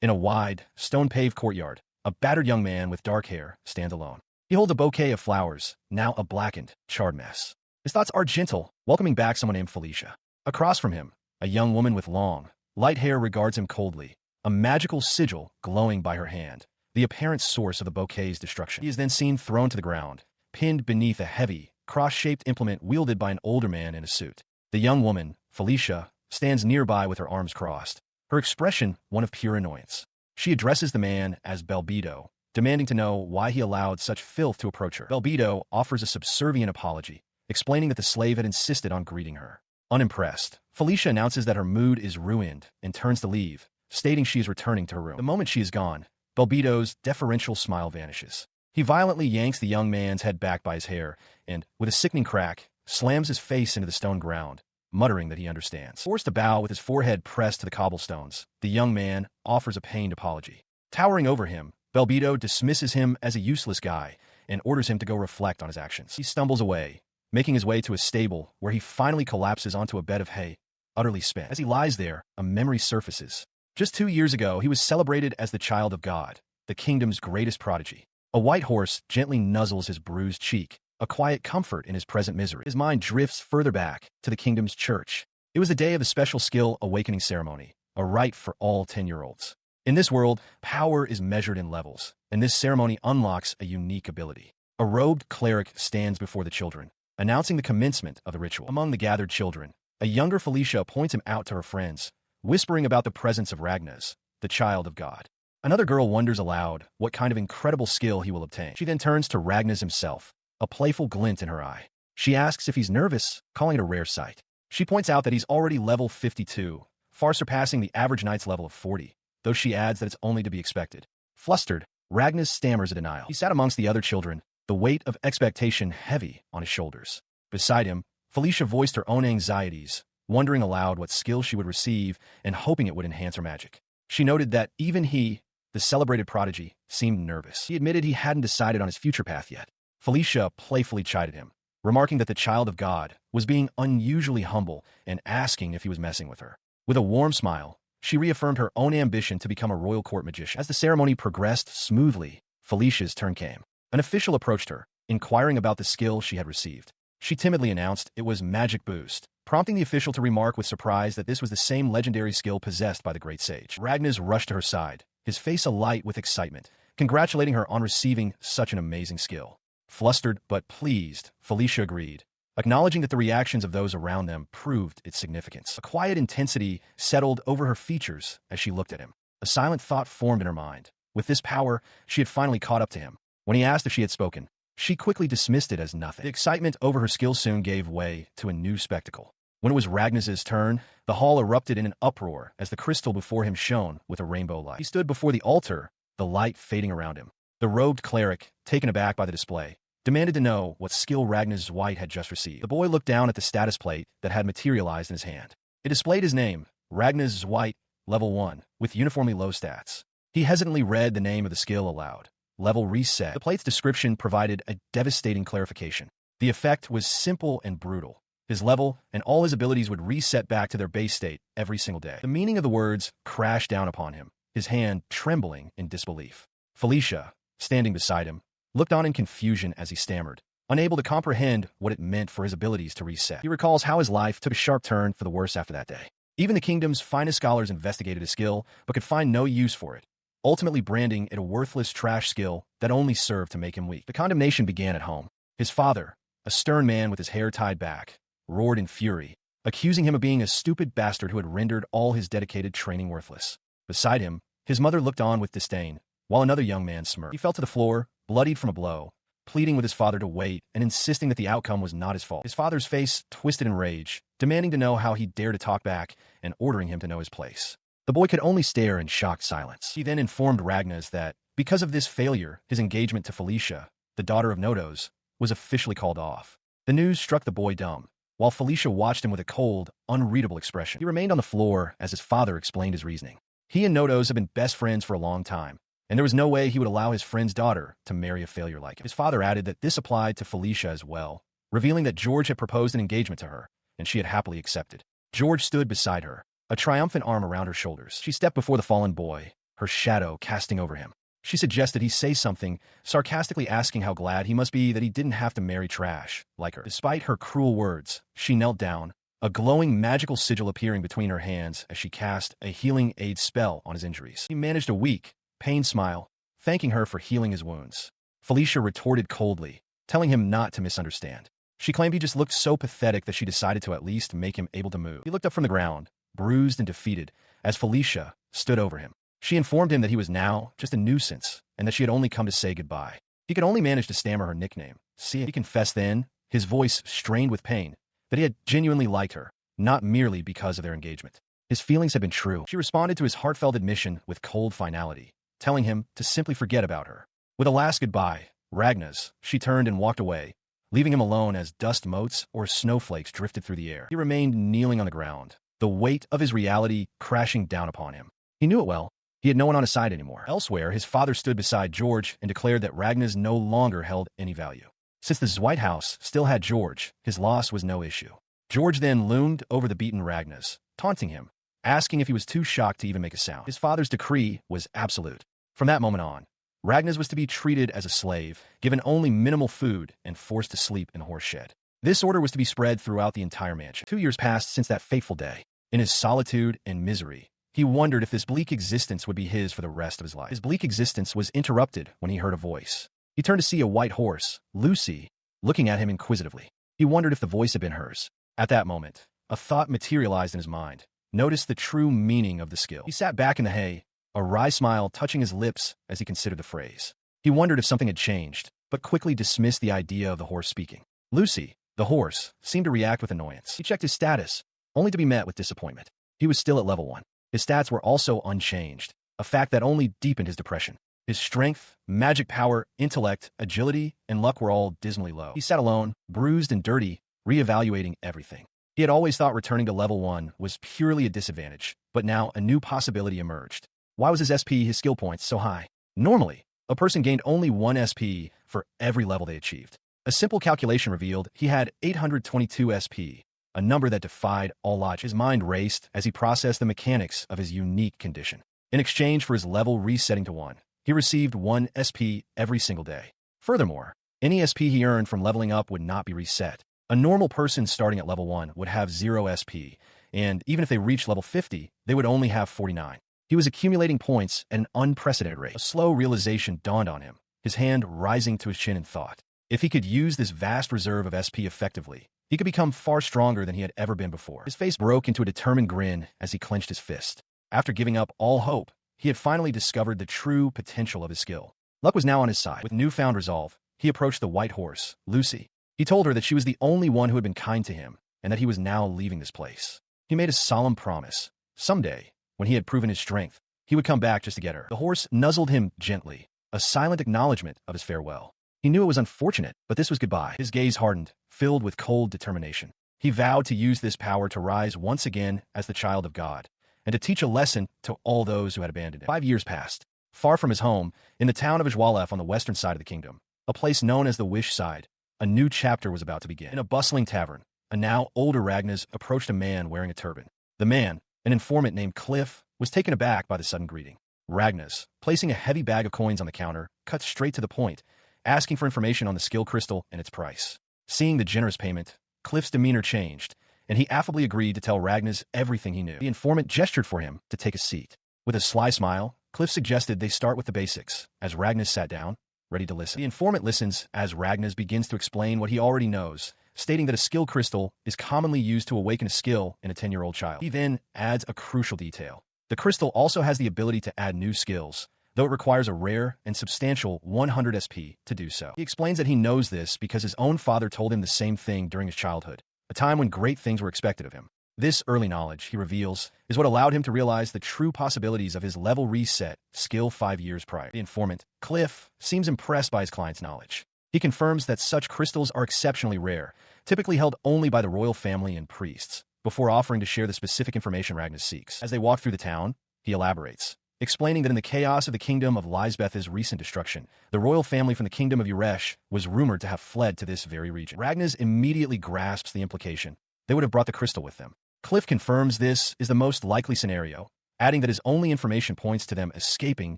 In a wide, stone-paved courtyard, a battered young man with dark hair stands alone. He holds a bouquet of flowers, now a blackened, charred mess. His thoughts are gentle, welcoming back someone named Felicia. Across from him, a young woman with long, light hair regards him coldly, a magical sigil glowing by her hand, the apparent source of the bouquet's destruction. He is then seen thrown to the ground, pinned beneath a heavy, cross-shaped implement wielded by an older man in a suit. The young woman, Felicia, stands nearby with her arms crossed, her expression one of pure annoyance. She addresses the man as Belbido, demanding to know why he allowed such filth to approach her. Belbido offers a subservient apology, explaining that the slave had insisted on greeting her. Unimpressed, Felicia announces that her mood is ruined and turns to leave, stating she is returning to her room. The moment she is gone, Belbido's deferential smile vanishes. He violently yanks the young man's head back by his hair and, with a sickening crack, slams his face into the stone ground, muttering that he understands. Forced to bow with his forehead pressed to the cobblestones, the young man offers a pained apology. Towering over him, Belbido dismisses him as a useless guy and orders him to go reflect on his actions. He stumbles away, making his way to a stable where he finally collapses onto a bed of hay, utterly spent. As he lies there, a memory surfaces. Just 2 years ago, he was celebrated as the child of God, the kingdom's greatest prodigy. A white horse gently nuzzles his bruised cheek, a quiet comfort in his present misery. His mind drifts further back to the kingdom's church. It was the day of the special skill awakening ceremony, a rite for all 10-year-olds. In this world, power is measured in levels, and this ceremony unlocks a unique ability. A robed cleric stands before the children, announcing the commencement of the ritual. Among the gathered children, a younger Felicia points him out to her friends, whispering about the presence of Ragnas, the child of God. Another girl wonders aloud what kind of incredible skill he will obtain. She then turns to Ragnas himself, a playful glint in her eye. She asks if he's nervous, calling it a rare sight. She points out that he's already level 52, far surpassing the average knight's level of 40, though she adds that it's only to be expected. Flustered, Ragnas stammers a denial. He sat amongst the other children, the weight of expectation heavy on his shoulders. Beside him, Felicia voiced her own anxieties, wondering aloud what skill she would receive and hoping it would enhance her magic. She noted that even he, the celebrated prodigy, seemed nervous. He admitted he hadn't decided on his future path yet. Felicia playfully chided him, remarking that the child of God was being unusually humble and asking if he was messing with her. With a warm smile, she reaffirmed her own ambition to become a royal court magician. As the ceremony progressed smoothly, Felicia's turn came. An official approached her, inquiring about the skill she had received. She timidly announced it was Magic Boost, prompting the official to remark with surprise that this was the same legendary skill possessed by the great sage. Ragnas rushed to her side, his face alight with excitement, congratulating her on receiving such an amazing skill. Flustered but pleased, Felicia agreed, acknowledging that the reactions of those around them proved its significance. A quiet intensity settled over her features as she looked at him. A silent thought formed in her mind. With this power, she had finally caught up to him. When he asked if she had spoken, she quickly dismissed it as nothing. The excitement over her skill soon gave way to a new spectacle. When it was Ragnas's turn, the hall erupted in an uproar as the crystal before him shone with a rainbow light. He stood before the altar, the light fading around him. The robed cleric, taken aback by the display, demanded to know what skill Ragnas White had just received. The boy looked down at the status plate that had materialized in his hand. It displayed his name, Ragnas White, level 1, with uniformly low stats. He hesitantly read the name of the skill aloud. Level reset. The plate's description provided a devastating clarification. The effect was simple and brutal. His level and all his abilities would reset back to their base state every single day. The meaning of the words crashed down upon him, his hand trembling in disbelief. Felicia, standing beside him, looked on in confusion as he stammered, unable to comprehend what it meant for his abilities to reset. He recalls how his life took a sharp turn for the worse after that day. Even the kingdom's finest scholars investigated his skill, but could find no use for it, ultimately branding it a worthless trash skill that only served to make him weak. The condemnation began at home. His father, a stern man with his hair tied back, roared in fury, accusing him of being a stupid bastard who had rendered all his dedicated training worthless. Beside him, his mother looked on with disdain, while another young man smirked. He fell to the floor, bloodied from a blow, pleading with his father to wait and insisting that the outcome was not his fault. His father's face twisted in rage, demanding to know how he dared to talk back and ordering him to know his place. The boy could only stare in shocked silence. He then informed Ragnas that, because of this failure, his engagement to Felicia, the daughter of Nodos, was officially called off. The news struck the boy dumb, while Felicia watched him with a cold, unreadable expression. He remained on the floor as his father explained his reasoning. He and Nodos had been best friends for a long time, and there was no way he would allow his friend's daughter to marry a failure like him. His father added that this applied to Felicia as well, revealing that George had proposed an engagement to her, and she had happily accepted. George stood beside her, a triumphant arm around her shoulders. She stepped before the fallen boy, her shadow casting over him. She suggested he say something, sarcastically asking how glad he must be that he didn't have to marry trash like her. Despite her cruel words, she knelt down, a glowing magical sigil appearing between her hands as she cast a healing aid spell on his injuries. He managed a weak, pained smile, thanking her for healing his wounds. Felicia retorted coldly, telling him not to misunderstand. She claimed he just looked so pathetic that she decided to at least make him able to move. He looked up from the ground, bruised and defeated, as Felicia stood over him. She informed him that he was now just a nuisance and that she had only come to say goodbye. He could only manage to stammer her nickname. See, he confessed then, his voice strained with pain, that he had genuinely liked her, not merely because of their engagement. His feelings had been true. She responded to his heartfelt admission with cold finality, telling him to simply forget about her. With a last goodbye, Ragna's, she turned and walked away, leaving him alone as dust motes or snowflakes drifted through the air. He remained kneeling on the ground, the weight of his reality crashing down upon him. He knew it well. He had no one on his side anymore. Elsewhere, his father stood beside George and declared that Ragna's no longer held any value. Since the White House still had George, his loss was no issue. George then loomed over the beaten Ragna's, taunting him, asking if he was too shocked to even make a sound. His father's decree was absolute. From that moment on, Ragna's was to be treated as a slave, given only minimal food, and forced to sleep in a horse shed. This order was to be spread throughout the entire mansion. 2 years passed since that fateful day. In his solitude and misery, he wondered if this bleak existence would be his for the rest of his life. His bleak existence was interrupted when he heard a voice. He turned to see a white horse, Lucy, looking at him inquisitively. He wondered if the voice had been hers. At that moment, a thought materialized in his mind. Notice the true meaning of the skill. He sat back in the hay, a wry smile touching his lips as he considered the phrase. He wondered if something had changed, but quickly dismissed the idea of the horse speaking. Lucy, the horse, seemed to react with annoyance. He checked his status, only to be met with disappointment. He was still at level 1. His stats were also unchanged, a fact that only deepened his depression. His strength, magic power, intellect, agility, and luck were all dismally low. He sat alone, bruised and dirty, reevaluating everything. He had always thought returning to level 1 was purely a disadvantage, but now a new possibility emerged. Why was his SP, his skill points, so high? Normally, a person gained only 1 SP for every level they achieved. A simple calculation revealed he had 822 SP, a number that defied all logic. His mind raced as he processed the mechanics of his unique condition. In exchange for his level resetting to 1, he received 1 SP every single day. Furthermore, any SP he earned from leveling up would not be reset. A normal person starting at level 1 would have 0 SP, and even if they reached level 50, they would only have 49. He was accumulating points at an unprecedented rate. A slow realization dawned on him, his hand rising to his chin in thought. If he could use this vast reserve of SP effectively, he could become far stronger than he had ever been before. His face broke into a determined grin as he clenched his fist. After giving up all hope, he had finally discovered the true potential of his skill. Luck was now on his side. With newfound resolve, he approached the white horse, Lucy. He told her that she was the only one who had been kind to him, and that he was now leaving this place. He made a solemn promise. Someday, when he had proven his strength, he would come back just to get her. The horse nuzzled him gently, a silent acknowledgement of his farewell. He knew it was unfortunate, but this was goodbye. His gaze hardened, filled with cold determination. He vowed to use this power to rise once again as the child of God, and to teach a lesson to all those who had abandoned him. 5 years passed. Far from his home, in the town of Ajwalef on the western side of the kingdom, a place known as the Wishside, a new chapter was about to begin. In a bustling tavern, a now older Ragnas approached a man wearing a turban. The man, an informant named Cliff, was taken aback by the sudden greeting. Ragnas, placing a heavy bag of coins on the counter, cut straight to the point, asking for information on the skill crystal and its price. Seeing the generous payment, Cliff's demeanor changed, and he affably agreed to tell Ragnas everything he knew. The informant gestured for him to take a seat. With a sly smile, Cliff suggested they start with the basics, as Ragnas sat down, ready to listen. The informant listens as Ragnas begins to explain what he already knows, stating that a skill crystal is commonly used to awaken a skill in a 10-year-old child. He then adds a crucial detail. The crystal also has the ability to add new skills, though it requires a rare and substantial 100 SP to do so. He explains that he knows this because his own father told him the same thing during his childhood, a time when great things were expected of him. This early knowledge, he reveals, is what allowed him to realize the true possibilities of his level reset skill 5 years prior. The informant, Cliff, seems impressed by his client's knowledge. He confirms that such crystals are exceptionally rare, typically held only by the royal family and priests, before offering to share the specific information Ragnas seeks. As they walk through the town, he elaborates, explaining that in the chaos of the kingdom of Lisbeth's recent destruction, the royal family from the kingdom of Urash was rumored to have fled to this very region. Ragnas immediately grasps the implication. They would have brought the crystal with them. Cliff confirms this is the most likely scenario, adding that his only information points to them escaping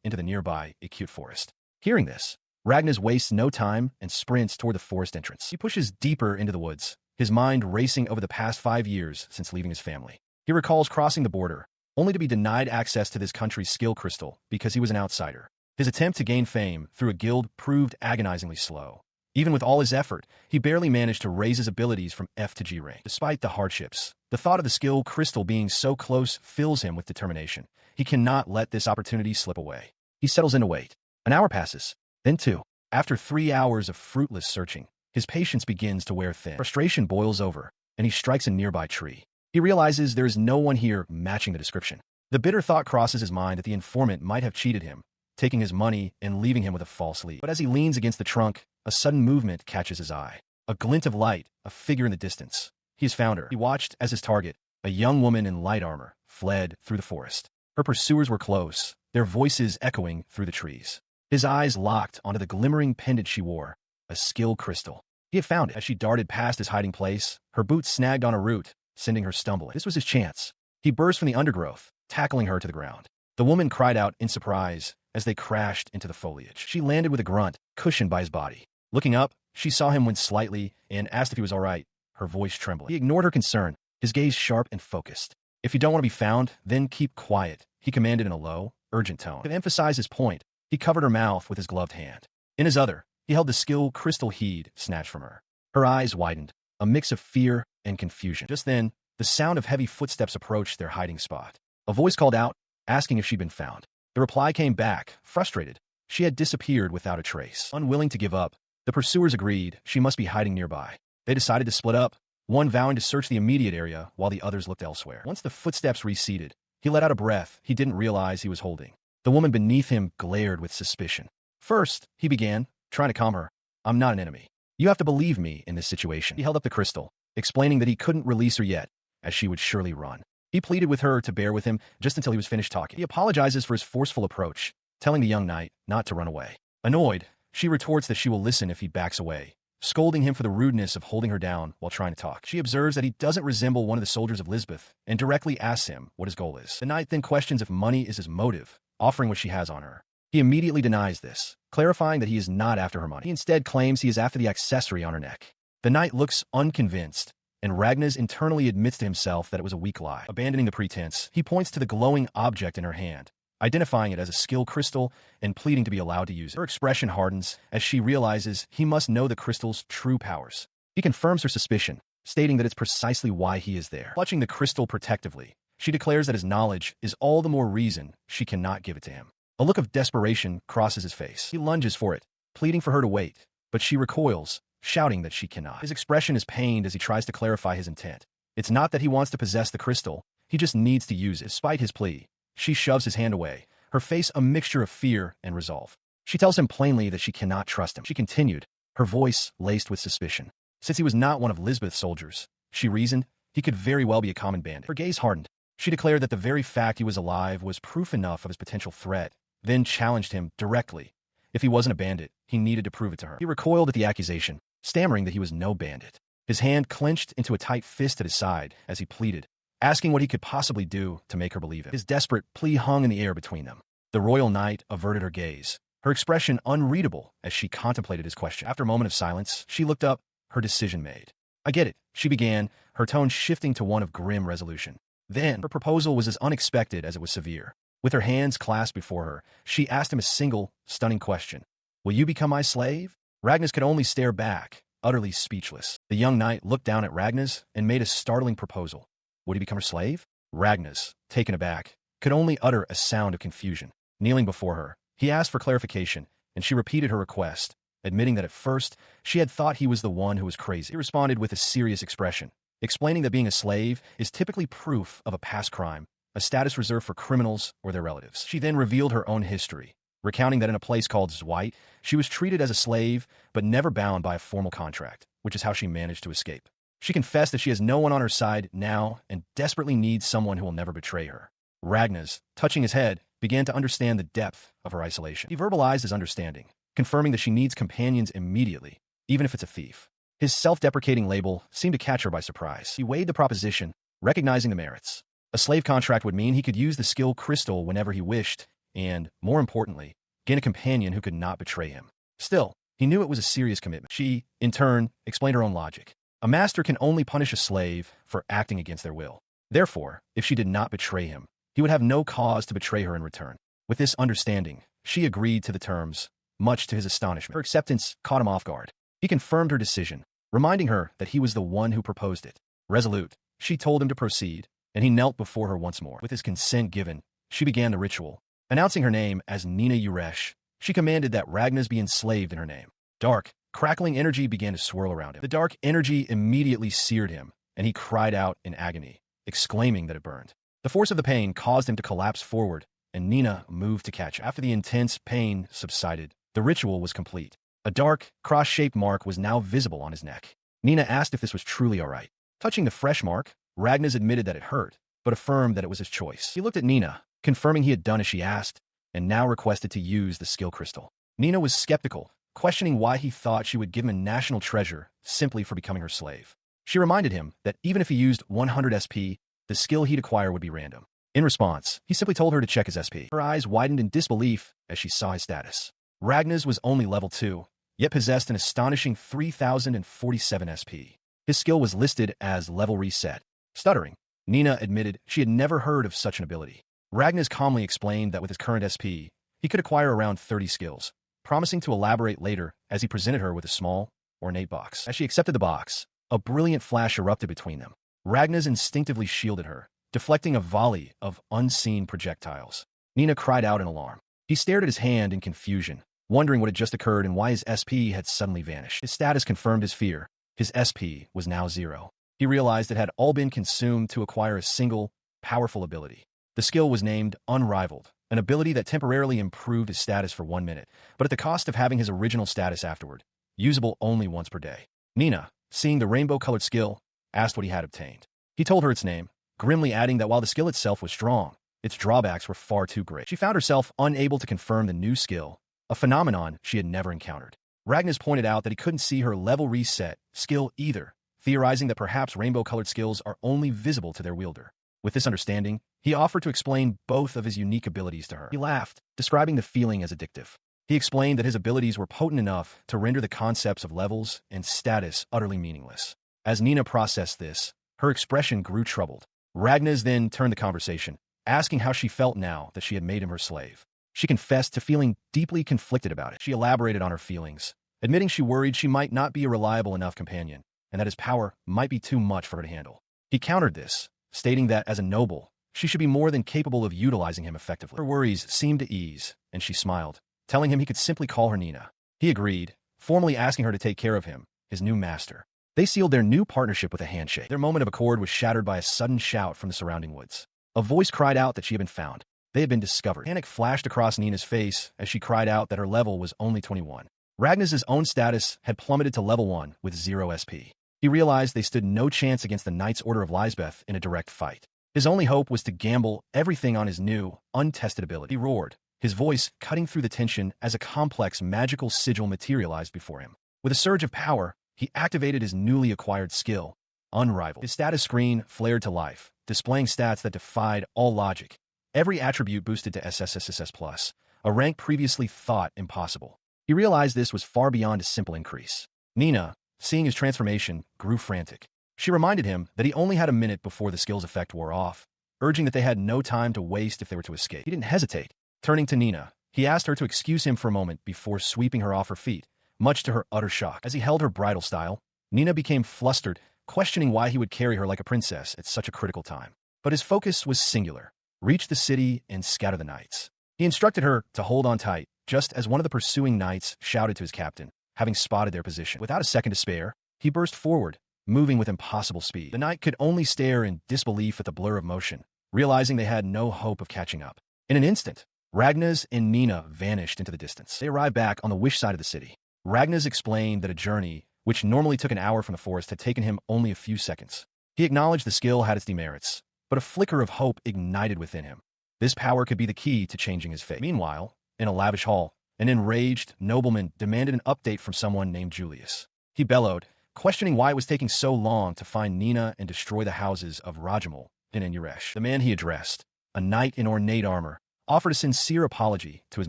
into the nearby acute forest. Hearing this, Ragnas wastes no time and sprints toward the forest entrance. He pushes deeper into the woods, his mind racing over the past 5 years since leaving his family. He recalls crossing the border, only to be denied access to this country's skill crystal because he was an outsider. His attempt to gain fame through a guild proved agonizingly slow. Even with all his effort, he barely managed to raise his abilities from F to G rank. Despite the hardships, the thought of the skill crystal being so close fills him with determination. He cannot let this opportunity slip away. He settles in to wait. An hour passes, then 2. After 3 hours of fruitless searching, his patience begins to wear thin. Frustration boils over, and he strikes a nearby tree. He realizes there is no one here matching the description. The bitter thought crosses his mind that the informant might have cheated him, taking his money and leaving him with a false lead. But as he leans against the trunk, a sudden movement catches his eye. A glint of light, a figure in the distance. He has found her. He watched as his target, a young woman in light armor, fled through the forest. Her pursuers were close, their voices echoing through the trees. His eyes locked onto the glimmering pendant she wore, a skill crystal. He had found it. As she darted past his hiding place, her boots snagged on a root, sending her stumbling. This was his chance. He burst from the undergrowth, tackling her to the ground. The woman cried out in surprise as they crashed into the foliage. She landed with a grunt, cushioned by his body. Looking up, she saw him wince slightly and asked if he was all right, her voice trembling. He ignored her concern, his gaze sharp and focused. "If you don't want to be found, then keep quiet," he commanded in a low, urgent tone. To emphasize his point, he covered her mouth with his gloved hand. In his other, he held the skill crystal he'd snatched from her. Her eyes widened, a mix of fear and confusion. Just then, the sound of heavy footsteps approached their hiding spot. A voice called out, asking if she'd been found. The reply came back, frustrated. She had disappeared without a trace. Unwilling to give up, the pursuers agreed she must be hiding nearby. They decided to split up, one vowing to search the immediate area while the others looked elsewhere. Once the footsteps receded, he let out a breath he didn't realize he was holding. The woman beneath him glared with suspicion. "First," he began, trying to calm her, "I'm not an enemy. You have to believe me in this situation." He held up the crystal, explaining that he couldn't release her yet, as she would surely run. He pleaded with her to bear with him just until he was finished talking. He apologizes for his forceful approach, telling the young knight not to run away. Annoyed, she retorts that she will listen if he backs away, scolding him for the rudeness of holding her down while trying to talk. She observes that he doesn't resemble one of the soldiers of Lisbeth and directly asks him what his goal is. The knight then questions if money is his motive, offering what she has on her. He immediately denies this, clarifying that he is not after her money. He instead claims he is after the accessory on her neck. The knight looks unconvinced, and Ragnas internally admits to himself that it was a weak lie. Abandoning the pretense, he points to the glowing object in her hand, identifying it as a skill crystal and pleading to be allowed to use it. Her expression hardens as she realizes he must know the crystal's true powers. He confirms her suspicion, stating that it's precisely why he is there. Clutching the crystal protectively, she declares that his knowledge is all the more reason she cannot give it to him. A look of desperation crosses his face. He lunges for it, pleading for her to wait, but she recoils, shouting that she cannot. His expression is pained as he tries to clarify his intent. It's not that he wants to possess the crystal, he just needs to use it. Despite his plea, she shoves his hand away, her face a mixture of fear and resolve. She tells him plainly that she cannot trust him. She continued, her voice laced with suspicion. Since he was not one of Lisbeth's soldiers, she reasoned, he could very well be a common bandit. Her gaze hardened. She declared that the very fact he was alive was proof enough of his potential threat, then challenged him directly. If he wasn't a bandit, he needed to prove it to her. He recoiled at the accusation, stammering that he was no bandit. His hand clenched into a tight fist at his side as he pleaded, asking what he could possibly do to make her believe it. His desperate plea hung in the air between them. The royal knight averted her gaze, her expression unreadable as she contemplated his question. After a moment of silence, she looked up, her decision made. "I get it," she began, her tone shifting to one of grim resolution. Then, her proposal was as unexpected as it was severe. With her hands clasped before her, she asked him a single, stunning question. "Will you become my slave?" Ragnas could only stare back, utterly speechless. The young knight looked down at Ragnas and made a startling proposal. Would he become her slave? Ragnas, taken aback, could only utter a sound of confusion. Kneeling before her, he asked for clarification, and she repeated her request, admitting that at first she had thought he was the one who was crazy. He responded with a serious expression, explaining that being a slave is typically proof of a past crime, a status reserved for criminals or their relatives. She then revealed her own history, recounting that in a place called Zweit, she was treated as a slave but never bound by a formal contract, which is how she managed to escape. She confessed that she has no one on her side now and desperately needs someone who will never betray her. Ragnas, touching his head, began to understand the depth of her isolation. He verbalized his understanding, confirming that she needs companions immediately, even if it's a thief. His self-deprecating label seemed to catch her by surprise. He weighed the proposition, recognizing the merits. A slave contract would mean he could use the skill crystal whenever he wished, and, more importantly, gain a companion who could not betray him. Still, he knew it was a serious commitment. She, in turn, explained her own logic. A master can only punish a slave for acting against their will. Therefore, if she did not betray him, he would have no cause to betray her in return. With this understanding, she agreed to the terms, much to his astonishment. Her acceptance caught him off guard. He confirmed her decision, reminding her that he was the one who proposed it. Resolute, she told him to proceed, and he knelt before her once more. With his consent given, she began the ritual. Announcing her name as Nenah Urash, she commanded that Ragnas be enslaved in her name. Dark, crackling energy began to swirl around him. The dark energy immediately seared him, and he cried out in agony, exclaiming that it burned. The force of the pain caused him to collapse forward, and Nenah moved to catch. After the intense pain subsided, the ritual was complete. A dark, cross-shaped mark was now visible on his neck. Nenah asked if this was truly all right. Touching the fresh mark, Ragnas admitted that it hurt, but affirmed that it was his choice. He looked at Nenah, confirming he had done as she asked, and now requested to use the skill crystal. Nenah was skeptical, questioning why he thought she would give him a national treasure simply for becoming her slave. She reminded him that even if he used 100 SP, the skill he'd acquire would be random. In response, he simply told her to check his SP. Her eyes widened in disbelief as she saw his status. Ragnas was only level 2, yet possessed an astonishing 3,047 SP. His skill was listed as level reset. Stuttering, Nenah admitted she had never heard of such an ability. Ragnas calmly explained that with his current SP, he could acquire around 30 skills, promising to elaborate later as he presented her with a small, ornate box. As she accepted the box, a brilliant flash erupted between them. Ragnas instinctively shielded her, deflecting a volley of unseen projectiles. Nenah cried out in alarm. He stared at his hand in confusion, wondering what had just occurred and why his SP had suddenly vanished. His status confirmed his fear. His SP was now 0. He realized it had all been consumed to acquire a single, powerful ability. The skill was named Unrivaled, an ability that temporarily improved his status for 1 minute, but at the cost of having his original status afterward, usable only once per day. Nenah, seeing the rainbow-colored skill, asked what he had obtained. He told her its name, grimly adding that while the skill itself was strong, its drawbacks were far too great. She found herself unable to confirm the new skill, a phenomenon she had never encountered. Ragnas pointed out that he couldn't see her level reset skill either, theorizing that perhaps rainbow-colored skills are only visible to their wielder. With this understanding, he offered to explain both of his unique abilities to her. He laughed, describing the feeling as addictive. He explained that his abilities were potent enough to render the concepts of levels and status utterly meaningless. As Nenah processed this, her expression grew troubled. Ragnas then turned the conversation, asking how she felt now that she had made him her slave. She confessed to feeling deeply conflicted about it. She elaborated on her feelings, admitting she worried she might not be a reliable enough companion, and that his power might be too much for her to handle. He countered this, stating that as a noble, she should be more than capable of utilizing him effectively. Her worries seemed to ease, and she smiled, telling him he could simply call her Nenah. He agreed, formally asking her to take care of him, his new master. They sealed their new partnership with a handshake. Their moment of accord was shattered by a sudden shout from the surrounding woods. A voice cried out that she had been found. They had been discovered. Panic flashed across Nenah's face as she cried out that her level was only 21. Ragnas's own status had plummeted to level 1 with 0 SP. He realized they stood no chance against the Knights Order of Lisbeth in a direct fight. His only hope was to gamble everything on his new, untested ability. He roared, his voice cutting through the tension as a complex magical sigil materialized before him. With a surge of power, he activated his newly acquired skill, Unrivaled. His status screen flared to life, displaying stats that defied all logic. Every attribute boosted to SSSS+, a rank previously thought impossible. He realized this was far beyond a simple increase. Nenah, seeing his transformation, grew frantic. She reminded him that he only had a minute before the skill's effect wore off, urging that they had no time to waste if they were to escape. He didn't hesitate. Turning to Nenah, he asked her to excuse him for a moment before sweeping her off her feet, much to her utter shock. As he held her bridal style, Nenah became flustered, questioning why he would carry her like a princess at such a critical time. But his focus was singular: reach the city and scatter the knights. He instructed her to hold on tight, just as one of the pursuing knights shouted to his captain, having spotted their position. Without a second to spare, he burst forward, moving with impossible speed. The knight could only stare in disbelief at the blur of motion, realizing they had no hope of catching up. In an instant, Ragnas and Nenah vanished into the distance. They arrived back on the wish side of the city. Ragnas explained that a journey, which normally took an hour from the forest, had taken him only a few seconds. He acknowledged the skill had its demerits, but a flicker of hope ignited within him. This power could be the key to changing his fate. Meanwhile, in a lavish hall, an enraged nobleman demanded an update from someone named Julius. He bellowed, questioning why it was taking so long to find Nenah and destroy the houses of Rajamal, in Urash. The man he addressed, a knight in ornate armor, offered a sincere apology to his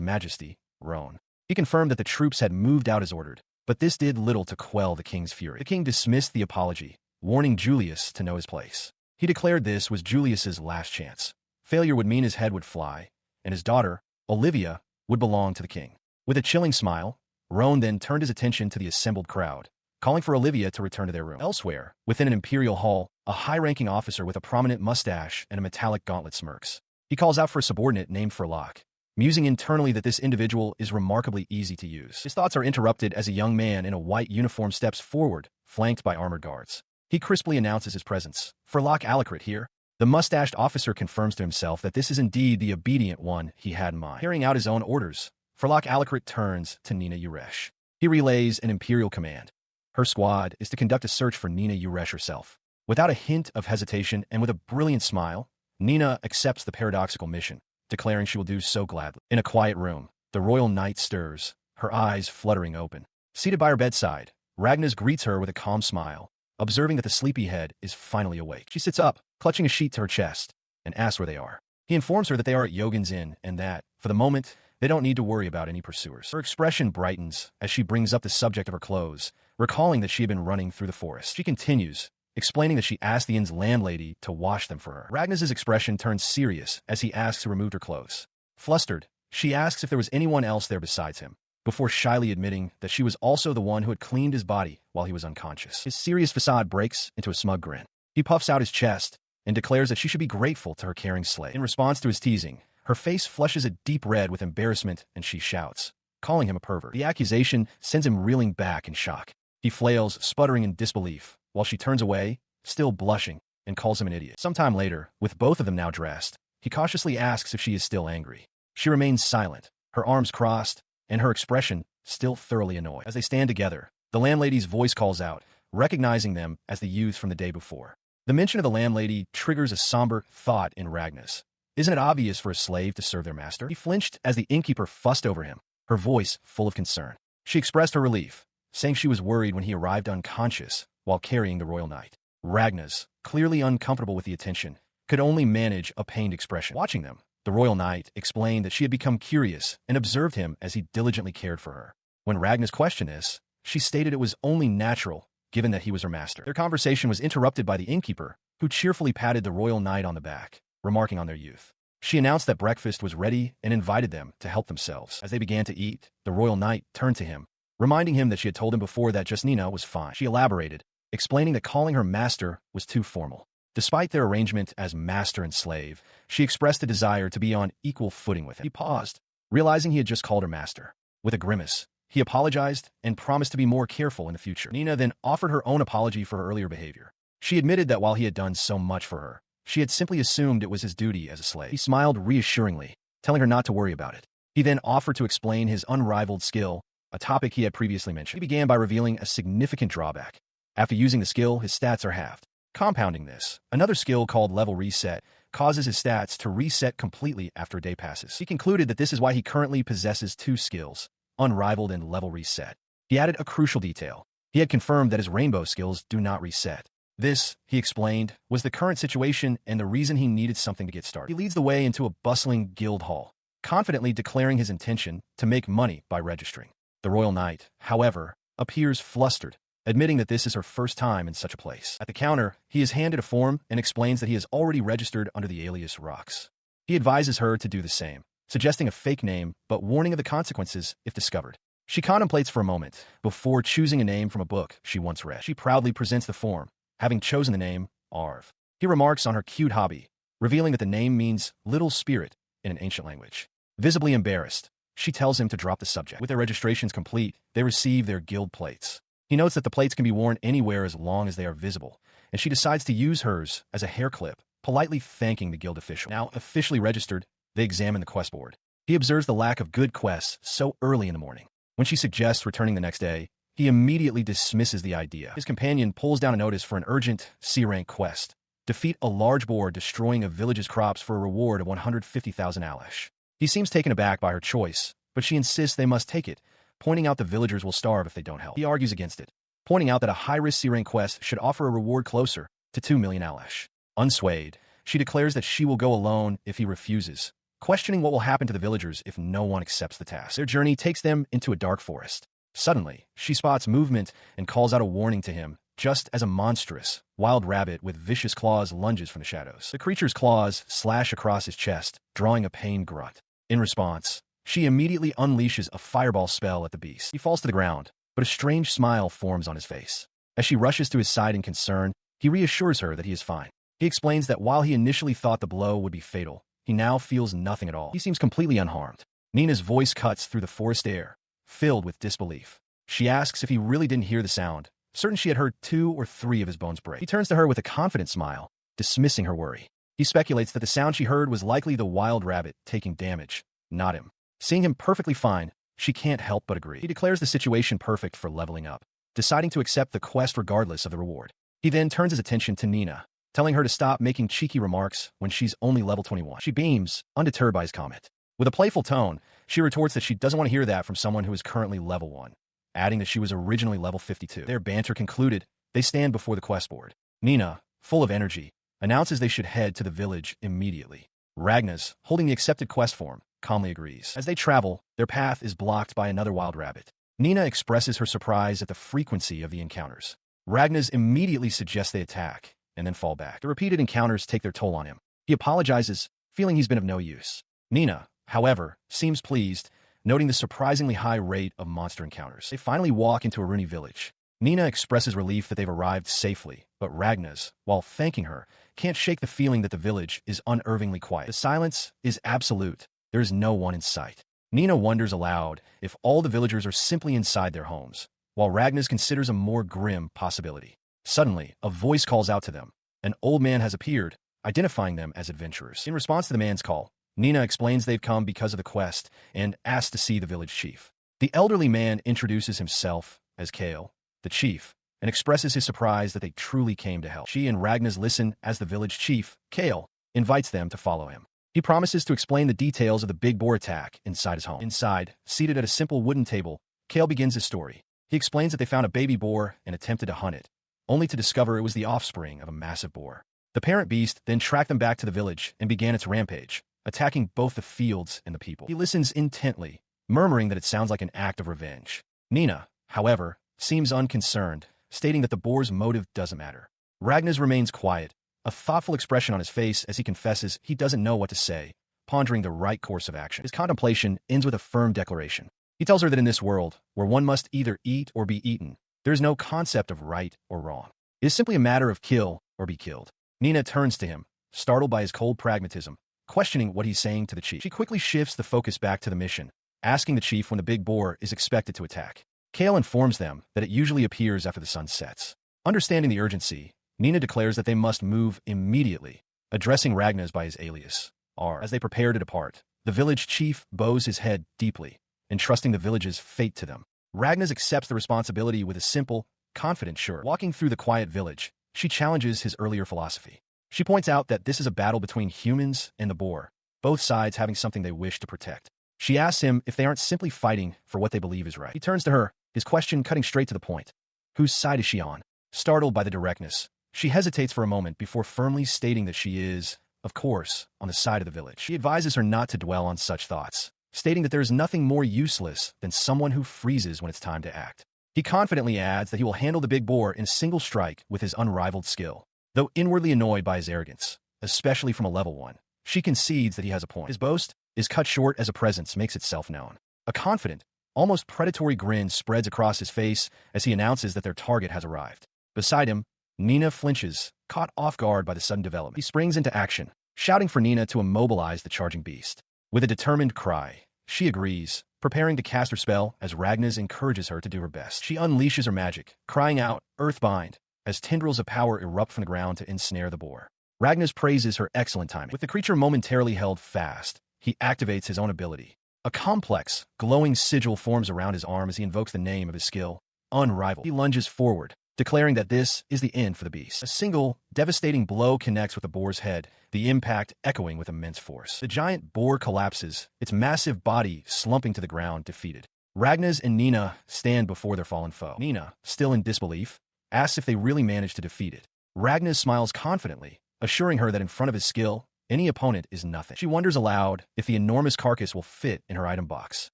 majesty, Ryuan. He confirmed that the troops had moved out as ordered, but this did little to quell the king's fury. The king dismissed the apology, warning Julius to know his place. He declared this was Julius's last chance. Failure would mean his head would fly, and his daughter, Olivia, would belong to the king. With a chilling smile, Ryuan then turned his attention to the assembled crowd, calling for Olivia to return to their room. Elsewhere, within an imperial hall, a high-ranking officer with a prominent mustache and a metallic gauntlet smirks. He calls out for a subordinate named Furlock, musing internally that this individual is remarkably easy to use. His thoughts are interrupted as a young man in a white uniform steps forward, flanked by armored guards. He crisply announces his presence. Furlock Alucrit here. The mustached officer confirms to himself that this is indeed the obedient one he had in mind. Carrying out his own orders, Furlock Alucrit turns to Nenah Urash. He relays an imperial command. Her squad is to conduct a search for Nenah Urash herself. Without a hint of hesitation and with a brilliant smile, Nenah accepts the paradoxical mission, declaring she will do so gladly. In a quiet room, the royal knight stirs, her eyes fluttering open. Seated by her bedside, Ragnas greets her with a calm smile, observing that the sleepyhead is finally awake. She sits up, clutching a sheet to her chest, and asks where they are. He informs her that they are at Yogen's Inn and that, for the moment, they don't need to worry about any pursuers. Her expression brightens as she brings up the subject of her clothes, recalling that she had been running through the forest. She continues, explaining that she asked the inn's landlady to wash them for her. Ragnas's expression turns serious as he asks to remove her clothes. Flustered, she asks if there was anyone else there besides him, before shyly admitting that she was also the one who had cleaned his body while he was unconscious. His serious facade breaks into a smug grin. He puffs out his chest and declares that she should be grateful to her caring slave. In response to his teasing, her face flushes a deep red with embarrassment and she shouts, calling him a pervert. The accusation sends him reeling back in shock. He flails, sputtering in disbelief, while she turns away, still blushing, and calls him an idiot. Sometime later, with both of them now dressed, he cautiously asks if she is still angry. She remains silent, her arms crossed, and her expression still thoroughly annoyed. As they stand together, the landlady's voice calls out, recognizing them as the youths from the day before. The mention of the landlady triggers a somber thought in Ragnas. Isn't it obvious for a slave to serve their master? He flinched as the innkeeper fussed over him, her voice full of concern. She expressed her relief, saying she was worried when he arrived unconscious while carrying the royal knight. Ragnas, clearly uncomfortable with the attention, could only manage a pained expression. Watching them, the royal knight explained that she had become curious and observed him as he diligently cared for her. When Ragnas questioned this, she stated it was only natural, given that he was her master. Their conversation was interrupted by the innkeeper, who cheerfully patted the royal knight on the back, remarking on their youth. She announced that breakfast was ready and invited them to help themselves. As they began to eat, the royal knight turned to him, reminding him that she had told him before that just Nenah was fine. She elaborated, explaining that calling her master was too formal. Despite their arrangement as master and slave, she expressed a desire to be on equal footing with him. He paused, realizing he had just called her master. With a grimace, he apologized and promised to be more careful in the future. Nenah then offered her own apology for her earlier behavior. She admitted that while he had done so much for her, she had simply assumed it was his duty as a slave. He smiled reassuringly, telling her not to worry about it. He then offered to explain his unrivaled skill, a topic he had previously mentioned. He began by revealing a significant drawback. After using the skill, his stats are halved. Compounding this, another skill called Level Reset causes his stats to reset completely after a day passes. He concluded that this is why he currently possesses two skills, Unrivaled and Level Reset. He added a crucial detail. He had confirmed that his rainbow skills do not reset. This, he explained, was the current situation and the reason he needed something to get started. He leads the way into a bustling guild hall, confidently declaring his intention to make money by registering. The royal knight, however, appears flustered, admitting that this is her first time in such a place. At the counter, he is handed a form and explains that he has already registered under the alias Rox. He advises her to do the same, suggesting a fake name but warning of the consequences if discovered. She contemplates for a moment before choosing a name from a book she once read. She proudly presents the form, having chosen the name Arv. He remarks on her cute hobby, revealing that the name means little spirit in an ancient language. Visibly embarrassed, she tells him to drop the subject. With their registrations complete, they receive their guild plates. He notes that the plates can be worn anywhere as long as they are visible, and she decides to use hers as a hair clip, politely thanking the guild official. Now officially registered, they examine the quest board. He observes the lack of good quests so early in the morning. When she suggests returning the next day, he immediately dismisses the idea. His companion pulls down a notice for an urgent C-rank quest. Defeat a large boar destroying a village's crops for a reward of 150,000 alash. He seems taken aback by her choice, but she insists they must take it, pointing out the villagers will starve if they don't help. He argues against it, pointing out that a high-risk C-rank quest should offer a reward closer to 2 million alash. Unswayed, She declares that she will go alone if he refuses, questioning what will happen to the villagers if no one accepts the task. Their journey takes them into a dark forest. Suddenly, she spots movement and calls out a warning to him, just as a monstrous, wild rabbit with vicious claws lunges from the shadows. The creature's claws slash across his chest, drawing a pained grunt. In response, she immediately unleashes a fireball spell at the beast. He falls to the ground, but a strange smile forms on his face. As she rushes to his side in concern, he reassures her that he is fine. He explains that while he initially thought the blow would be fatal, he now feels nothing at all. He seems completely unharmed. Nenah's voice cuts through the forest air, filled with disbelief. She asks if he really didn't hear the sound, certain she had heard 2 or 3 of his bones break. He turns to her with a confident smile, dismissing her worry. He speculates that the sound she heard was likely the wild rabbit taking damage, not him. Seeing him perfectly fine, she can't help but agree. He declares the situation perfect for leveling up, deciding to accept the quest regardless of the reward. He then turns his attention to Nenah, telling her to stop making cheeky remarks when she's only level 21. She beams, undeterred by his comment. With a playful tone, she retorts that she doesn't want to hear that from someone who is currently level 1, adding that she was originally level 52. Their banter concluded, they stand before the quest board. Nenah, full of energy, announces they should head to the village immediately. Ragnas, holding the accepted quest form, calmly agrees. As they travel, their path is blocked by another wild rabbit. Nenah expresses her surprise at the frequency of the encounters. Ragnas immediately suggests they attack, and then fall back. The repeated encounters take their toll on him. He apologizes, feeling he's been of no use. Nenah, however, seems pleased, noting the surprisingly high rate of monster encounters. They finally walk into a Rooney village. Nenah expresses relief that they've arrived safely, but Ragnas, while thanking her, can't shake the feeling that the village is unervingly quiet. The silence is absolute. There is no one in sight. Nenah wonders aloud if all the villagers are simply inside their homes, while Ragnas considers a more grim possibility. Suddenly, a voice calls out to them. An old man has appeared, identifying them as adventurers. In response to the man's call, Nenah explains they've come because of the quest and asks to see the village chief. The elderly man introduces himself as Kale, the chief, and expresses his surprise that they truly came to help. She and Ragnas listen as the village chief, Kale, invites them to follow him. He promises to explain the details of the big boar attack inside his home. Inside, seated at a simple wooden table, Kale begins his story. He explains that they found a baby boar and attempted to hunt it, only to discover it was the offspring of a massive boar. The parent beast then tracked them back to the village and began its rampage, attacking both the fields and the people. He listens intently, murmuring that it sounds like an act of revenge. Nenah, however, seems unconcerned, stating that the boar's motive doesn't matter. Ragnas remains quiet, a thoughtful expression on his face as he confesses he doesn't know what to say, pondering the right course of action. His contemplation ends with a firm declaration. He tells her that in this world, where one must either eat or be eaten, there is no concept of right or wrong. It is simply a matter of kill or be killed. Nenah turns to him, startled by his cold pragmatism, questioning what he's saying to the chief. She quickly shifts the focus back to the mission, asking the chief when the big boar is expected to attack. Kale informs them that it usually appears after the sun sets. Understanding the urgency, Nenah declares that they must move immediately, addressing Ragnas by his alias, R. As they prepare to depart, the village chief bows his head deeply, entrusting the village's fate to them. Ragnas accepts the responsibility with a simple, confident sure. Walking through the quiet village, she challenges his earlier philosophy. She points out that this is a battle between humans and the boar, both sides having something they wish to protect. She asks him if they aren't simply fighting for what they believe is right. He turns to her, his question cutting straight to the point. Whose side is she on? Startled by the directness, she hesitates for a moment before firmly stating that she is, of course, on the side of the village. He advises her not to dwell on such thoughts, stating that there is nothing more useless than someone who freezes when it's time to act. He confidently adds that he will handle the big boar in a single strike with his unrivaled skill. Though inwardly annoyed by his arrogance, especially from a level 1, she concedes that he has a point. His boast is cut short as a presence makes itself known. A confident, almost predatory grin spreads across his face as he announces that their target has arrived. Beside him, Nenah flinches, caught off guard by the sudden development. He springs into action, shouting for Nenah to immobilize the charging beast. With a determined cry, she agrees, preparing to cast her spell as Ragnas encourages her to do her best. She unleashes her magic, crying out, Earthbind, as tendrils of power erupt from the ground to ensnare the boar. Ragnas praises her excellent timing. With the creature momentarily held fast, he activates his own ability. A complex, glowing sigil forms around his arm as he invokes the name of his skill, Unrivaled. He lunges forward, declaring that this is the end for the beast. A single, devastating blow connects with the boar's head, the impact echoing with immense force. The giant boar collapses, its massive body slumping to the ground, defeated. Ragnas and Nenah stand before their fallen foe. Nenah, still in disbelief, asks if they really managed to defeat it. Ragnas smiles confidently, assuring her that in front of his skill, any opponent is nothing. She wonders aloud if the enormous carcass will fit in her item box.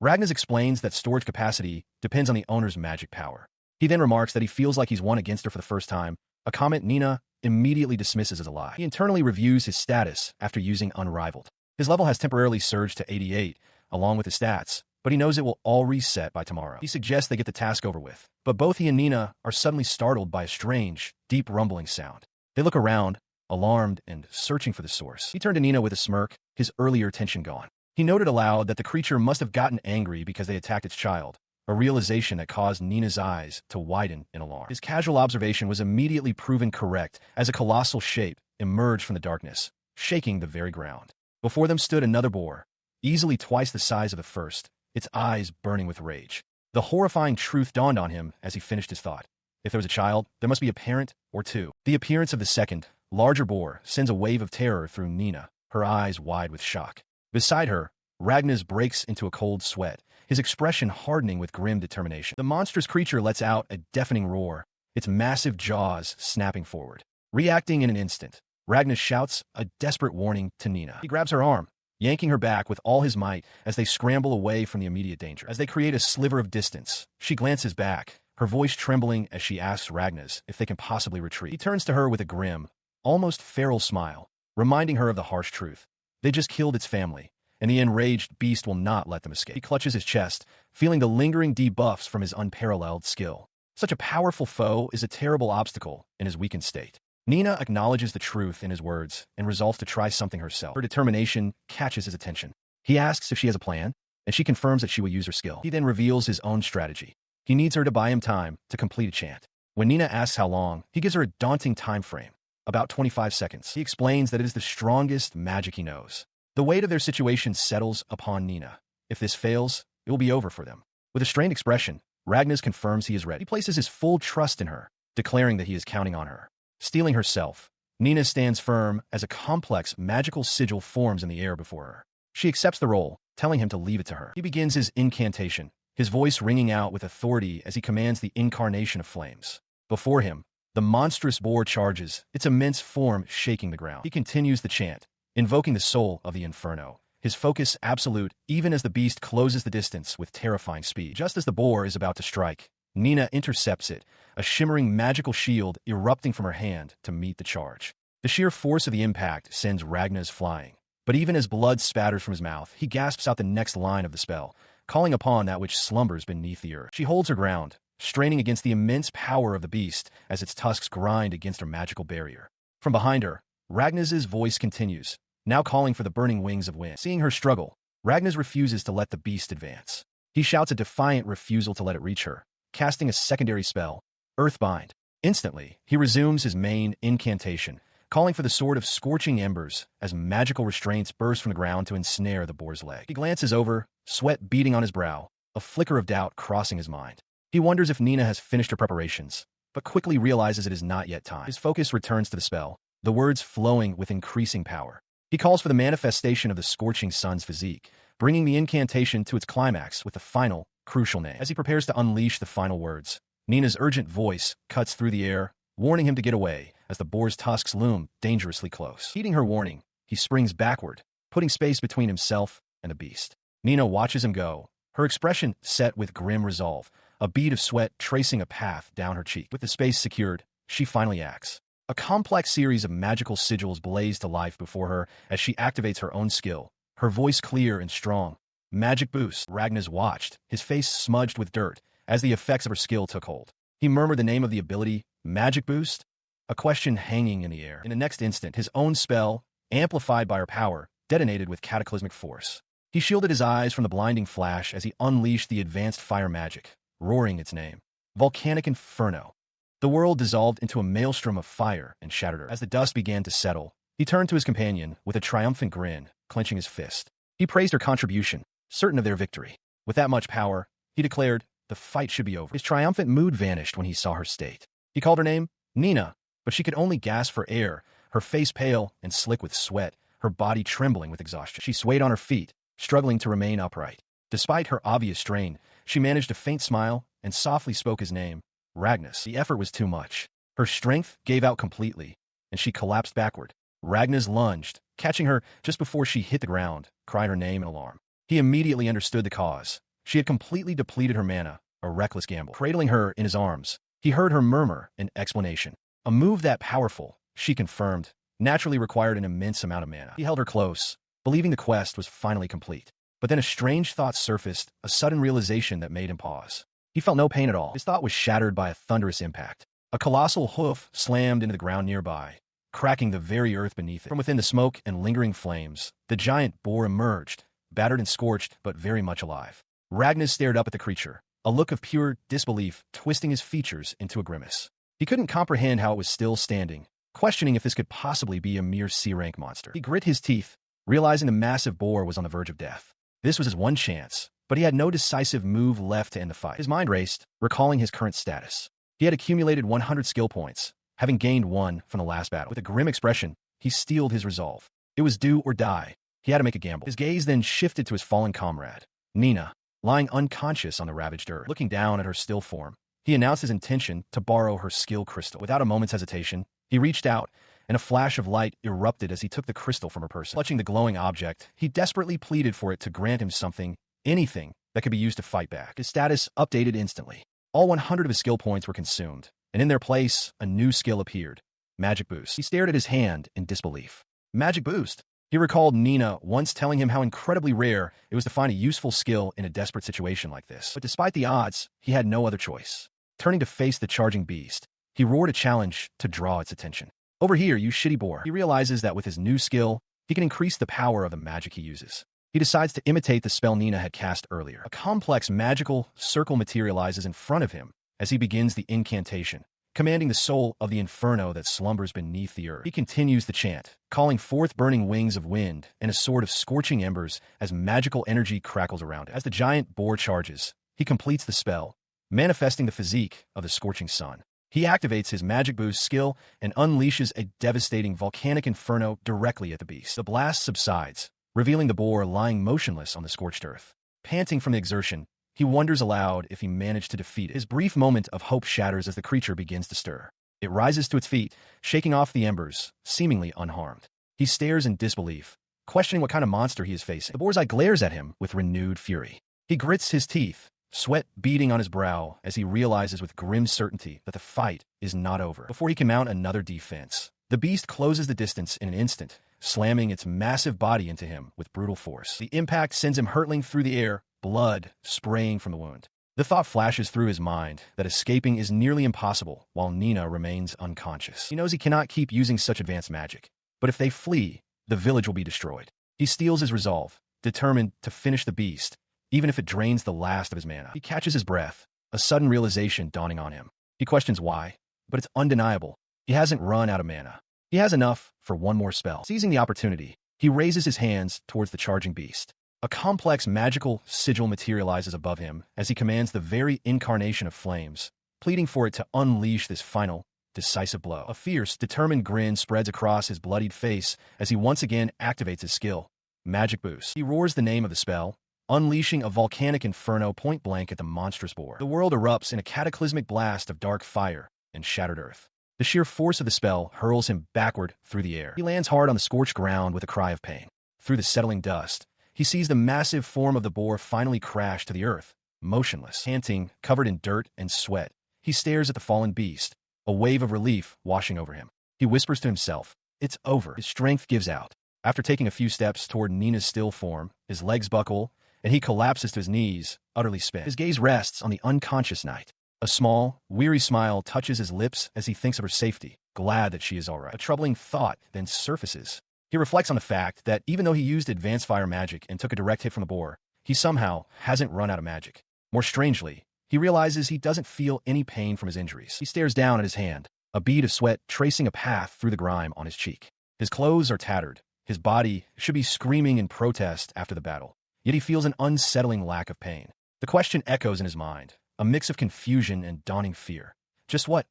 Ragnas explains that storage capacity depends on the owner's magic power. He then remarks that he feels like he's won against her for the first time, a comment Nenah immediately dismisses as a lie. He internally reviews his status after using Unrivaled. His level has temporarily surged to 88, along with his stats, but he knows it will all reset by tomorrow. He suggests they get the task over with, but both he and Nenah are suddenly startled by a strange, deep rumbling sound. They look around, alarmed and searching for the source. He turned to Nenah with a smirk, his earlier tension gone. He noted aloud that the creature must have gotten angry because they attacked its child, a realization that caused Nenah's eyes to widen in alarm. His casual observation was immediately proven correct as a colossal shape emerged from the darkness, shaking the very ground. Before them stood another boar, easily twice the size of the first, its eyes burning with rage. The horrifying truth dawned on him as he finished his thought. If there was a child, there must be a parent or two. The appearance of the second, larger boar sends a wave of terror through Nenah, her eyes wide with shock. Beside her, Ragnas breaks into a cold sweat, his expression hardening with grim determination. The monstrous creature lets out a deafening roar, its massive jaws snapping forward. Reacting in an instant, Ragnas shouts a desperate warning to Nenah. He grabs her arm, yanking her back with all his might as they scramble away from the immediate danger. As they create a sliver of distance, she glances back, her voice trembling as she asks Ragnas if they can possibly retreat. He turns to her with a grim, almost feral smile, reminding her of the harsh truth. They just killed its family, and the enraged beast will not let them escape. He clutches his chest, feeling the lingering debuffs from his unparalleled skill. Such a powerful foe is a terrible obstacle in his weakened state. Nenah acknowledges the truth in his words and resolves to try something herself. Her determination catches his attention. He asks if she has a plan, and she confirms that she will use her skill. He then reveals his own strategy. He needs her to buy him time to complete a chant. When Nenah asks how long, he gives her a daunting time frame, about 25 seconds. He explains that it is the strongest magic he knows. The weight of their situation settles upon Nenah. If this fails, it will be over for them. With a strained expression, Ragnas confirms he is ready. He places his full trust in her, declaring that he is counting on her. Steeling herself, Nenah stands firm as a complex magical sigil forms in the air before her. She accepts the role, telling him to leave it to her. He begins his incantation, his voice ringing out with authority as he commands the incarnation of flames. Before him, the monstrous boar charges, its immense form shaking the ground. He continues the chant, invoking the soul of the inferno, his focus absolute even as the beast closes the distance with terrifying speed. Just as the boar is about to strike, Nenah intercepts it, a shimmering magical shield erupting from her hand to meet the charge. The sheer force of the impact sends Ragnas flying, but even as blood spatters from his mouth, he gasps out the next line of the spell, calling upon that which slumbers beneath the earth. She holds her ground, straining against the immense power of the beast as its tusks grind against her magical barrier. From behind her, Ragnas's voice continues, now calling for the burning wings of wind. Seeing her struggle, Ragnas refuses to let the beast advance. He shouts a defiant refusal to let it reach her, casting a secondary spell, Earthbind. Instantly, he resumes his main incantation, calling for the sword of scorching embers as magical restraints burst from the ground to ensnare the boar's leg. He glances over, sweat beading on his brow, a flicker of doubt crossing his mind. He wonders if Nenah has finished her preparations, but quickly realizes it is not yet time. His focus returns to the spell, the words flowing with increasing power. He calls for the manifestation of the scorching sun's physique, bringing the incantation to its climax with the final, crucial name. As he prepares to unleash the final words, Nenah's urgent voice cuts through the air, warning him to get away as the boar's tusks loom dangerously close. Heeding her warning, he springs backward, putting space between himself and the beast. Nenah watches him go, her expression set with grim resolve, a bead of sweat tracing a path down her cheek. With the space secured, she finally acts. A complex series of magical sigils blaze to life before her as she activates her own skill, her voice clear and strong. Magic boost. Ragnas watched, his face smudged with dirt, as the effects of her skill took hold. He murmured the name of the ability, Magic Boost, a question hanging in the air. In the next instant, his own spell, amplified by her power, detonated with cataclysmic force. He shielded his eyes from the blinding flash as he unleashed the advanced fire magic, roaring its name, Volcanic Inferno. The world dissolved into a maelstrom of fire and shattered her. As the dust began to settle, he turned to his companion with a triumphant grin, clenching his fist. He praised her contribution, certain of their victory. With that much power, he declared, the fight should be over. His triumphant mood vanished when he saw her state. He called her name, Nenah, but she could only gasp for air, her face pale and slick with sweat, her body trembling with exhaustion. She swayed on her feet, struggling to remain upright. Despite her obvious strain, she managed a faint smile and softly spoke his name, Ragnas. The effort was too much. Her strength gave out completely, and she collapsed backward, Ragna's lunged, catching her just before she hit the ground, crying her name in alarm. He immediately understood the cause. She had completely depleted her mana, a reckless gamble. Cradling her in his arms, he heard her murmur an explanation. A move that powerful, she confirmed, naturally required an immense amount of mana. He held her close, believing the quest was finally complete. But then a strange thought surfaced, a sudden realization that made him pause. He felt no pain at all. His thought was shattered by a thunderous impact. A colossal hoof slammed into the ground nearby, cracking the very earth beneath it. From within the smoke and lingering flames, the giant boar emerged, battered and scorched, but very much alive. Ragnar stared up at the creature, a look of pure disbelief twisting his features into a grimace. He couldn't comprehend how it was still standing, questioning if this could possibly be a mere C-rank monster. He grit his teeth, realizing the massive boar was on the verge of death. This was his one chance, but he had no decisive move left to end the fight. His mind raced, recalling his current status. He had accumulated 100 skill points, having gained 1 from the last battle. With a grim expression, he steeled his resolve. It was do or die. He had to make a gamble. His gaze then shifted to his fallen comrade, Nenah, lying unconscious on the ravaged earth. Looking down at her still form, he announced his intention to borrow her skill crystal. Without a moment's hesitation, he reached out, and a flash of light erupted as he took the crystal from her person. Clutching the glowing object, he desperately pleaded for it to grant him something, anything, that could be used to fight back. His status updated instantly. All 100 of his skill points were consumed, and in their place, a new skill appeared. Magic Boost. He stared at his hand in disbelief. Magic Boost. He recalled Nenah once telling him how incredibly rare it was to find a useful skill in a desperate situation like this. But despite the odds, he had no other choice. Turning to face the charging beast, he roared a challenge to draw its attention. Over here, you shitty boar. He realizes that with his new skill, he can increase the power of the magic he uses. He decides to imitate the spell Nenah had cast earlier. A complex magical circle materializes in front of him as he begins the incantation, commanding the soul of the inferno that slumbers beneath the earth. He continues the chant, calling forth burning wings of wind and a sword of scorching embers as magical energy crackles around it. As the giant boar charges, he completes the spell, manifesting the physique of the scorching sun. He activates his Magic Boost skill and unleashes a devastating volcanic inferno directly at the beast. The blast subsides, revealing the boar lying motionless on the scorched earth. Panting from the exertion, he wonders aloud if he managed to defeat it. His brief moment of hope shatters as the creature begins to stir. It rises to its feet, shaking off the embers, seemingly unharmed. He stares in disbelief, questioning what kind of monster he is facing. The boar's eye glares at him with renewed fury. He grits his teeth, sweat beading on his brow as he realizes with grim certainty that the fight is not over. Before he can mount another defense, the beast closes the distance in an instant, slamming its massive body into him with brutal force. The impact sends him hurtling through the air, blood spraying from the wound. The thought flashes through his mind that escaping is nearly impossible while Nenah remains unconscious. He knows he cannot keep using such advanced magic, but if they flee, the village will be destroyed. He steels his resolve, determined to finish the beast, even if it drains the last of his mana. He catches his breath, a sudden realization dawning on him. He questions why, but it's undeniable. He hasn't run out of mana. He has enough for one more spell. Seizing the opportunity, he raises his hands towards the charging beast. A complex magical sigil materializes above him as he commands the very incarnation of flames, pleading for it to unleash this final, decisive blow. A fierce, determined grin spreads across his bloodied face as he once again activates his skill, Magic Boost. He roars the name of the spell, unleashing a volcanic inferno point-blank at the monstrous boar. The world erupts in a cataclysmic blast of dark fire and shattered earth. The sheer force of the spell hurls him backward through the air. He lands hard on the scorched ground with a cry of pain. Through the settling dust, he sees the massive form of the boar finally crash to the earth, motionless. Panting, covered in dirt and sweat, he stares at the fallen beast, a wave of relief washing over him. He whispers to himself, "It's over." His strength gives out. After taking a few steps toward Nenah's still form, his legs buckle, and he collapses to his knees, utterly spent. His gaze rests on the unconscious knight. A small, weary smile touches his lips as he thinks of her safety, glad that she is all right. A troubling thought then surfaces. He reflects on the fact that even though he used advanced fire magic and took a direct hit from the boar, he somehow hasn't run out of magic. More strangely, he realizes he doesn't feel any pain from his injuries. He stares down at his hand, a bead of sweat tracing a path through the grime on his cheek. His clothes are tattered. His body should be screaming in protest after the battle. Yet he feels an unsettling lack of pain. The question echoes in his mind, a mix of confusion and dawning fear. Just what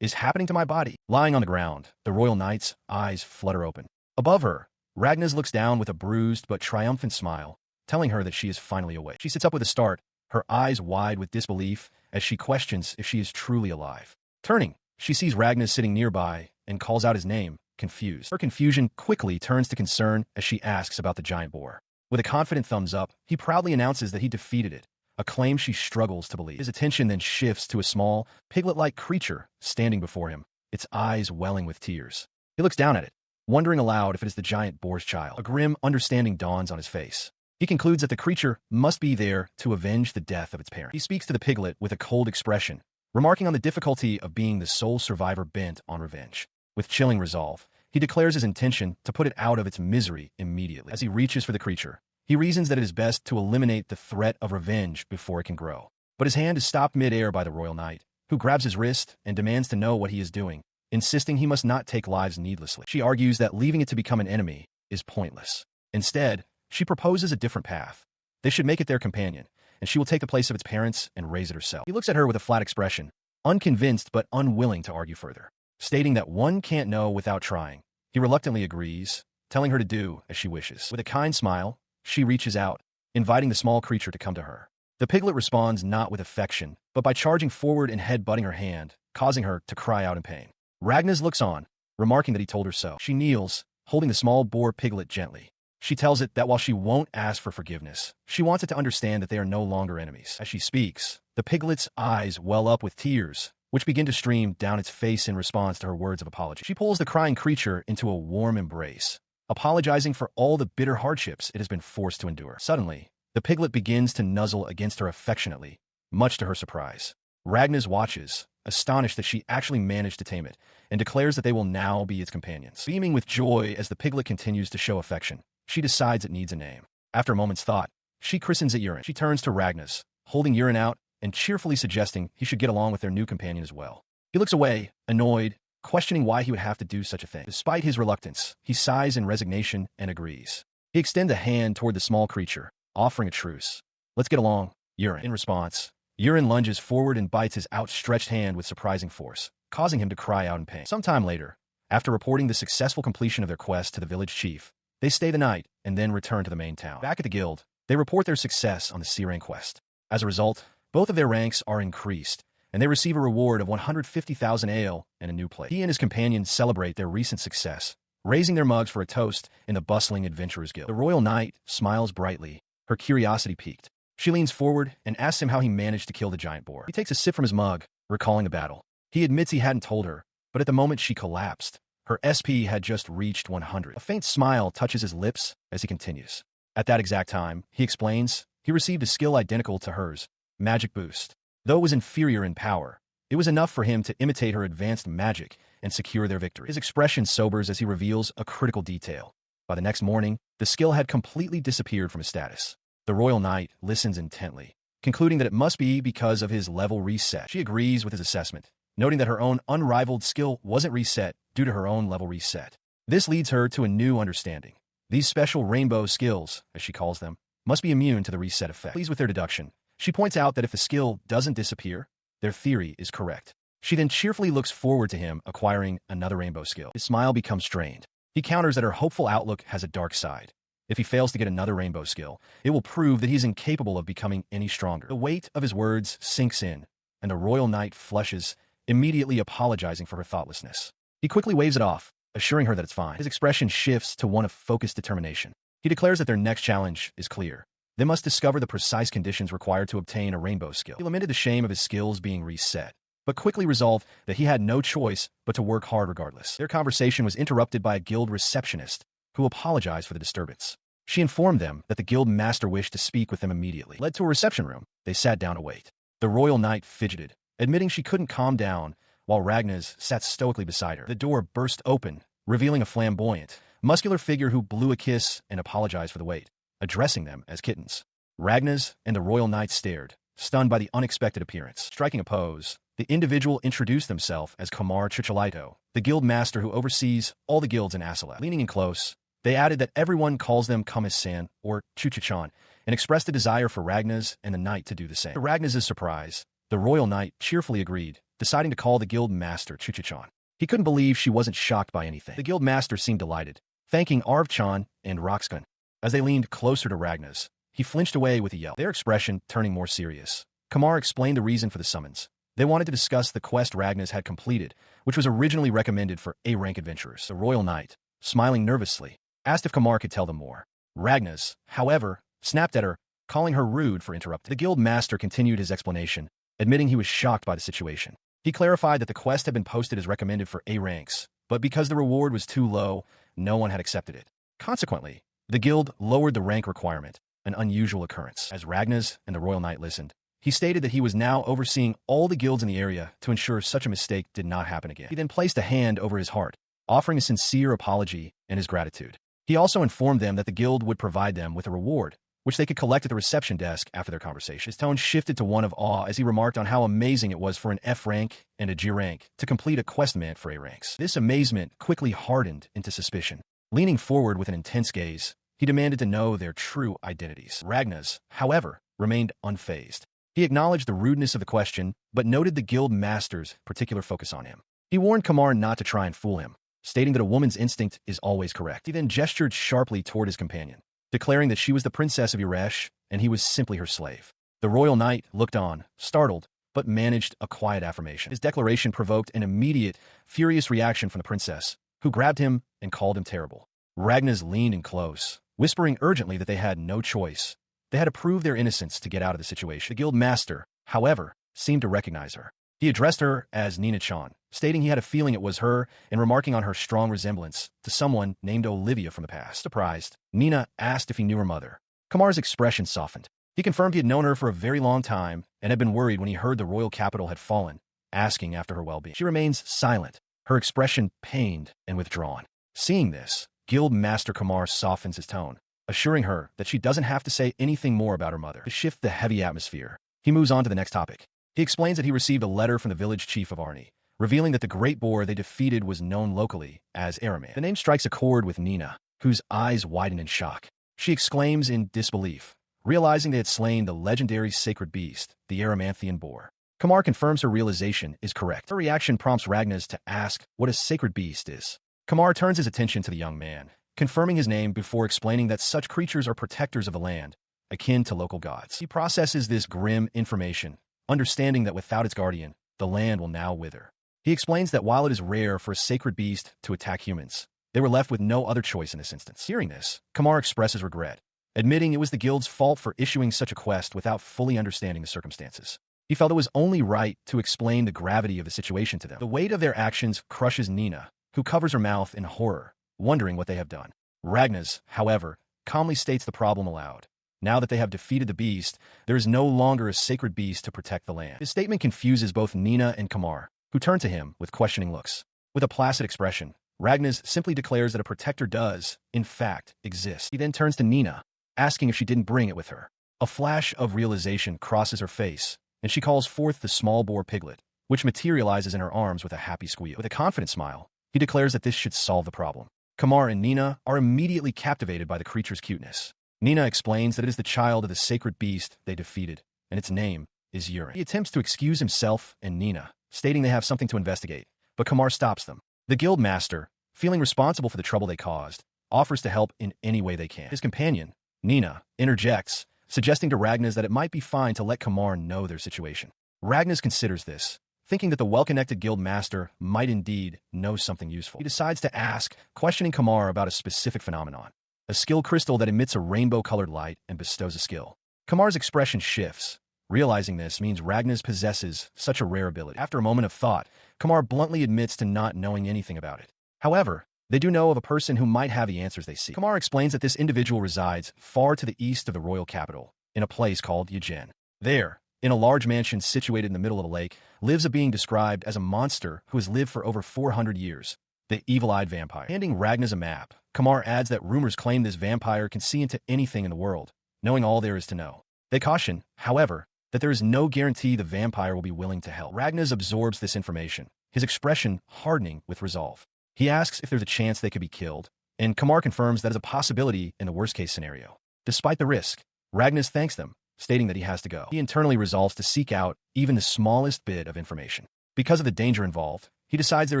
is happening to my body? Lying on the ground, the royal knight's eyes flutter open. Above her, Ragnar looks down with a bruised but triumphant smile, telling her that she is finally awake. She sits up with a start, her eyes wide with disbelief as she questions if she is truly alive. Turning, she sees Ragnar sitting nearby and calls out his name, confused. Her confusion quickly turns to concern as she asks about the giant boar. With a confident thumbs up, he proudly announces that he defeated it, a claim she struggles to believe. His attention then shifts to a small, piglet-like creature standing before him, its eyes welling with tears. He looks down at it, wondering aloud if it is the giant boar's child. A grim understanding dawns on his face. He concludes that the creature must be there to avenge the death of its parent. He speaks to the piglet with a cold expression, remarking on the difficulty of being the sole survivor bent on revenge. With chilling resolve, he declares his intention to put it out of its misery immediately. As he reaches for the creature, he reasons that it is best to eliminate the threat of revenge before it can grow. But his hand is stopped mid-air by the royal knight, who grabs his wrist and demands to know what he is doing, insisting he must not take lives needlessly. She argues that leaving it to become an enemy is pointless. Instead, she proposes a different path. They should make it their companion, and she will take the place of its parents and raise it herself. He looks at her with a flat expression, unconvinced but unwilling to argue further. Stating that one can't know without trying, he reluctantly agrees, telling her to do as she wishes. With a kind smile, she reaches out, inviting the small creature to come to her. The piglet responds not with affection, but by charging forward and head-butting her hand, causing her to cry out in pain. Ragnas looks on, remarking that he told her so. She kneels, holding the small boar piglet gently. She tells it that while she won't ask for forgiveness, she wants it to understand that they are no longer enemies. As she speaks, the piglet's eyes well up with tears, which begin to stream down its face in response to her words of apology. She pulls the crying creature into a warm embrace, apologizing for all the bitter hardships it has been forced to endure. Suddenly, the piglet begins to nuzzle against her affectionately, much to her surprise. Ragnas watches, astonished that she actually managed to tame it, and declares that they will now be its companions. Beaming with joy as the piglet continues to show affection, she decides it needs a name. After a moment's thought, she christens it Urash. She turns to Ragnas, holding Urash out and cheerfully suggesting he should get along with their new companion as well. He looks away, annoyed, questioning why he would have to do such a thing. Despite his reluctance, he sighs in resignation and agrees. He extends a hand toward the small creature, offering a truce. "Let's get along, Urash." In response, Urash lunges forward and bites his outstretched hand with surprising force, causing him to cry out in pain. Sometime later, after reporting the successful completion of their quest to the village chief, they stay the night and then return to the main town. Back at the guild, they report their success on the C-rank quest. As a result, both of their ranks are increased, and they receive a reward of 150,000 ale and a new plate. He and his companions celebrate their recent success, raising their mugs for a toast in the bustling Adventurers Guild. The royal knight smiles brightly, her curiosity piqued. She leans forward and asks him how he managed to kill the giant boar. He takes a sip from his mug, recalling the battle. He admits he hadn't told her, but at the moment she collapsed, her SP had just reached 100. A faint smile touches his lips as he continues. At that exact time, he explains, he received a skill identical to hers, Magic Boost. Though it was inferior in power, it was enough for him to imitate her advanced magic and secure their victory. His expression sobers as he reveals a critical detail. By the next morning, the skill had completely disappeared from his status. The royal knight listens intently, concluding that it must be because of his level reset. She agrees with his assessment, noting that her own unrivaled skill wasn't reset due to her own level reset. This leads her to a new understanding. These special rainbow skills, as she calls them, must be immune to the reset effect. Pleased with their deduction, she points out that if the skill doesn't disappear, their theory is correct. She then cheerfully looks forward to him acquiring another rainbow skill. His smile becomes strained. He counters that her hopeful outlook has a dark side. If he fails to get another rainbow skill, it will prove that he is incapable of becoming any stronger. The weight of his words sinks in, and the royal knight flushes, immediately apologizing for her thoughtlessness. He quickly waves it off, assuring her that it's fine. His expression shifts to one of focused determination. He declares that their next challenge is clear. They must discover the precise conditions required to obtain a rainbow skill. He lamented the shame of his skills being reset, but quickly resolved that he had no choice but to work hard regardless. Their conversation was interrupted by a guild receptionist, who apologized for the disturbance. She informed them that the guild master wished to speak with them immediately. Led to a reception room, they sat down to wait. The royal knight fidgeted, admitting she couldn't calm down, while Ragnas sat stoically beside her. The door burst open, revealing a flamboyant, muscular figure who blew a kiss and apologized for the wait, addressing them as kittens. Ragnas and the royal knight stared, stunned by the unexpected appearance. Striking a pose, the individual introduced themselves as Kamar Chicholito, the guild master who oversees all the guilds in Asalat. Leaning in close, they added that everyone calls them Kamis-san or Chuchichan, and expressed a desire for Ragnas and the knight to do the same. To Ragnas' surprise, the royal knight cheerfully agreed, deciding to call the guild master Chuchichan. He couldn't believe she wasn't shocked by anything. The guild master seemed delighted, thanking Arvchan and Roxkan. As they leaned closer to Ragnas, he flinched away with a yell, their expression turning more serious. Kamar explained the reason for the summons, They wanted to discuss the quest Ragnas had completed, which was originally recommended for A-rank adventurers. The Royal Knight, smiling nervously, asked if Kamar could tell them more. Ragnas, however, snapped at her, calling her rude for interrupting. The guild master continued his explanation, admitting he was shocked by the situation. He clarified that the quest had been posted as recommended for A ranks, but because the reward was too low, no one had accepted it. Consequently, the guild lowered the rank requirement, an unusual occurrence. As Ragnas and the Royal Knight listened, he stated that he was now overseeing all the guilds in the area to ensure such a mistake did not happen again. He then placed a hand over his heart, offering a sincere apology and his gratitude. He also informed them that the guild would provide them with a reward, which they could collect at the reception desk after their conversation. His tone shifted to one of awe as he remarked on how amazing it was for an F rank and a G rank to complete a quest meant for A ranks. This amazement quickly hardened into suspicion. Leaning forward with an intense gaze, he demanded to know their true identities. Ragnas, however, remained unfazed. He acknowledged the rudeness of the question, but noted the guild master's particular focus on him. He warned Kamar not to try and fool him, stating that a woman's instinct is always correct. He then gestured sharply toward his companion, declaring that she was the princess of Urash and he was simply her slave. The Royal Knight looked on, startled, but managed a quiet affirmation. His declaration provoked an immediate, furious reaction from the princess, who grabbed him and called him terrible. Ragnas leaned in close, whispering urgently that they had no choice. They had to prove their innocence to get out of the situation. The guild master, however, seemed to recognize her. He addressed her as Nenah-chan, stating he had a feeling it was her and remarking on her strong resemblance to someone named Olivia from the past. Surprised, Nenah asked if he knew her mother. Kamar's expression softened. He confirmed he had known her for a very long time and had been worried when he heard the royal capital had fallen, asking after her well-being. She remains silent, her expression pained and withdrawn. Seeing this, Guild Master Kamar softens his tone, assuring her that she doesn't have to say anything more about her mother. To shift the heavy atmosphere, he moves on to the next topic. He explains that he received a letter from the village chief of Arni, revealing that the great boar they defeated was known locally as Araman. The name strikes a chord with Nenah, whose eyes widen in shock. She exclaims in disbelief, realizing they had slain the legendary sacred beast, the Aramanthian boar. Kamar confirms her realization is correct. Her reaction prompts Ragnas to ask what a sacred beast is. Kamar turns his attention to the young man, confirming his name before explaining that such creatures are protectors of the land, akin to local gods. He processes this grim information, understanding that without its guardian, the land will now wither. He explains that while it is rare for a sacred beast to attack humans, they were left with no other choice in this instance. Hearing this, Kamar expresses regret, admitting it was the guild's fault for issuing such a quest without fully understanding the circumstances. He felt it was only right to explain the gravity of the situation to them. The weight of their actions crushes Nenah, who covers her mouth in horror, wondering what they have done. Ragnas, however, calmly states the problem aloud. Now that they have defeated the beast, there is no longer a sacred beast to protect the land. His statement confuses both Nenah and Kamar, who turn to him with questioning looks. With a placid expression, Ragnas simply declares that a protector does, in fact, exist. He then turns to Nenah, asking if she didn't bring it with her. A flash of realization crosses her face, and she calls forth the small boar piglet, which materializes in her arms with a happy squeal. With a confident smile, he declares that this should solve the problem. Kamar and Nenah are immediately captivated by the creature's cuteness. Nenah explains that it is the child of the sacred beast they defeated, and its name is Urash. He attempts to excuse himself and Nenah, stating they have something to investigate, but Kamar stops them. The guild master, feeling responsible for the trouble they caused, offers to help in any way they can. His companion, Nenah, interjects, suggesting to Ragnas that it might be fine to let Kamar know their situation. Ragnas considers this, thinking that the well-connected guild master might indeed know something useful. He decides to ask, questioning Kamar about a specific phenomenon, a skill crystal that emits a rainbow-colored light and bestows a skill. Kamar's expression shifts. Realizing this means Ragnas possesses such a rare ability. After a moment of thought, Kamar bluntly admits to not knowing anything about it. However, they do know of a person who might have the answers they seek. Kamar explains that this individual resides far to the east of the royal capital, in a place called Yajen. There, in a large mansion situated in the middle of a lake, lives a being described as a monster who has lived for over 400 years, the evil-eyed vampire. Handing Ragnas a map, Kamar adds that rumors claim this vampire can see into anything in the world, knowing all there is to know. They caution, however, that there is no guarantee the vampire will be willing to help. Ragnas absorbs this information, his expression hardening with resolve. He asks if there's a chance they could be killed, and Kamar confirms that is a possibility in the worst-case scenario. Despite the risk, Ragnas thanks them, stating that he has to go. He internally resolves to seek out even the smallest bit of information. Because of the danger involved, he decides there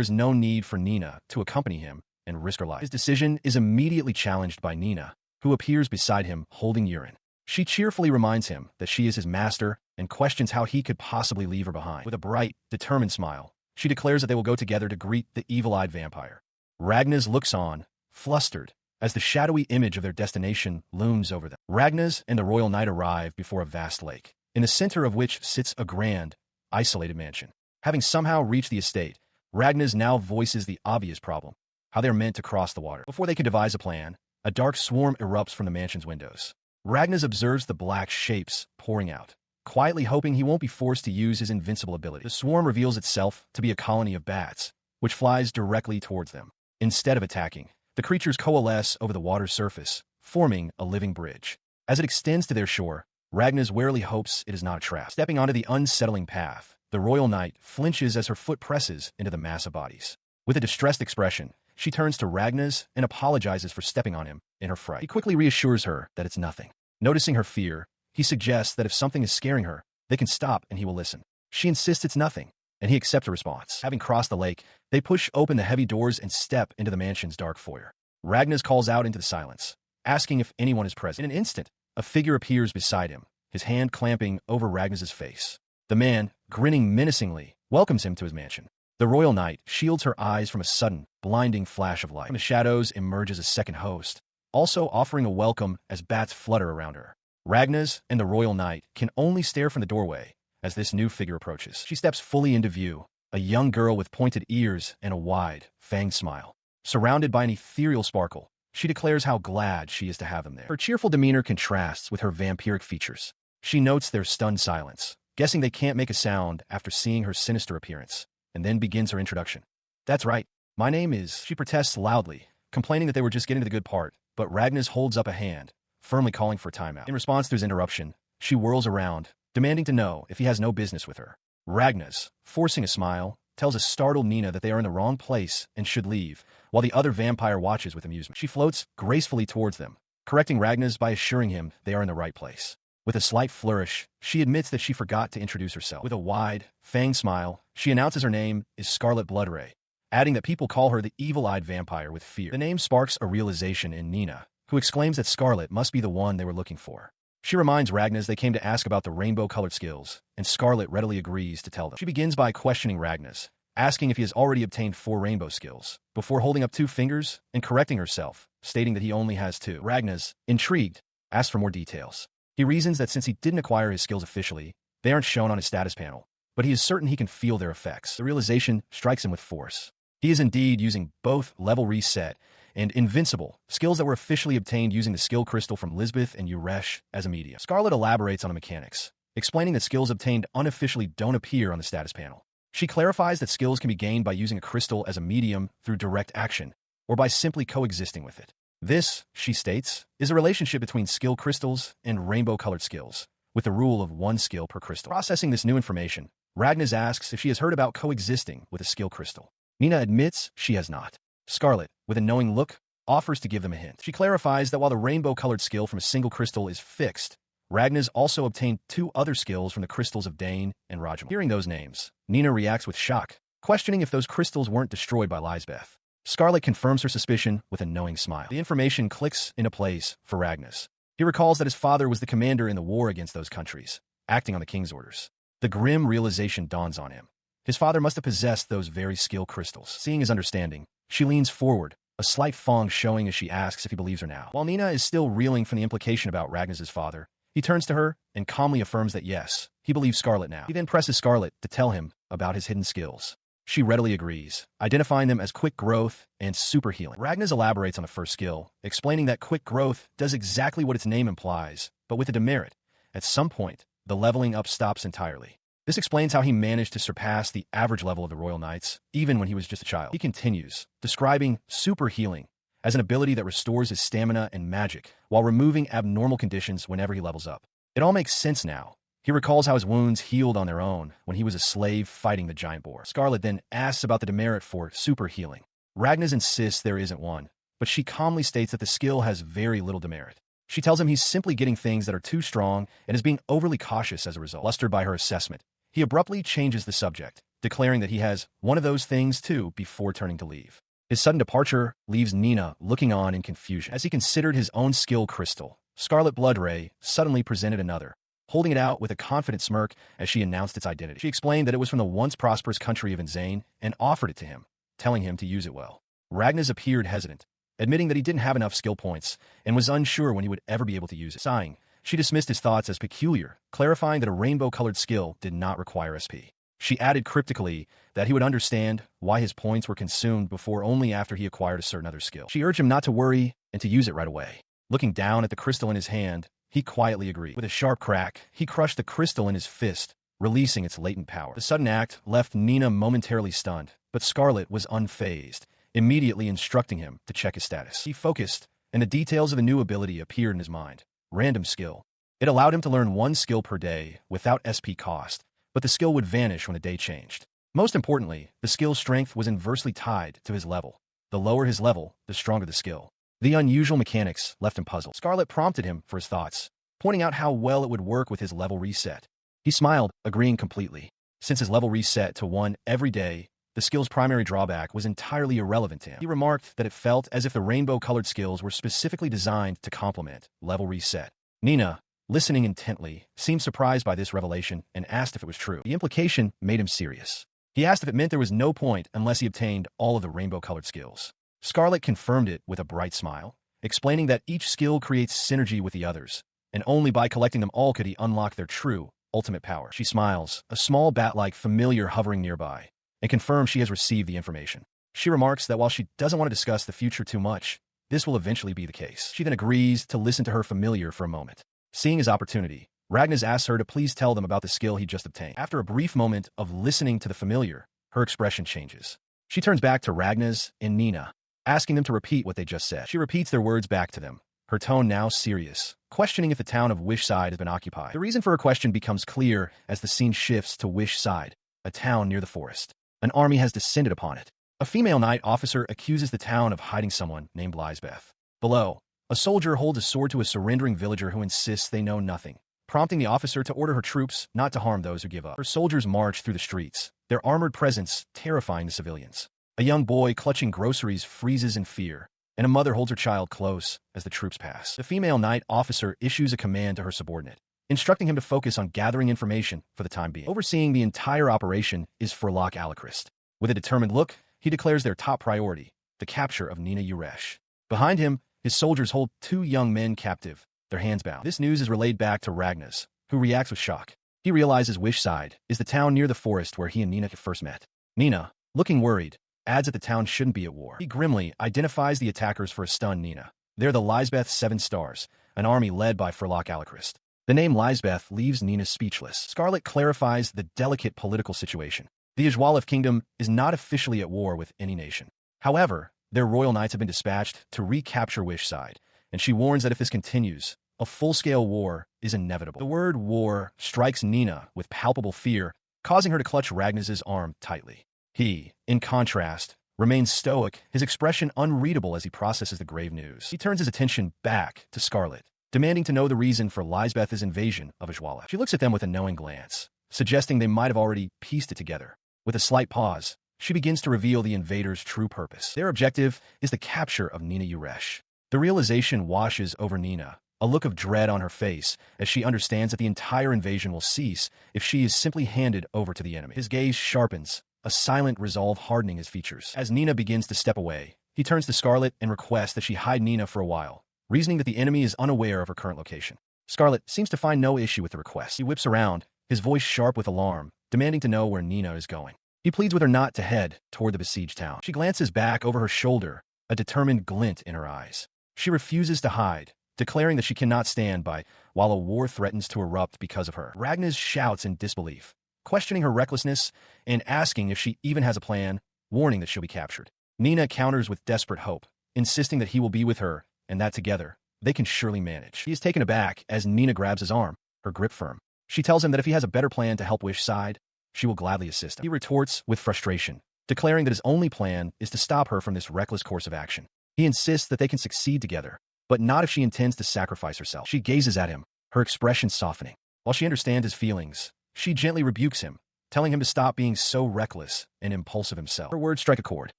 is no need for Nenah to accompany him and risk her life. His decision is immediately challenged by Nenah, who appears beside him holding urine. She cheerfully reminds him that she is his master and questions how he could possibly leave her behind. With a bright, determined smile, she declares that they will go together to greet the evil-eyed vampire. Ragnas looks on, flustered, as the shadowy image of their destination looms over them. Ragnas and the royal knight arrive before a vast lake, in the center of which sits a grand, isolated mansion. Having somehow reached the estate, Ragnas now voices the obvious problem: how they're meant to cross the water. Before they can devise a plan, a dark swarm erupts from the mansion's windows. Ragnas observes the black shapes pouring out, quietly hoping he won't be forced to use his invincible ability. The swarm reveals itself to be a colony of bats, which flies directly towards them. Instead of attacking, the creatures coalesce over the water's surface, forming a living bridge. As it extends to their shore, Ragnas warily hopes it is not a trap. Stepping onto the unsettling path, the royal knight flinches as her foot presses into the mass of bodies. With a distressed expression, she turns to Ragnas and apologizes for stepping on him in her fright. He quickly reassures her that it's nothing. Noticing her fear, he suggests that if something is scaring her, they can stop and he will listen. She insists it's nothing, and he accepts her response. Having crossed the lake, they push open the heavy doors and step into the mansion's dark foyer. Ragnas calls out into the silence, asking if anyone is present. In an instant, a figure appears beside him, his hand clamping over Ragnas's face. The man, grinning menacingly, welcomes him to his mansion. The royal knight shields her eyes from a sudden, blinding flash of light. From the shadows emerges a second host, also offering a welcome as bats flutter around her. Ragnas and the royal knight can only stare from the doorway as this new figure approaches. She steps fully into view, a young girl with pointed ears and a wide, fanged smile. Surrounded by an ethereal sparkle, she declares how glad she is to have them there. Her cheerful demeanor contrasts with her vampiric features. She notes their stunned silence, guessing they can't make a sound after seeing her sinister appearance, and then begins her introduction. "That's right. My name is..." She protests loudly, complaining that they were just getting to the good part, but Ragnas holds up a hand, firmly calling for a timeout. In response to his interruption, she whirls around, demanding to know if he has no business with her. Ragnas, forcing a smile, tells a startled Nenah that they are in the wrong place and should leave, while the other vampire watches with amusement. She floats gracefully towards them, correcting Ragnas by assuring him they are in the right place. With a slight flourish, she admits that she forgot to introduce herself. With a wide, fanged smile, she announces her name is Scarlet Bloodray, adding that people call her the evil-eyed vampire with fear. The name sparks a realization in Nenah, who exclaims that Scarlet must be the one they were looking for. She reminds Ragnas they came to ask about the rainbow-colored skills, and Scarlet readily agrees to tell them. She begins by questioning Ragnas, asking if he has already obtained 4 rainbow skills, before holding up 2 fingers and correcting herself, stating that he only has 2. Ragnas, intrigued, asks for more details. He reasons that since he didn't acquire his skills officially, they aren't shown on his status panel, but he is certain he can feel their effects. The realization strikes him with force. He is indeed using both Level Reset and Invincible, skills that were officially obtained using the skill crystal from Lisbeth and Urash as a medium. Scarlet elaborates on the mechanics, explaining that skills obtained unofficially don't appear on the status panel. She clarifies that skills can be gained by using a crystal as a medium through direct action, or by simply coexisting with it. This, she states, is a relationship between skill crystals and rainbow-colored skills, with the rule of 1 skill per crystal. Processing this new information, Ragnas asks if she has heard about coexisting with a skill crystal. Nenah admits she has not. Scarlet, with a knowing look, offers to give them a hint. She clarifies that while the rainbow-colored skill from a single crystal is fixed, Ragnas also obtained 2 other skills from the crystals of Dane and Rajam. Hearing those names, Nenah reacts with shock, questioning if those crystals weren't destroyed by Lisbeth. Scarlet confirms her suspicion with a knowing smile. The information clicks into place for Ragnas. He recalls that his father was the commander in the war against those countries, acting on the king's orders. The grim realization dawns on him. His father must have possessed those very skill crystals. Seeing his understanding, she leans forward, a slight fong showing as she asks if he believes her now. While Nenah is still reeling from the implication about Ragnas's father, he turns to her and calmly affirms that yes, he believes Scarlet now. He then presses Scarlet to tell him about his hidden skills. She readily agrees, identifying them as quick growth and super healing. Ragnas elaborates on the first skill, explaining that quick growth does exactly what its name implies, but with a demerit. At some point, the leveling up stops entirely. This explains how he managed to surpass the average level of the Royal Knights, even when he was just a child. He continues, describing super healing as an ability that restores his stamina and magic while removing abnormal conditions whenever he levels up. It all makes sense now. He recalls how his wounds healed on their own when he was a slave fighting the giant boar. Scarlet then asks about the demerit for super healing. Ragnas insists there isn't one, but she calmly states that the skill has very little demerit. She tells him he's simply getting things that are too strong and is being overly cautious as a result. Flustered by her assessment, he abruptly changes the subject, declaring that he has one of those things too before turning to leave. His sudden departure leaves Nenah looking on in confusion. As he considered his own skill crystal, Scarlet Bloodray suddenly presented another, holding it out with a confident smirk as she announced its identity. She explained that it was from the once prosperous country of Insane and offered it to him, telling him to use it well. Ragnas appeared hesitant, admitting that he didn't have enough skill points and was unsure when he would ever be able to use it. Sighing, she dismissed his thoughts as peculiar, clarifying that a rainbow-colored skill did not require SP. She added cryptically that he would understand why his points were consumed before only after he acquired a certain other skill. She urged him not to worry and to use it right away. Looking down at the crystal in his hand, he quietly agreed. With a sharp crack, he crushed the crystal in his fist, releasing its latent power. The sudden act left Nenah momentarily stunned, but Scarlet was unfazed, immediately instructing him to check his status. He focused, and the details of the new ability appeared in his mind. Random skill. It allowed him to learn one skill per day without SP cost, but the skill would vanish when the day changed. Most importantly, the skill's strength was inversely tied to his level. The lower his level, the stronger the skill. The unusual mechanics left him puzzled. Scarlet prompted him for his thoughts, pointing out how well it would work with his level reset. He smiled, agreeing completely. Since his level reset to 1 every day, the skill's primary drawback was entirely irrelevant to him. He remarked that it felt as if the rainbow-colored skills were specifically designed to complement level reset. Nenah, listening intently, seemed surprised by this revelation and asked if it was true. The implication made him serious. He asked if it meant there was no point unless he obtained all of the rainbow-colored skills. Scarlet confirmed it with a bright smile, explaining that each skill creates synergy with the others, and only by collecting them all could he unlock their true, ultimate power. She smiles, a small bat-like familiar hovering nearby, and confirms she has received the information. She remarks that while she doesn't want to discuss the future too much, this will eventually be the case. She then agrees to listen to her familiar for a moment. Seeing his opportunity, Ragnas asks her to please tell them about the skill he just obtained. After a brief moment of listening to the familiar, her expression changes. She turns back to Ragnas and Nenah, asking them to repeat what they just said. She repeats their words back to them, her tone now serious, questioning if the town of Wishside has been occupied. The reason for her question becomes clear as the scene shifts to Wishside, a town near the forest. An army has descended upon it. A female knight officer accuses the town of hiding someone named Lisbeth. Below, a soldier holds a sword to a surrendering villager who insists they know nothing, prompting the officer to order her troops not to harm those who give up. Her soldiers march through the streets, their armored presence terrifying the civilians. A young boy clutching groceries freezes in fear, and a mother holds her child close as the troops pass. The female knight officer issues a command to her subordinate, instructing him to focus on gathering information for the time being. Overseeing the entire operation is Furlock Alacrist. With a determined look, he declares their top priority, the capture of Nenah Urash. Behind him, his soldiers hold 2 young men captive, their hands bound. This news is relayed back to Ragnas, who reacts with shock. He realizes Wishside is the town near the forest where he and Nenah first met. Nenah, looking worried, adds that the town shouldn't be at war. He grimly identifies the attackers for a stunned Nenah. They're the Lisbeth 7 Stars, an army led by Furlock Alacrist. The name Lisbeth leaves Nenah speechless. Scarlet clarifies the delicate political situation. The Unrivaled kingdom is not officially at war with any nation. However, their royal knights have been dispatched to recapture Wishside, and she warns that if this continues, a full-scale war is inevitable. The word war strikes Nenah with palpable fear, causing her to clutch Ragnas's arm tightly. He, in contrast, remains stoic, his expression unreadable as he processes the grave news. He turns his attention back to Scarlet, demanding to know the reason for Lisbeth's invasion of Unrivaled. She looks at them with a knowing glance, suggesting they might have already pieced it together. With a slight pause, she begins to reveal the invaders' true purpose. Their objective is the capture of Nenah Urash. The realization washes over Nenah, a look of dread on her face as she understands that the entire invasion will cease if she is simply handed over to the enemy. His gaze sharpens, a silent resolve hardening his features. As Nenah begins to step away, he turns to Scarlet and requests that she hide Nenah for a while, reasoning that the enemy is unaware of her current location. Scarlet seems to find no issue with the request. He whips around, his voice sharp with alarm, demanding to know where Nenah is going. He pleads with her not to head toward the besieged town. She glances back over her shoulder, a determined glint in her eyes. She refuses to hide, declaring that she cannot stand by while a war threatens to erupt because of her. Ragnas shouts in disbelief, questioning her recklessness and asking if she even has a plan, warning that she'll be captured. Nenah counters with desperate hope, insisting that he will be with her and that together, they can surely manage. He is taken aback as Nenah grabs his arm, her grip firm. She tells him that if he has a better plan to help Wishside, she will gladly assist him. He retorts with frustration, declaring that his only plan is to stop her from this reckless course of action. He insists that they can succeed together, but not if she intends to sacrifice herself. She gazes at him, her expression softening. While she understands his feelings, she gently rebukes him, telling him to stop being so reckless and impulsive himself. Her words strike a chord.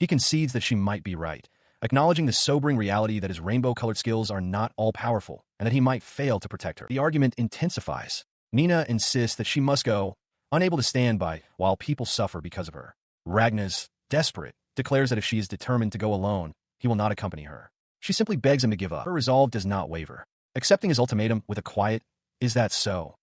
He concedes that she might be right, acknowledging the sobering reality that his rainbow-colored skills are not all-powerful and that he might fail to protect her. The argument intensifies Nenah insists that she must go, unable to stand by while people suffer because of her. Ragna's, desperate, declares that if she is determined to go alone, he will not accompany her. She simply begs him to give up. Her resolve does not waver, accepting his ultimatum with a quiet, "Is that so?"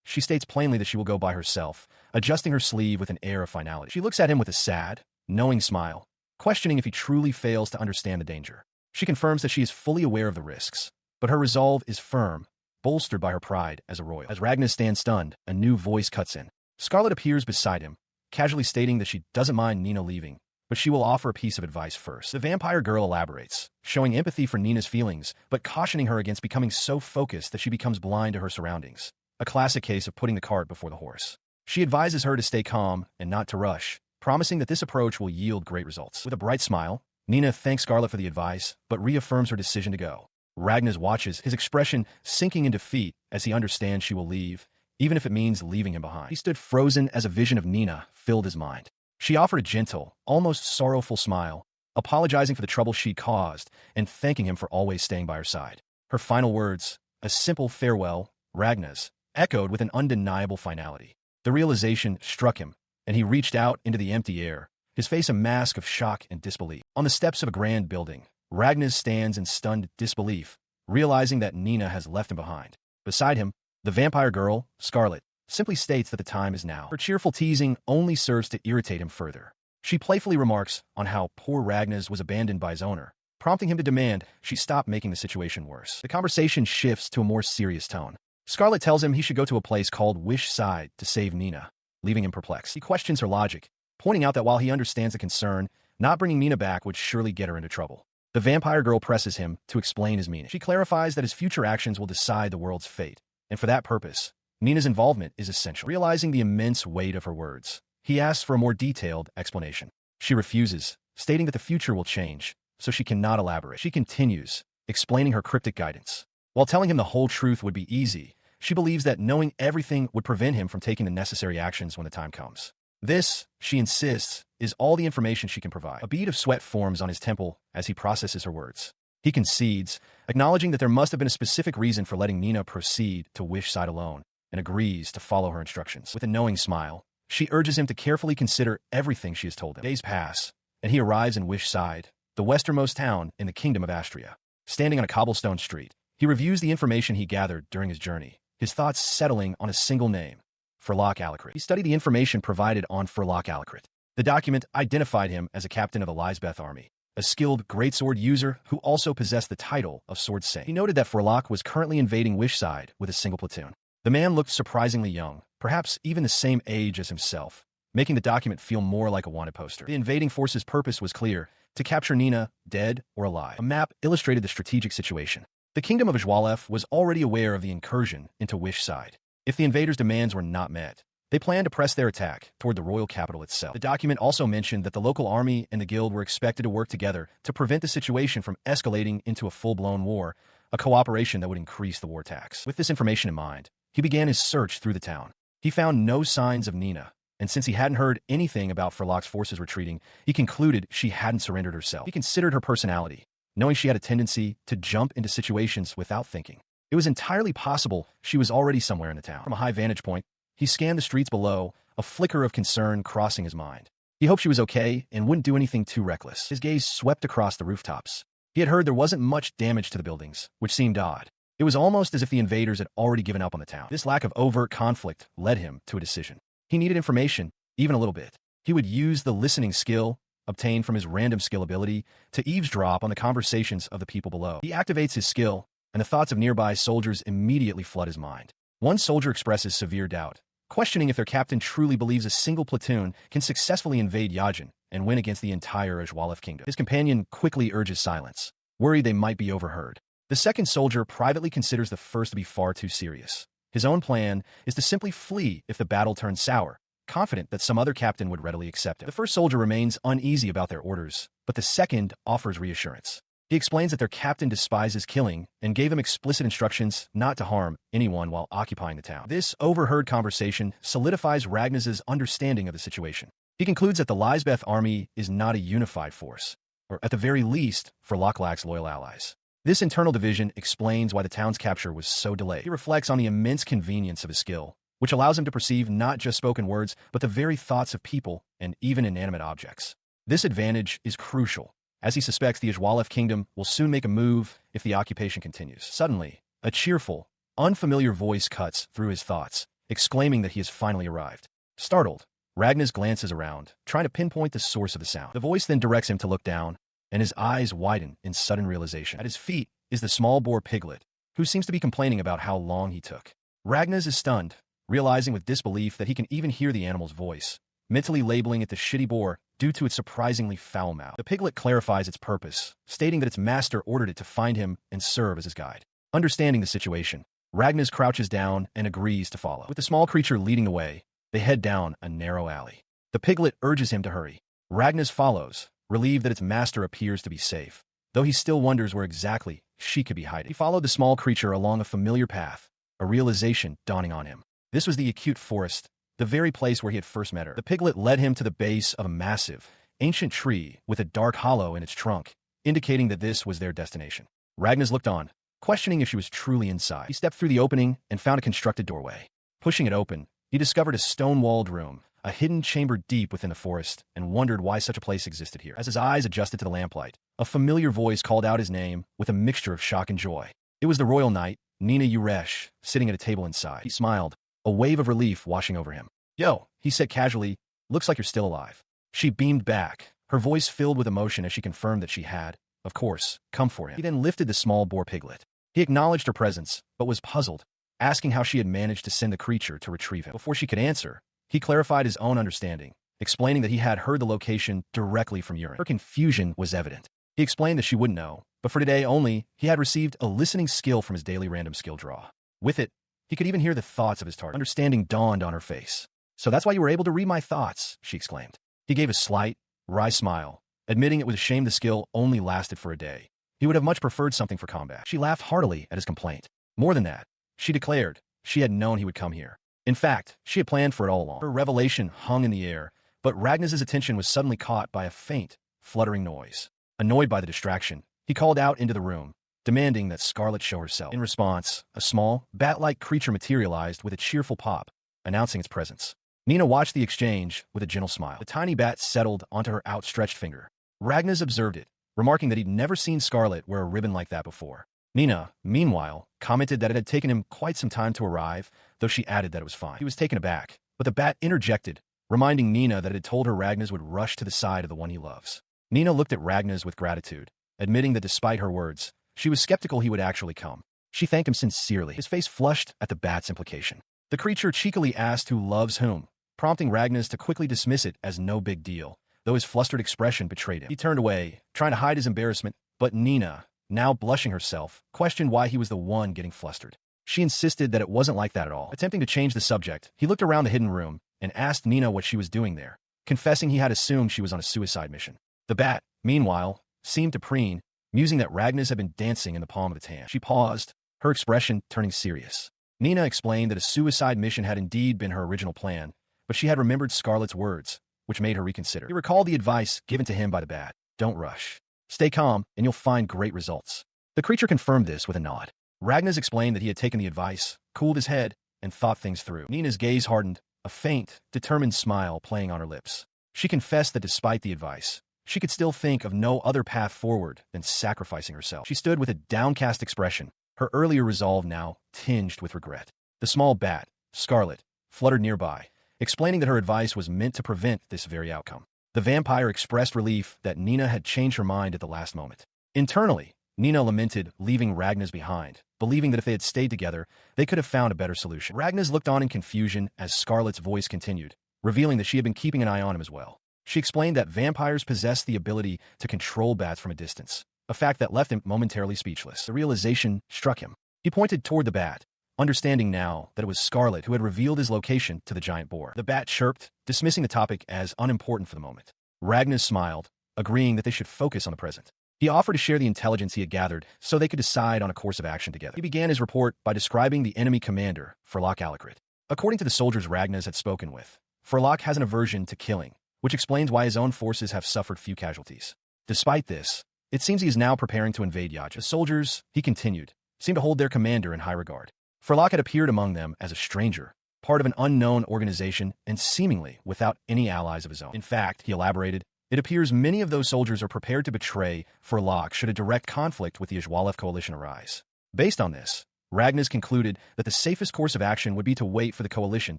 She states plainly that she will go by herself, adjusting her sleeve with an air of finality. She looks at him with a sad, knowing smile, questioning if he truly fails to understand the danger. She confirms that she is fully aware of the risks, but her resolve is firm, bolstered by her pride as a royal. As Ragnar stands stunned, a new voice cuts in. Scarlet appears beside him, casually stating that she doesn't mind Nenah leaving, but she will offer a piece of advice first. The vampire girl elaborates, showing empathy for Nenah's feelings, but cautioning her against becoming so focused that she becomes blind to her surroundings. A classic case of putting the cart before the horse. She advises her to stay calm and not to rush, promising that this approach will yield great results. With a bright smile, Nenah thanks Scarlet for the advice, but reaffirms her decision to go. Ragnar watches, his expression sinking in defeat as he understands she will leave, even if it means leaving him behind. He stood frozen as a vision of Nenah filled his mind. She offered a gentle, almost sorrowful smile, apologizing for the trouble she caused and thanking him for always staying by her side. Her final words, a simple farewell, Ragnar's, echoed with an undeniable finality. The realization struck him, and he reached out into the empty air, his face a mask of shock and disbelief. On the steps of a grand building, Ragnar stands in stunned disbelief, realizing that Nenah has left him behind. Beside him, the vampire girl, Scarlet, simply states that the time is now. Her cheerful teasing only serves to irritate him further. She playfully remarks on how poor Ragnar was abandoned by his owner, prompting him to demand she stop making the situation worse. The conversation shifts to a more serious tone. Scarlet tells him he should go to a place called Wishside to save Nenah, leaving him perplexed. He questions her logic, pointing out that while he understands the concern, not bringing Nenah back would surely get her into trouble. The vampire girl presses him to explain his meaning. She clarifies that his future actions will decide the world's fate, and for that purpose, Nenah's involvement is essential. Realizing the immense weight of her words, he asks for a more detailed explanation. She refuses, stating that the future will change, so she cannot elaborate. She continues, explaining her cryptic guidance. While telling him the whole truth would be easy, she believes that knowing everything would prevent him from taking the necessary actions when the time comes. This, she insists, is all the information she can provide. A bead of sweat forms on his temple as he processes her words. He concedes, acknowledging that there must have been a specific reason for letting Nenah proceed to Wishside alone, and agrees to follow her instructions. With a knowing smile, she urges him to carefully consider everything she has told him. Days pass, and he arrives in Wishside, the westernmost town in the kingdom of Astria. Standing on a cobblestone street, he reviews the information he gathered during his journey, his thoughts settling on a single name, Furlock Alucrit. He studied the information provided on Furlock Alucrit. The document identified him as a captain of the Lisbeth army, a skilled greatsword user who also possessed the title of Sword Saint. He noted that Furlock was currently invading Wishside with a single platoon. The man looked surprisingly young, perhaps even the same age as himself, making the document feel more like a wanted poster. The invading force's purpose was clear, to capture Nenah, dead or alive. A map illustrated the strategic situation. The kingdom of Ajwalef was already aware of the incursion into Wishside. If the invaders' demands were not met, they planned to press their attack toward the royal capital itself. The document also mentioned that the local army and the guild were expected to work together to prevent the situation from escalating into a full-blown war, a cooperation that would increase the war tax. With this information in mind, he began his search through the town. He found no signs of Nenah, and since he hadn't heard anything about Furlock's forces retreating, he concluded she hadn't surrendered herself. He considered her personality, knowing she had a tendency to jump into situations without thinking. It was entirely possible she was already somewhere in the town. From a high vantage point, he scanned the streets below, a flicker of concern crossing his mind. He hoped she was okay and wouldn't do anything too reckless. His gaze swept across the rooftops. He had heard there wasn't much damage to the buildings, which seemed odd. It was almost as if the invaders had already given up on the town. This lack of overt conflict led him to a decision. He needed information, even a little bit. He would use the listening skill, obtained from his random skill ability, to eavesdrop on the conversations of the people below. He activates his skill, and the thoughts of nearby soldiers immediately flood his mind. One soldier expresses severe doubt, questioning if their captain truly believes a single platoon can successfully invade Yajin and win against the entire Ajwalef kingdom. His companion quickly urges silence, worried they might be overheard. The second soldier privately considers the first to be far too serious. His own plan is to simply flee if the battle turns sour, confident that some other captain would readily accept it. The first soldier remains uneasy about their orders, but the second offers reassurance. He explains that their captain despises killing and gave them explicit instructions not to harm anyone while occupying the town. This overheard conversation solidifies Ragnar's understanding of the situation. He concludes that the Lisbeth army is not a unified force, or at the very least, Furlock lacks loyal allies. This internal division explains why the town's capture was so delayed. He reflects on the immense convenience of his skill, which allows him to perceive not just spoken words, but the very thoughts of people and even inanimate objects. This advantage is crucial, as he suspects the Ishwalef kingdom will soon make a move if the occupation continues. Suddenly, a cheerful, unfamiliar voice cuts through his thoughts, exclaiming that he has finally arrived. Startled, Ragnas glances around, trying to pinpoint the source of the sound. The voice then directs him to look down, and his eyes widen in sudden realization. At his feet is the small boar piglet, who seems to be complaining about how long he took. Ragnas is stunned, realizing with disbelief that he can even hear the animal's voice, mentally labeling it the shitty boar due to its surprisingly foul mouth. The piglet clarifies its purpose, stating that its master ordered it to find him and serve as his guide. Understanding the situation, Ragnas crouches down and agrees to follow. With the small creature leading the way, they head down a narrow alley. The piglet urges him to hurry. Ragnas follows, relieved that its master appears to be safe, though he still wonders where exactly she could be hiding. He followed the small creature along a familiar path, a realization dawning on him. This was the acute forest, the very place where he had first met her. The piglet led him to the base of a massive, ancient tree with a dark hollow in its trunk, indicating that this was their destination. Ragnas looked on, questioning if she was truly inside. He stepped through the opening and found a constructed doorway. Pushing it open, he discovered a stone-walled room, a hidden chamber deep within the forest, and wondered why such a place existed here. As his eyes adjusted to the lamplight, a familiar voice called out his name with a mixture of shock and joy. It was the royal knight, Nenah Urash, sitting at a table inside. He smiled, a wave of relief washing over him. "Yo," he said casually, "looks like you're still alive." She beamed back, her voice filled with emotion as she confirmed that she had, of course, come for him. He then lifted the small boar piglet. He acknowledged her presence, but was puzzled, asking how she had managed to send the creature to retrieve him. Before she could answer, he clarified his own understanding, explaining that he had heard the location directly from Urash. Her confusion was evident. He explained that she wouldn't know, but for today only, he had received a listening skill from his daily random skill draw. With it, he could even hear the thoughts of his target. Understanding dawned on her face. "So that's why you were able to read my thoughts," she exclaimed. He gave a slight, wry smile, admitting it was a shame the skill only lasted for a day. He would have much preferred something for combat. She laughed heartily at his complaint. More than that, she declared she had known he would come here. In fact, she had planned for it all along. Her revelation hung in the air, but Ragnar's attention was suddenly caught by a faint, fluttering noise. Annoyed by the distraction, he called out into the room, demanding that Scarlet show herself. In response, a small, bat-like creature materialized with a cheerful pop, announcing its presence. Nenah watched the exchange with a gentle smile. The tiny bat settled onto her outstretched finger. Ragnar observed it, remarking that he'd never seen Scarlet wear a ribbon like that before. Nenah, meanwhile, commented that it had taken him quite some time to arrive, though she added that it was fine. He was taken aback, but the bat interjected, reminding Nenah that it had told her Ragnar would rush to the side of the one he loves. Nenah looked at Ragnar with gratitude, admitting that despite her words, she was skeptical he would actually come. She thanked him sincerely, his face flushed at the bat's implication. The creature cheekily asked who loves whom, prompting Ragnar to quickly dismiss it as no big deal, though his flustered expression betrayed him. He turned away, trying to hide his embarrassment, but Nenah, now blushing herself, questioned why he was the one getting flustered. She insisted that it wasn't like that at all. Attempting to change the subject, he looked around the hidden room and asked Nenah what she was doing there, confessing he had assumed she was on a suicide mission. The bat, meanwhile, seemed to preen, musing that Ragnar had been dancing in the palm of its hand. She paused, her expression turning serious. Nenah explained that a suicide mission had indeed been her original plan, but she had remembered Scarlet's words, which made her reconsider. He recalled the advice given to him by the bat. Don't rush. Stay calm, and you'll find great results. The creature confirmed this with a nod. Ragnar explained that he had taken the advice, cooled his head, and thought things through. Nenah's gaze hardened, a faint, determined smile playing on her lips. She confessed that despite the advice, she could still think of no other path forward than sacrificing herself. She stood with a downcast expression, her earlier resolve now tinged with regret. The small bat, Scarlet, fluttered nearby, explaining that her advice was meant to prevent this very outcome. The vampire expressed relief that Nenah had changed her mind at the last moment. Internally, Nenah lamented leaving Ragnar behind, believing that if they had stayed together, they could have found a better solution. Ragnar looked on in confusion as Scarlet's voice continued, revealing that she had been keeping an eye on him as well. She explained that vampires possessed the ability to control bats from a distance, a fact that left him momentarily speechless. The realization struck him. He pointed toward the bat, understanding now that it was Scarlet who had revealed his location to the giant boar. The bat chirped, dismissing the topic as unimportant for the moment. Ragnar smiled, agreeing that they should focus on the present. He offered to share the intelligence he had gathered so they could decide on a course of action together. He began his report by describing the enemy commander, Furlock Alacrit. According to the soldiers Ragnar had spoken with, Furlock has an aversion to killing, which explains why his own forces have suffered few casualties. Despite this, it seems he is now preparing to invade Yaja. The soldiers, he continued, seemed to hold their commander in high regard. Furlock had appeared among them as a stranger, part of an unknown organization and seemingly without any allies of his own. In fact, he elaborated, it appears many of those soldiers are prepared to betray Furlock should a direct conflict with the Ajwalev coalition arise. Based on this, Ragnas concluded that the safest course of action would be to wait for the coalition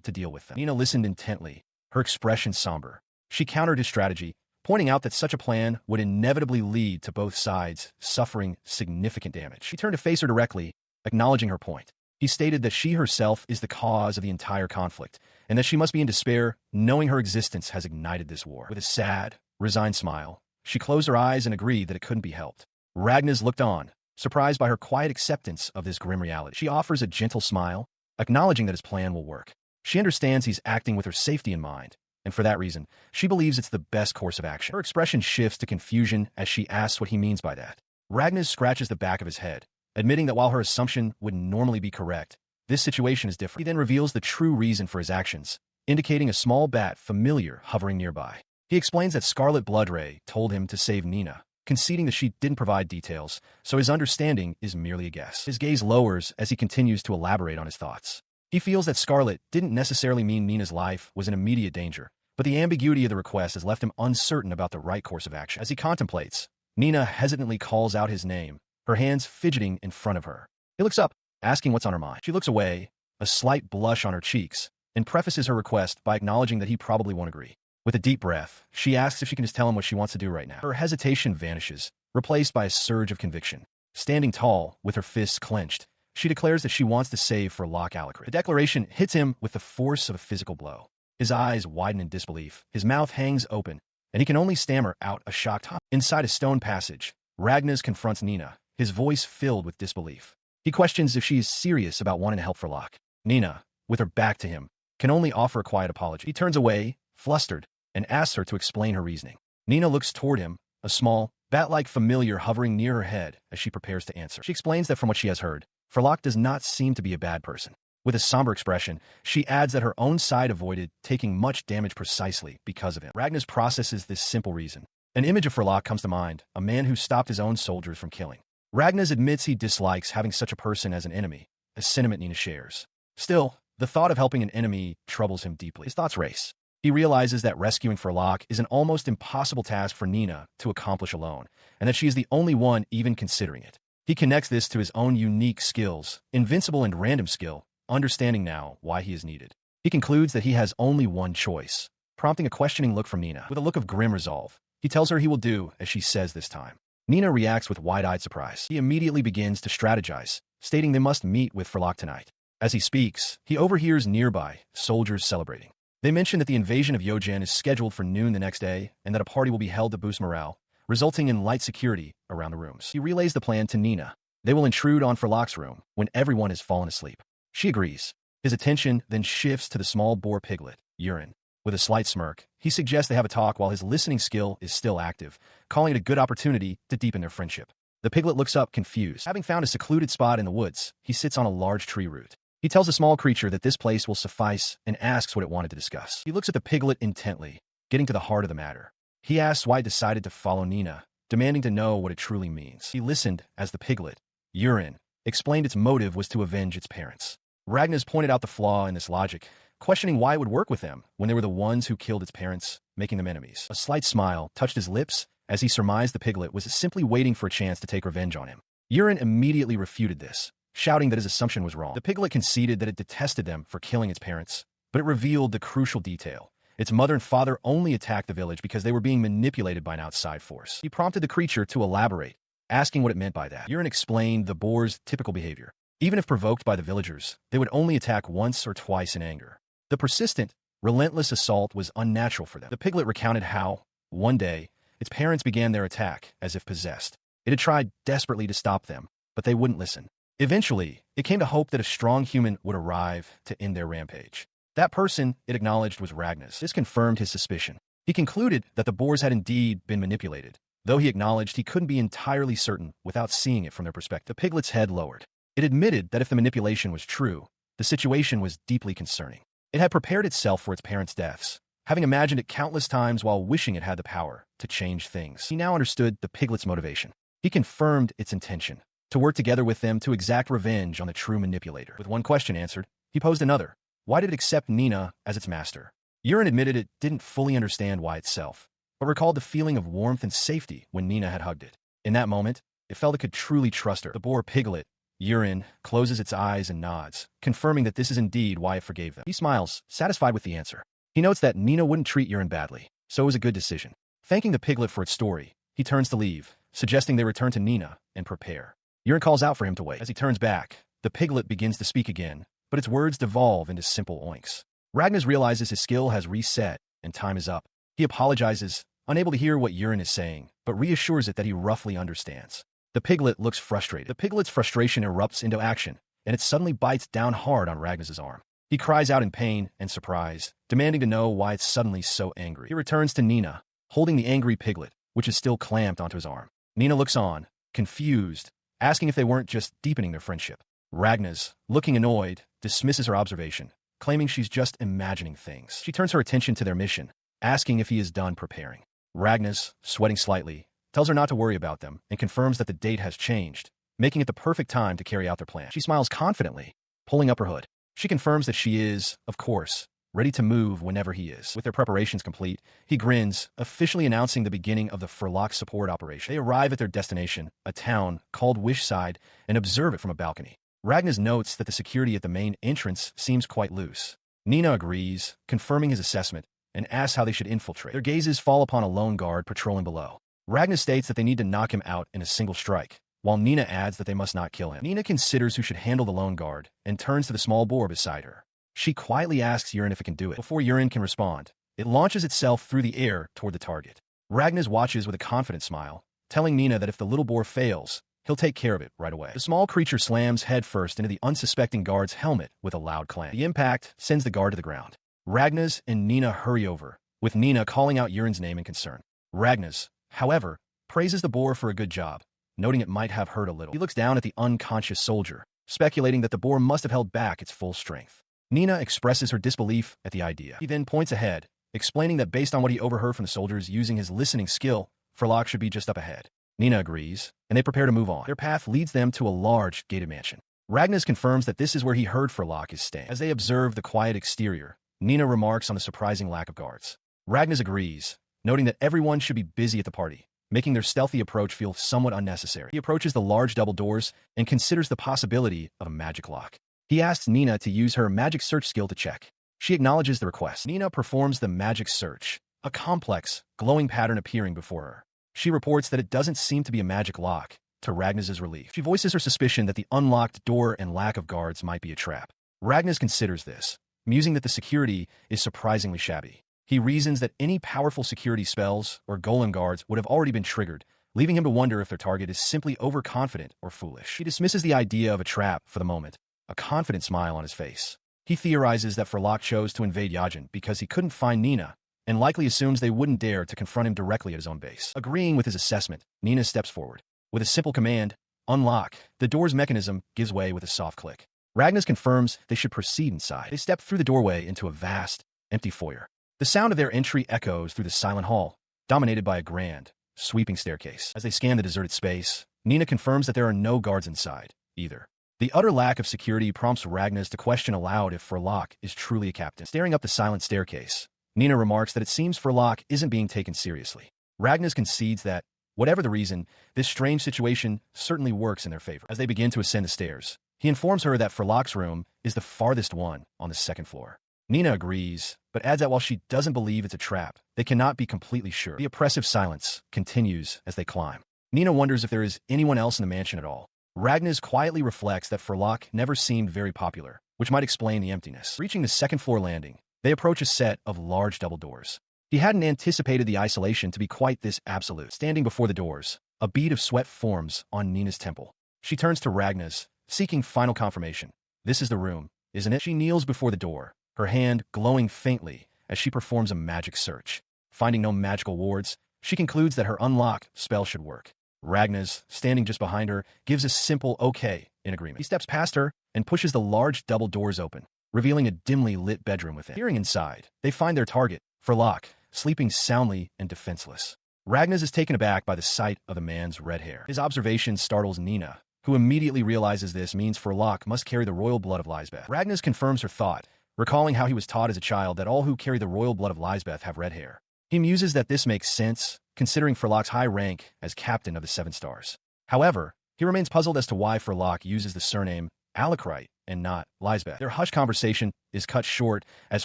to deal with them. Nenah listened intently, her expression somber. She countered his strategy, pointing out that such a plan would inevitably lead to both sides suffering significant damage. He turned to face her directly, acknowledging her point. He stated that she herself is the cause of the entire conflict, and that she must be in despair, knowing her existence has ignited this war. With a sad, resigned smile, she closed her eyes and agreed that it couldn't be helped. Ragnas looked on, surprised by her quiet acceptance of this grim reality. She offers a gentle smile, acknowledging that his plan will work. She understands he's acting with her safety in mind, and for that reason, she believes it's the best course of action. Her expression shifts to confusion as she asks what he means by that. Ragnas scratches the back of his head, admitting that while her assumption would normally be correct, this situation is different. He then reveals the true reason for his actions, indicating a small bat familiar hovering nearby. He explains that Scarlet Bloodray told him to save Nenah, conceding that she didn't provide details, so his understanding is merely a guess. His gaze lowers as he continues to elaborate on his thoughts. He feels that Scarlet didn't necessarily mean Nenah's life was in immediate danger, but the ambiguity of the request has left him uncertain about the right course of action. As he contemplates, Nenah hesitantly calls out his name, her hands fidgeting in front of her. He looks up, asking what's on her mind. She looks away, a slight blush on her cheeks, and prefaces her request by acknowledging that he probably won't agree. With a deep breath, she asks if she can just tell him what she wants to do right now. Her hesitation vanishes, replaced by a surge of conviction. Standing tall, with her fists clenched, she declares that she wants to save Furlock Alucard. The declaration hits him with the force of a physical blow. His eyes widen in disbelief, his mouth hangs open, and he can only stammer out a shocked "huh." Inside a stone passage, Ragnas confronts Nenah, his voice filled with disbelief. He questions if she is serious about wanting to help Furlock. Nenah, with her back to him, can only offer a quiet apology. He turns away, flustered, and asks her to explain her reasoning. Nenah looks toward him, a small, bat-like familiar hovering near her head as she prepares to answer. She explains that from what she has heard, Furlock does not seem to be a bad person. With a somber expression, she adds that her own side avoided taking much damage precisely because of him. Ragnas processes this simple reason. An image of Furlock comes to mind, a man who stopped his own soldiers from killing. Ragnas admits he dislikes having such a person as an enemy, a sentiment Nenah shares. Still, the thought of helping an enemy troubles him deeply. His thoughts race. He realizes that rescuing Furlock is an almost impossible task for Nenah to accomplish alone, and that she is the only one even considering it. He connects this to his own unique skills, invincible and random skill, understanding now why he is needed. He concludes that he has only one choice, prompting a questioning look from Nenah. With a look of grim resolve, he tells her he will do as she says this time. Nenah reacts with wide-eyed surprise. He immediately begins to strategize, stating they must meet with Furlock tonight. As he speaks, he overhears nearby soldiers celebrating. They mention that the invasion of Yogen is scheduled for noon the next day and that a party will be held to boost morale, resulting in light security around the rooms. He relays the plan to Nenah. They will intrude on Furlock's room when everyone has fallen asleep. She agrees. His attention then shifts to the small boar piglet, Urash. With a slight smirk, he suggests they have a talk while his listening skill is still active, calling it a good opportunity to deepen their friendship. The piglet looks up, confused. Having found a secluded spot in the woods, he sits on a large tree root. He tells the small creature that this place will suffice and asks what it wanted to discuss. He looks at the piglet intently, getting to the heart of the matter. He asks why it decided to follow Nenah, demanding to know what it truly means. He listened as the piglet, Urash, explained its motive was to avenge its parents. Ragnas pointed out the flaw in this logic, questioning why it would work with them when they were the ones who killed its parents, making them enemies. A slight smile touched his lips as he surmised the piglet was simply waiting for a chance to take revenge on him. Urash immediately refuted this, shouting that his assumption was wrong. The piglet conceded that it detested them for killing its parents, but it revealed the crucial detail. Its mother and father only attacked the village because they were being manipulated by an outside force. He prompted the creature to elaborate, asking what it meant by that. Urash explained the boar's typical behavior. Even if provoked by the villagers, they would only attack once or twice in anger. The persistent, relentless assault was unnatural for them. The piglet recounted how, one day, its parents began their attack as if possessed. It had tried desperately to stop them, but they wouldn't listen. Eventually, it came to hope that a strong human would arrive to end their rampage. That person, it acknowledged, was Ragnas. This confirmed his suspicion. He concluded that the boars had indeed been manipulated, though he acknowledged he couldn't be entirely certain without seeing it from their perspective. The piglet's head lowered. It admitted that if the manipulation was true, the situation was deeply concerning. It had prepared itself for its parents' deaths, having imagined it countless times while wishing it had the power to change things. He now understood the piglet's motivation. He confirmed its intention, to work together with them to exact revenge on the true manipulator. With one question answered, he posed another. Why did it accept Nenah as its master? Urash admitted it didn't fully understand why itself, but recalled the feeling of warmth and safety when Nenah had hugged it. In that moment, it felt it could truly trust her. The boar piglet, Urash, closes its eyes and nods, confirming that this is indeed why it forgave them. He smiles, satisfied with the answer. He notes that Nenah wouldn't treat Urash badly, so it was a good decision. Thanking the piglet for its story, he turns to leave, suggesting they return to Nenah and prepare. Urash calls out for him to wait. As he turns back, the piglet begins to speak again, but its words devolve into simple oinks. Ryuan realizes his skill has reset and time is up. He apologizes, unable to hear what Urash is saying, but reassures it that he roughly understands. The piglet looks frustrated. The piglet's frustration erupts into action, and it suddenly bites down hard on Ryuan's arm. He cries out in pain and surprise, demanding to know why it's suddenly so angry. He returns to Nenah, holding the angry piglet, which is still clamped onto his arm. Nenah looks on, confused, asking if they weren't just deepening their friendship. Ryuan, looking annoyed, dismisses her observation, claiming she's just imagining things. She turns her attention to their mission, asking if he is done preparing. Ryuan, sweating slightly, tells her not to worry about them and confirms that the date has changed, making it the perfect time to carry out their plan. She smiles confidently, pulling up her hood. She confirms that she is, of course, ready to move whenever he is. With their preparations complete, he grins, officially announcing the beginning of the Furlock support operation. They arrive at their destination, a town called Wishside, and observe it from a balcony. Ryuan notes that the security at the main entrance seems quite loose. Nenah agrees, confirming his assessment, and asks how they should infiltrate. Their gazes fall upon a lone guard patrolling below. Ryuan states that they need to knock him out in a single strike, while Nenah adds that they must not kill him. Nenah considers who should handle the lone guard and turns to the small boar beside her. She quietly asks Urash if it can do it. Before Urash can respond, it launches itself through the air toward the target. Ryuan watches with a confident smile, telling Nenah that if the little boar fails, he'll take care of it right away. The small creature slams headfirst into the unsuspecting guard's helmet with a loud clang. The impact sends the guard to the ground. Ryuan and Nenah hurry over, with Nenah calling out Urash's name in concern. Ryuan, however, praises the boar for a good job, noting it might have hurt a little. He looks down at the unconscious soldier, speculating that the boar must have held back its full strength. Nenah expresses her disbelief at the idea. He then points ahead, explaining that based on what he overheard from the soldiers using his listening skill, Furlock should be just up ahead. Nenah agrees, and they prepare to move on. Their path leads them to a large, gated mansion. Ryuan confirms that this is where he heard Furlock is staying. As they observe the quiet exterior, Nenah remarks on the surprising lack of guards. Ryuan agrees, noting that everyone should be busy at the party, making their stealthy approach feel somewhat unnecessary. He approaches the large double doors and considers the possibility of a magic lock. He asks Nenah to use her magic search skill to check. She acknowledges the request. Nenah performs the magic search, a complex, glowing pattern appearing before her. She reports that it doesn't seem to be a magic lock, to Ryuan's relief. She voices her suspicion that the unlocked door and lack of guards might be a trap. Ryuan considers this, musing that the security is surprisingly shabby. He reasons that any powerful security spells or golem guards would have already been triggered, leaving him to wonder if their target is simply overconfident or foolish. He dismisses the idea of a trap for the moment, a confident smile on his face. He theorizes that Furlock chose to invade Yajin because he couldn't find Nenah, and likely assumes they wouldn't dare to confront him directly at his own base. Agreeing with his assessment, Nenah steps forward. With a simple command, unlock, the door's mechanism gives way with a soft click. Ryuan confirms they should proceed inside. They step through the doorway into a vast, empty foyer. The sound of their entry echoes through the silent hall, dominated by a grand, sweeping staircase. As they scan the deserted space, Nenah confirms that there are no guards inside, either. The utter lack of security prompts Ryuan to question aloud if Furlock is truly a captain. Staring up the silent staircase, Nenah remarks that it seems Furlock isn't being taken seriously. Ryuan concedes that, whatever the reason, this strange situation certainly works in their favor. As they begin to ascend the stairs, he informs her that Furlock's room is the farthest one on the second floor. Nenah agrees, but adds that while she doesn't believe it's a trap, they cannot be completely sure. The oppressive silence continues as they climb. Nenah wonders if there is anyone else in the mansion at all. Ryuan quietly reflects that Furlock never seemed very popular, which might explain the emptiness. Reaching the second floor landing, they approach a set of large double doors. He hadn't anticipated the isolation to be quite this absolute. Standing before the doors, a bead of sweat forms on Nenah's temple. She turns to Ryuan, seeking final confirmation. This is the room, isn't it? She kneels before the door, her hand glowing faintly as she performs a magic search. Finding no magical wards, she concludes that her unlock spell should work. Ryuan, standing just behind her, gives a simple okay in agreement. He steps past her and pushes the large double doors open, revealing a dimly lit bedroom within. Peering inside, they find their target, Furlock, sleeping soundly and defenseless. Ryuan is taken aback by the sight of the man's red hair. His observation startles Nenah, who immediately realizes this means Furlock must carry the royal blood of Lisbeth. Ryuan confirms her thought, recalling how he was taught as a child that all who carry the royal blood of Lisbeth have red hair. He muses that this makes sense, considering Furlock's high rank as captain of the Seven Stars. However, he remains puzzled as to why Furlock uses the surname Alacrite and not Lisbeth. Their hushed conversation is cut short as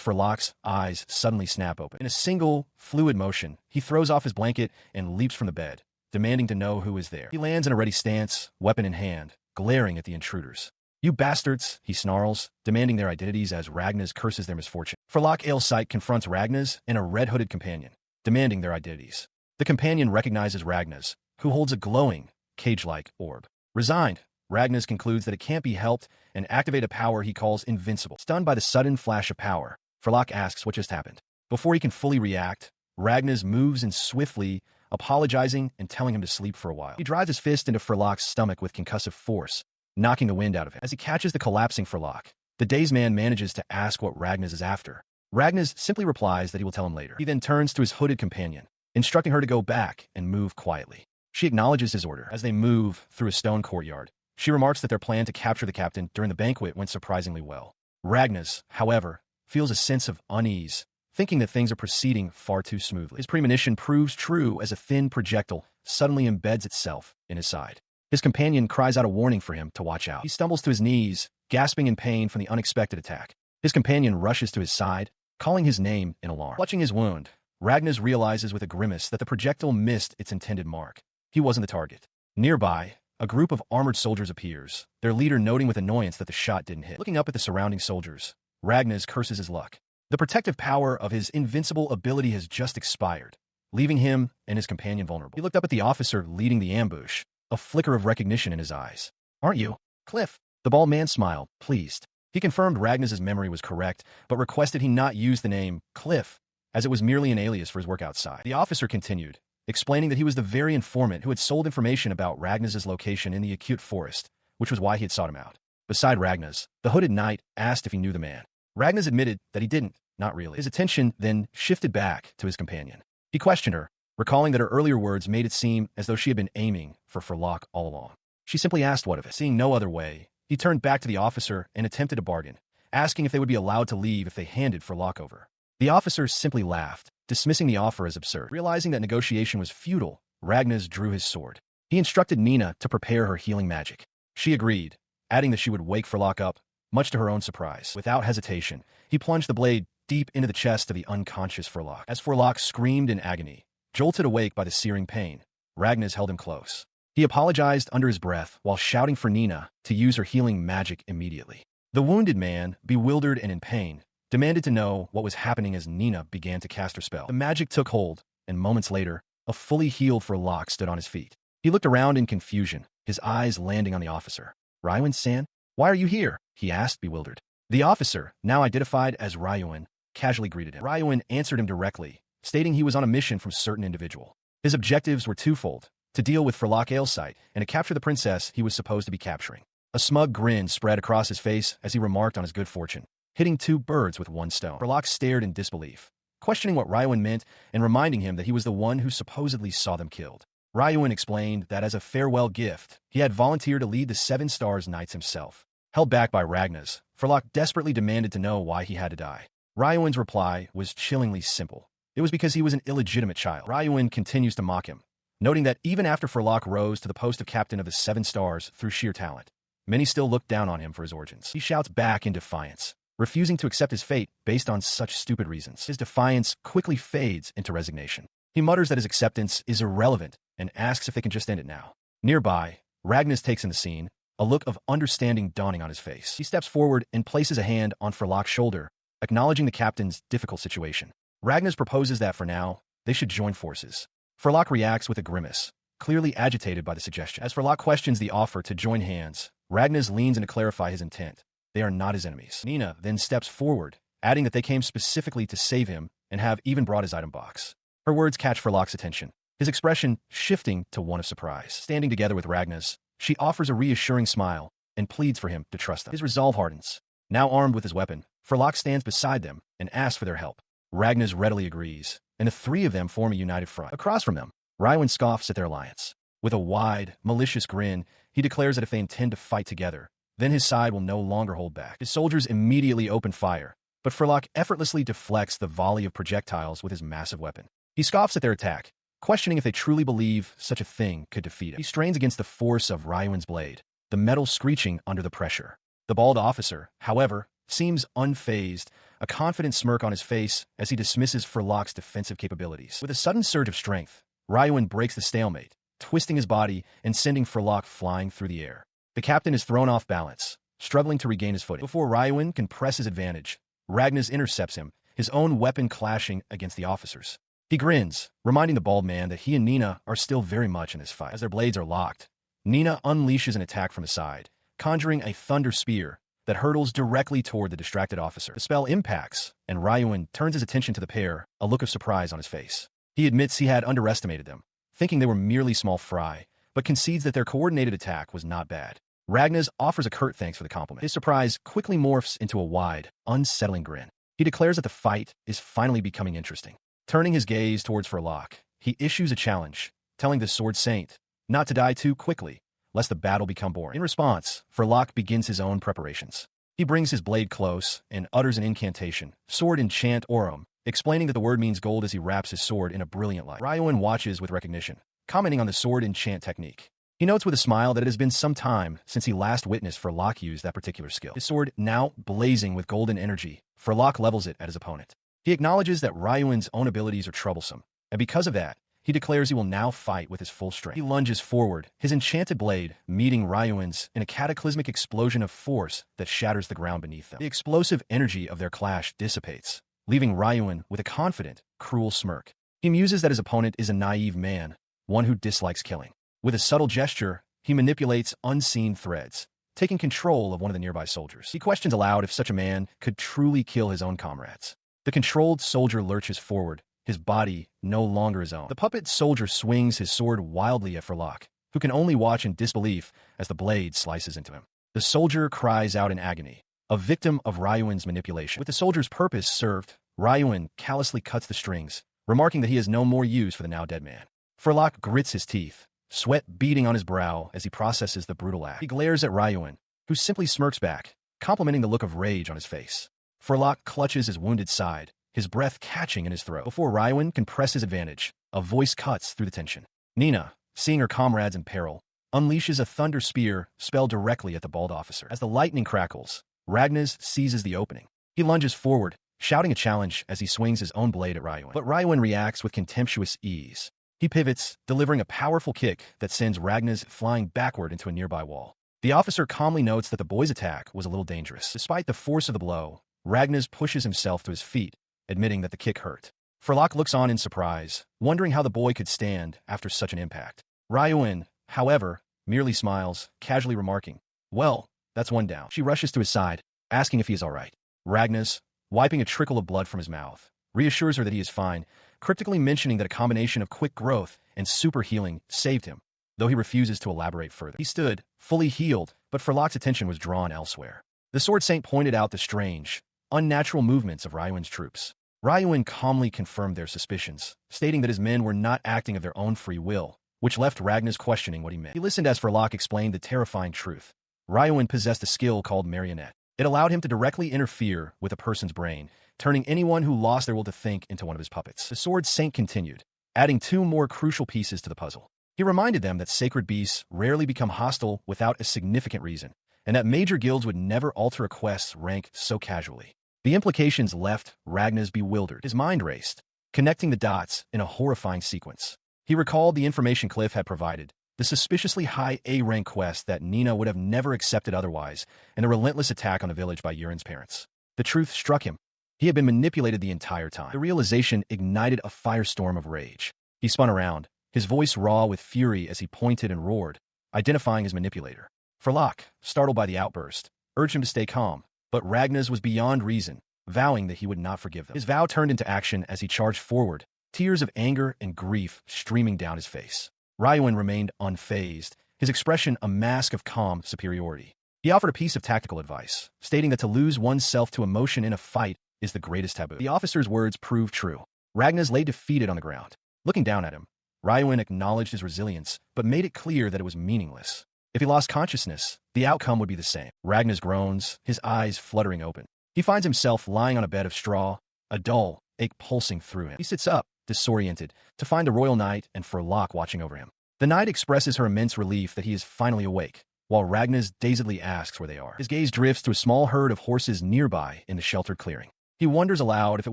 Furlock's eyes suddenly snap open. In a single, fluid motion, he throws off his blanket and leaps from the bed, demanding to know who is there. He lands in a ready stance, weapon in hand, glaring at the intruders. "You bastards," he snarls, demanding their identities as Ragnas curses their misfortune. Furlock Ailsight confronts Ragnas and a red-hooded companion, demanding their identities. The companion recognizes Ragnas, who holds a glowing, cage-like orb. Resigned, Ragnas concludes that it can't be helped and activate a power he calls invincible. Stunned by the sudden flash of power, Furlock asks what just happened. Before he can fully react, Ragnas moves in swiftly, apologizing and telling him to sleep for a while. He drives his fist into Furlock's stomach with concussive force, knocking the wind out of him. As he catches the collapsing Furlock, the dazed man manages to ask what Ragnas is after. Ragnas simply replies that he will tell him later. He then turns to his hooded companion, instructing her to go back and move quietly. She acknowledges his order. As they move through a stone courtyard, she remarks that their plan to capture the captain during the banquet went surprisingly well. Ragnas, however, feels a sense of unease, thinking that things are proceeding far too smoothly. His premonition proves true as a thin projectile suddenly embeds itself in his side. His companion cries out a warning for him to watch out. He stumbles to his knees, gasping in pain from the unexpected attack. His companion rushes to his side, calling his name in alarm. Clutching his wound, Ragnas realizes with a grimace that the projectile missed its intended mark. He wasn't the target. Nearby, a group of armored soldiers appears, their leader noting with annoyance that the shot didn't hit. Looking up at the surrounding soldiers, Ragnas curses his luck. The protective power of his invincible ability has just expired, leaving him and his companion vulnerable. He looked up at the officer leading the ambush, a flicker of recognition in his eyes. "Aren't you Cliff?" The bald man smiled, pleased. He confirmed Ragnas's memory was correct, but requested he not use the name Cliff, as it was merely an alias for his work outside. The officer continued, explaining that he was the very informant who had sold information about Ragnas's location in the acute forest, which was why he had sought him out. Beside Ragnas, the hooded knight asked if he knew the man. Ragnas admitted that he didn't, not really. His attention then shifted back to his companion. He questioned her, recalling that her earlier words made it seem as though she had been aiming for Furlock all along. She simply asked what of it. Seeing no other way, he turned back to the officer and attempted to bargain, asking if they would be allowed to leave if they handed Furlock over. The officer simply laughed, dismissing the offer as absurd. Realizing that negotiation was futile, Ragnas drew his sword. He instructed Nenah to prepare her healing magic. She agreed, adding that she would wake Furlock up, much to her own surprise. Without hesitation, he plunged the blade deep into the chest of the unconscious Furlock. As Furlock screamed in agony, jolted awake by the searing pain, Ragnas held him close. He apologized under his breath while shouting for Nenah to use her healing magic immediately. The wounded man, bewildered and in pain, demanded to know what was happening as Nenah began to cast her spell. The magic took hold, and moments later, a fully healed Furlock stood on his feet. He looked around in confusion, his eyes landing on the officer. "Ryuan-san, why are you here?" he asked, bewildered. The officer, now identified as Ryuan, casually greeted him. Ryuan answered him directly, stating he was on a mission from a certain individual. His objectives were twofold: to deal with Furlock Ailsight and to capture the princess he was supposed to be capturing. A smug grin spread across his face as he remarked on his good fortune, hitting two birds with one stone. Furlock stared in disbelief, questioning what Ryuan meant and reminding him that he was the one who supposedly saw them killed. Ryuan explained that as a farewell gift, he had volunteered to lead the Seven Stars Knights himself. Held back by Ragnas, Furlock desperately demanded to know why he had to die. Ryuan's reply was chillingly simple. It was because he was an illegitimate child. Ryuan continues to mock him, noting that even after Furlock rose to the post of captain of the Seven Stars through sheer talent, many still looked down on him for his origins. He shouts back in defiance, refusing to accept his fate based on such stupid reasons. His defiance quickly fades into resignation. He mutters that his acceptance is irrelevant and asks if they can just end it now. Nearby, Ragnas takes in the scene, a look of understanding dawning on his face. He steps forward and places a hand on Furlock's shoulder, acknowledging the captain's difficult situation. Ragnas proposes that for now, they should join forces. Furlock reacts with a grimace, clearly agitated by the suggestion. As Furlock questions the offer to join hands, Ragnas leans in to clarify his intent. They are not his enemies. Nenah then steps forward, adding that they came specifically to save him and have even brought his item box. Her words catch Furlock's attention, his expression shifting to one of surprise. Standing together with Ragnas, she offers a reassuring smile and pleads for him to trust them. His resolve hardens. Now armed with his weapon, Furlock stands beside them and asks for their help. Ragnas readily agrees, and the three of them form a united front. Across from them, Ryuan scoffs at their alliance. With a wide, malicious grin, he declares that if they intend to fight together, then his side will no longer hold back. His soldiers immediately open fire, but Furlock effortlessly deflects the volley of projectiles with his massive weapon. He scoffs at their attack, questioning if they truly believe such a thing could defeat him. He strains against the force of Ryuan's blade, the metal screeching under the pressure. The bald officer, however, seems unfazed, a confident smirk on his face as he dismisses Furlock's defensive capabilities. With a sudden surge of strength, Ryuan breaks the stalemate, twisting his body and sending Furlock flying through the air. The captain is thrown off balance, struggling to regain his footing. Before Ryuan can press his advantage, Ragnas intercepts him, his own weapon clashing against the officer's. He grins, reminding the bald man that he and Nenah are still very much in this fight. As their blades are locked, Nenah unleashes an attack from his side, conjuring a thunder spear that hurtles directly toward the distracted officer. The spell impacts, and Ryuan turns his attention to the pair, a look of surprise on his face. He admits he had underestimated them, thinking they were merely small fry, but concedes that their coordinated attack was not bad. Ragnas offers a curt thanks for the compliment. His surprise quickly morphs into a wide, unsettling grin. He declares that the fight is finally becoming interesting. Turning his gaze towards Furlock, he issues a challenge, telling the Sword Saint not to die too quickly, lest the battle become boring. In response, Furlock begins his own preparations. He brings his blade close and utters an incantation, Sword Enchant Aurum, explaining that the word means gold as he wraps his sword in a brilliant light. Ryuan watches with recognition, commenting on the sword enchant technique. He notes with a smile that it has been some time since he last witnessed Furlock use that particular skill. His sword now blazing with golden energy, Furlock levels it at his opponent. He acknowledges that Ryuan's own abilities are troublesome, and because of that, he declares he will now fight with his full strength. He lunges forward, his enchanted blade meeting Ryuan's in a cataclysmic explosion of force that shatters the ground beneath them. The explosive energy of their clash dissipates, leaving Ryuan with a confident, cruel smirk. He muses that his opponent is a naive man, one who dislikes killing. With a subtle gesture, he manipulates unseen threads, taking control of one of the nearby soldiers. He questions aloud if such a man could truly kill his own comrades. The controlled soldier lurches forward, his body no longer his own. The puppet soldier swings his sword wildly at Furlock, who can only watch in disbelief as the blade slices into him. The soldier cries out in agony, a victim of Ryuan's manipulation. With the soldier's purpose served, Ryuan callously cuts the strings, remarking that he has no more use for the now dead man. Furlock grits his teeth, sweat beading on his brow as he processes the brutal act. He glares at Ryuan, who simply smirks back, complimenting the look of rage on his face. Furlock clutches his wounded side, his breath catching in his throat. Before Ryuan can press his advantage, a voice cuts through the tension. Nenah, seeing her comrades in peril, unleashes a thunder spear spell directly at the bald officer. As the lightning crackles, Ragnas seizes the opening. He lunges forward, shouting a challenge as he swings his own blade at Ryuan. But Ryuan reacts with contemptuous ease. He pivots, delivering a powerful kick that sends Ragnas flying backward into a nearby wall. The officer calmly notes that the boy's attack was a little dangerous. Despite the force of the blow, Ragnas pushes himself to his feet, admitting that the kick hurt. Furlock looks on in surprise, wondering how the boy could stand after such an impact. Ryuan, however, merely smiles, casually remarking, "Well, that's one down." She rushes to his side, asking if he is all right. Ragnas, wiping a trickle of blood from his mouth, reassures her that he is fine, cryptically mentioning that a combination of quick growth and super healing saved him, though he refuses to elaborate further. He stood, fully healed, but Furlock's attention was drawn elsewhere. The Sword Saint pointed out the strange, unnatural movements of Ryuan's troops. Ryuan calmly confirmed their suspicions, stating that his men were not acting of their own free will, which left Ragnas questioning what he meant. He listened as Furlock explained the terrifying truth. Ryuan possessed a skill called marionette. It allowed him to directly interfere with a person's brain, turning anyone who lost their will to think into one of his puppets. The Sword Saint continued, adding two more crucial pieces to the puzzle. He reminded them that sacred beasts rarely become hostile without a significant reason, and that major guilds would never alter a quest's rank so casually. The implications left Ragnas bewildered. His mind raced, connecting the dots in a horrifying sequence. He recalled the information Cliff had provided, the suspiciously high A-rank quest that Nenah would have never accepted otherwise, and the relentless attack on the village by Urian's parents. The truth struck him. He had been manipulated the entire time. The realization ignited a firestorm of rage. He spun around, his voice raw with fury as he pointed and roared, identifying his manipulator. Furlock, startled by the outburst, urged him to stay calm, but Ragnas was beyond reason, vowing that he would not forgive them. His vow turned into action as he charged forward, tears of anger and grief streaming down his face. Ryuan remained unfazed, his expression a mask of calm superiority. He offered a piece of tactical advice, stating that to lose oneself to emotion in a fight is the greatest taboo. The officer's words proved true. Ragnas lay defeated on the ground. Looking down at him, Ryuan acknowledged his resilience, but made it clear that it was meaningless. If he lost consciousness, the outcome would be the same. Ragnas groans, his eyes fluttering open. He He finds himself lying on a bed of straw, a dull ache pulsing through him. He sits up, disoriented, to find the royal knight and Furlock watching over him. The knight expresses her immense relief that he is finally awake, while Ragnas dazedly asks where they are. His gaze drifts to a small herd of horses nearby in the sheltered clearing. He wonders aloud if it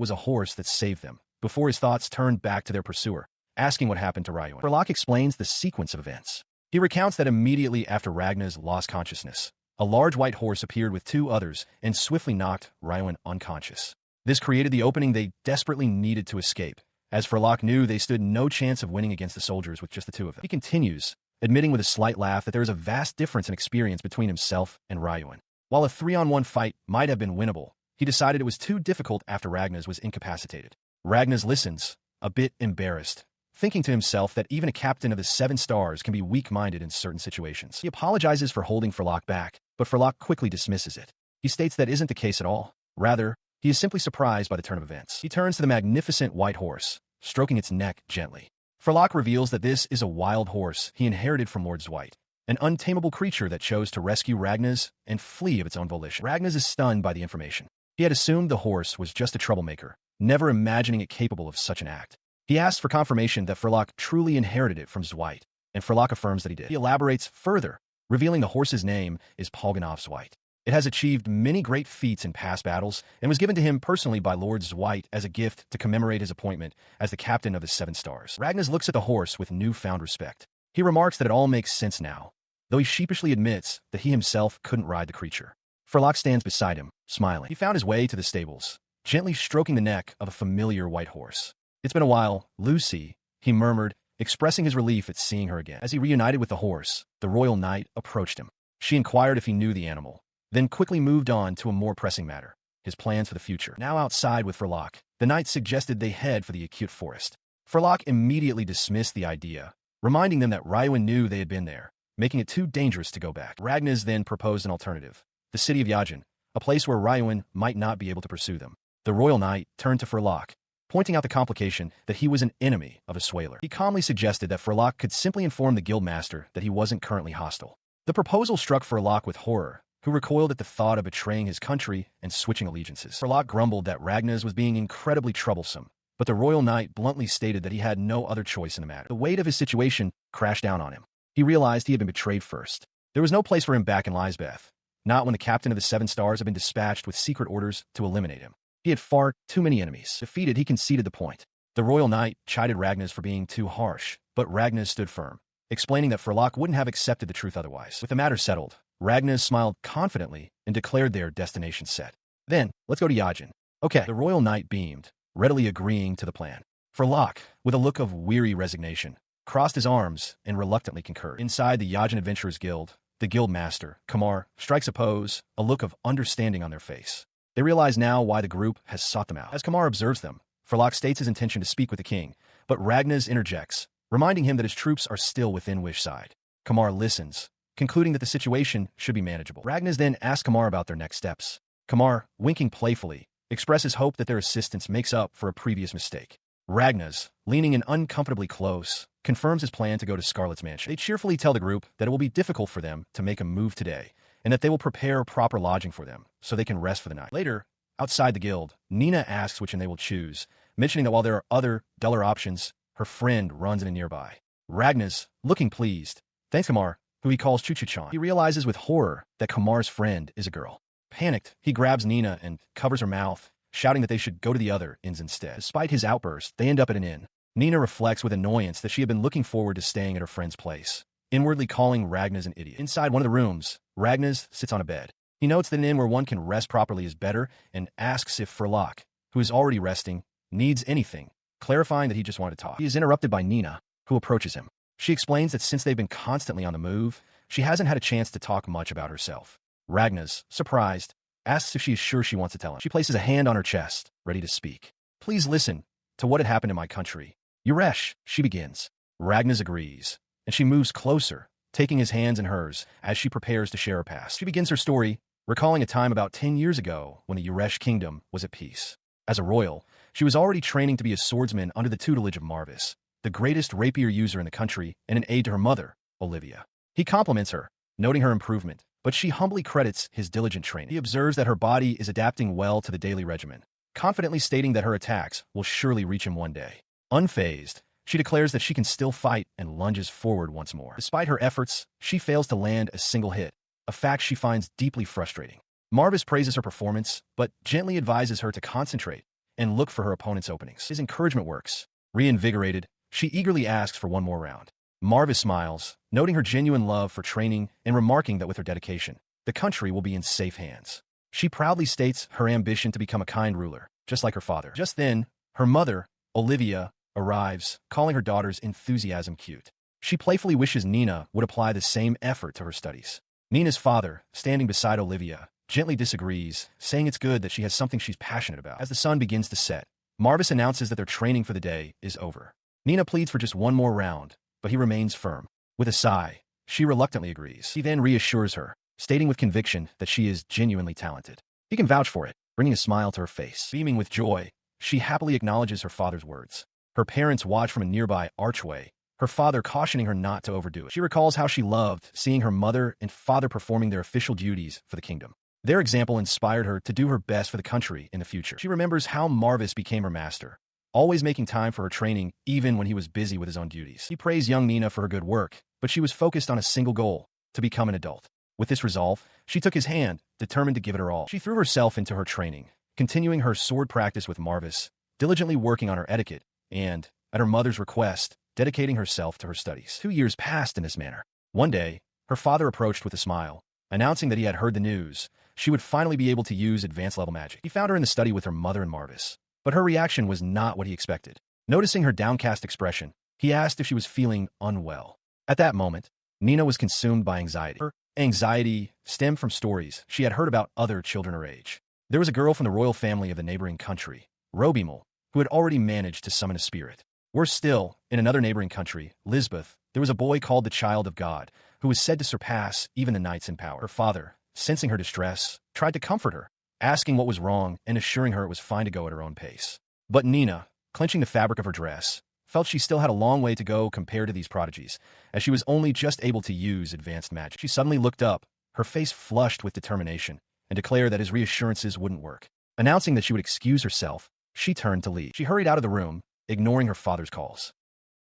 was a horse that saved them, before his thoughts turn back to their pursuer, asking what happened to Ryuan. Furlock explains the sequence of events. He recounts that immediately after Ragnas lost consciousness, a large white horse appeared with 2 others and swiftly knocked Ryuan unconscious. This created the opening they desperately needed to escape, as Furlock knew they stood no chance of winning against the soldiers with just the 2 of them. He continues, admitting with a slight laugh that there is a vast difference in experience between himself and Ryuan. While a 3-on-1 fight might have been winnable, he decided it was too difficult after Ragnas was incapacitated. Ragnas listens, a bit embarrassed, thinking to himself that even a captain of the 7 stars can be weak-minded in certain situations. He apologizes for holding Furlock back, but Furlock quickly dismisses it. He states that isn't the case at all. Rather, he is simply surprised by the turn of events. He turns to the magnificent white horse, stroking its neck gently. Furlock reveals that this is a wild horse he inherited from Lord Dwight, an untamable creature that chose to rescue Ragnas and flee of its own volition. Ragnas is stunned by the information. He had assumed the horse was just a troublemaker, never imagining it capable of such an act. He asks for confirmation that Furlock truly inherited it from Dwight, and Furlock affirms that he did. He elaborates further, revealing the horse's name is Polganov Dwight. It has achieved many great feats in past battles and was given to him personally by Lord Dwight as a gift to commemorate his appointment as the captain of the 7 stars. Ragnas looks at the horse with newfound respect. He remarks that it all makes sense now, though he sheepishly admits that he himself couldn't ride the creature. Furlock stands beside him, smiling. He found his way to the stables, gently stroking the neck of a familiar white horse. "It's been a while, Lucy," he murmured, expressing his relief at seeing her again. As he reunited with the horse, the royal knight approached him. She inquired if he knew the animal, then quickly moved on to a more pressing matter, his plans for the future. Now outside with Furlock, the knight suggested they head for the acute forest. Furlock immediately dismissed the idea, reminding them that Ryuan knew they had been there, making it too dangerous to go back. Ragnas then proposed an alternative, the city of Yajin, a place where Ryuan might not be able to pursue them. The royal knight turned to Furlock, pointing out the complication that he was an enemy of Aswaler. He calmly suggested that Furlock could simply inform the guildmaster that he wasn't currently hostile. The proposal struck Furlock with horror, who recoiled at the thought of betraying his country and switching allegiances. Furlock grumbled that Ragnas was being incredibly troublesome, but the royal knight bluntly stated that he had no other choice in the matter. The weight of his situation crashed down on him. He realized he had been betrayed first. There was no place for him back in Lisbeth, not when the captain of the 7 stars had been dispatched with secret orders to eliminate him. He had far too many enemies. Defeated, he conceded the point. The royal knight chided Ragnas for being too harsh, but Ragnas stood firm, explaining that Furlock wouldn't have accepted the truth otherwise. With the matter settled, Ragnas smiled confidently and declared their destination set. "Then, let's go to Yajin." "Okay." The royal knight beamed, readily agreeing to the plan. Furlock, with a look of weary resignation, crossed his arms and reluctantly concurred. Inside the Yajin Adventurers Guild, the guild master, Kamar, strikes a pose, a look of understanding on their face. They realize now why the group has sought them out. As Kamar observes them, Furlock states his intention to speak with the king, but Ragnas interjects, reminding him that his troops are still within Wishside. Kamar listens, concluding that the situation should be manageable. Ragnas then asks Kamar about their next steps. Kamar, winking playfully, expresses hope that their assistance makes up for a previous mistake. Ragnas, leaning in uncomfortably close, confirms his plan to go to Scarlet's mansion. They cheerfully tell the group that it will be difficult for them to make a move today, and that they will prepare proper lodging for them, so they can rest for the night. Later, outside the guild, Nenah asks which one they will choose, mentioning that while there are other, duller options, her friend runs in a nearby. Ragnas, looking pleased, thanks Kamar, who he calls Chuchuchan. He realizes with horror that Kamar's friend is a girl. Panicked, he grabs Nenah and covers her mouth, shouting that they should go to the other inns instead. Despite his outburst, they end up at an inn. Nenah reflects with annoyance that she had been looking forward to staying at her friend's place, inwardly calling Ragnas an idiot. Inside one of the rooms, Ragnas sits on a bed. He notes that an inn where one can rest properly is better and asks if Furlock, who is already resting, needs anything, clarifying that he just wanted to talk. He is interrupted by Nenah, who approaches him. She explains that since they've been constantly on the move, she hasn't had a chance to talk much about herself. Ragnas, surprised, asks if she is sure she wants to tell him. She places a hand on her chest, ready to speak. "Please listen to what had happened in my country. Urash," she begins. Ragnas agrees, and she moves closer, taking his hands in hers as she prepares to share her past. She begins her story, recalling a time about 10 years ago when the Urash kingdom was at peace. As a royal, she was already training to be a swordsman under the tutelage of Marvis, the greatest rapier user in the country and an aide to her mother, Olivia. He compliments her, noting her improvement, but she humbly credits his diligent training. He observes that her body is adapting well to the daily regimen, confidently stating that her attacks will surely reach him one day. Unfazed, she declares that she can still fight and lunges forward once more. Despite her efforts, she fails to land a single hit, a fact she finds deeply frustrating. Marvis praises her performance, but gently advises her to concentrate and look for her opponent's openings. His encouragement works. Reinvigorated, she eagerly asks for one more round. Marvis smiles, noting her genuine love for training and remarking that with her dedication, the country will be in safe hands. She proudly states her ambition to become a kind ruler, just like her father. Just then, her mother, Olivia, arrives, calling her daughter's enthusiasm cute. She playfully wishes Nenah would apply the same effort to her studies. Nenah's father, standing beside Olivia, gently disagrees, saying it's good that she has something she's passionate about. As the sun begins to set, Marvis announces that their training for the day is over. Nenah pleads for just one more round, but he remains firm. With a sigh, she reluctantly agrees. He then reassures her, stating with conviction that she is genuinely talented. He can vouch for it, bringing a smile to her face. Beaming with joy, she happily acknowledges her father's words. Her parents watch from a nearby archway, her father cautioning her not to overdo it. She recalls how she loved seeing her mother and father performing their official duties for the kingdom. Their example inspired her to do her best for the country in the future. She remembers how Marvis became her master, always making time for her training even when he was busy with his own duties. He praised young Nenah for her good work, but she was focused on a single goal, to become an adult. With this resolve, she took his hand, determined to give it her all. She threw herself into her training, continuing her sword practice with Marvis, diligently working on her etiquette, and, at her mother's request, dedicating herself to her studies. 2 years passed in this manner. One day, her father approached with a smile, announcing that he had heard the news. She would finally be able to use advanced-level magic. He found her in the study with her mother and Marvis, but her reaction was not what he expected. Noticing her downcast expression, he asked if she was feeling unwell. At that moment, Nenah was consumed by anxiety. Her anxiety stemmed from stories she had heard about other children her age. There was a girl from the royal family of the neighboring country, Robimal, who had already managed to summon a spirit. Worse still, in another neighboring country, Lisbeth, there was a boy called the Child of God, who was said to surpass even the knights in power. Her father, sensing her distress, tried to comfort her, asking what was wrong and assuring her it was fine to go at her own pace. But Nenah, clenching the fabric of her dress, felt she still had a long way to go compared to these prodigies, as she was only just able to use advanced magic. She suddenly looked up, her face flushed with determination, and declared that his reassurances wouldn't work. Announcing that she would excuse herself, she turned to leave. She hurried out of the room, ignoring her father's calls.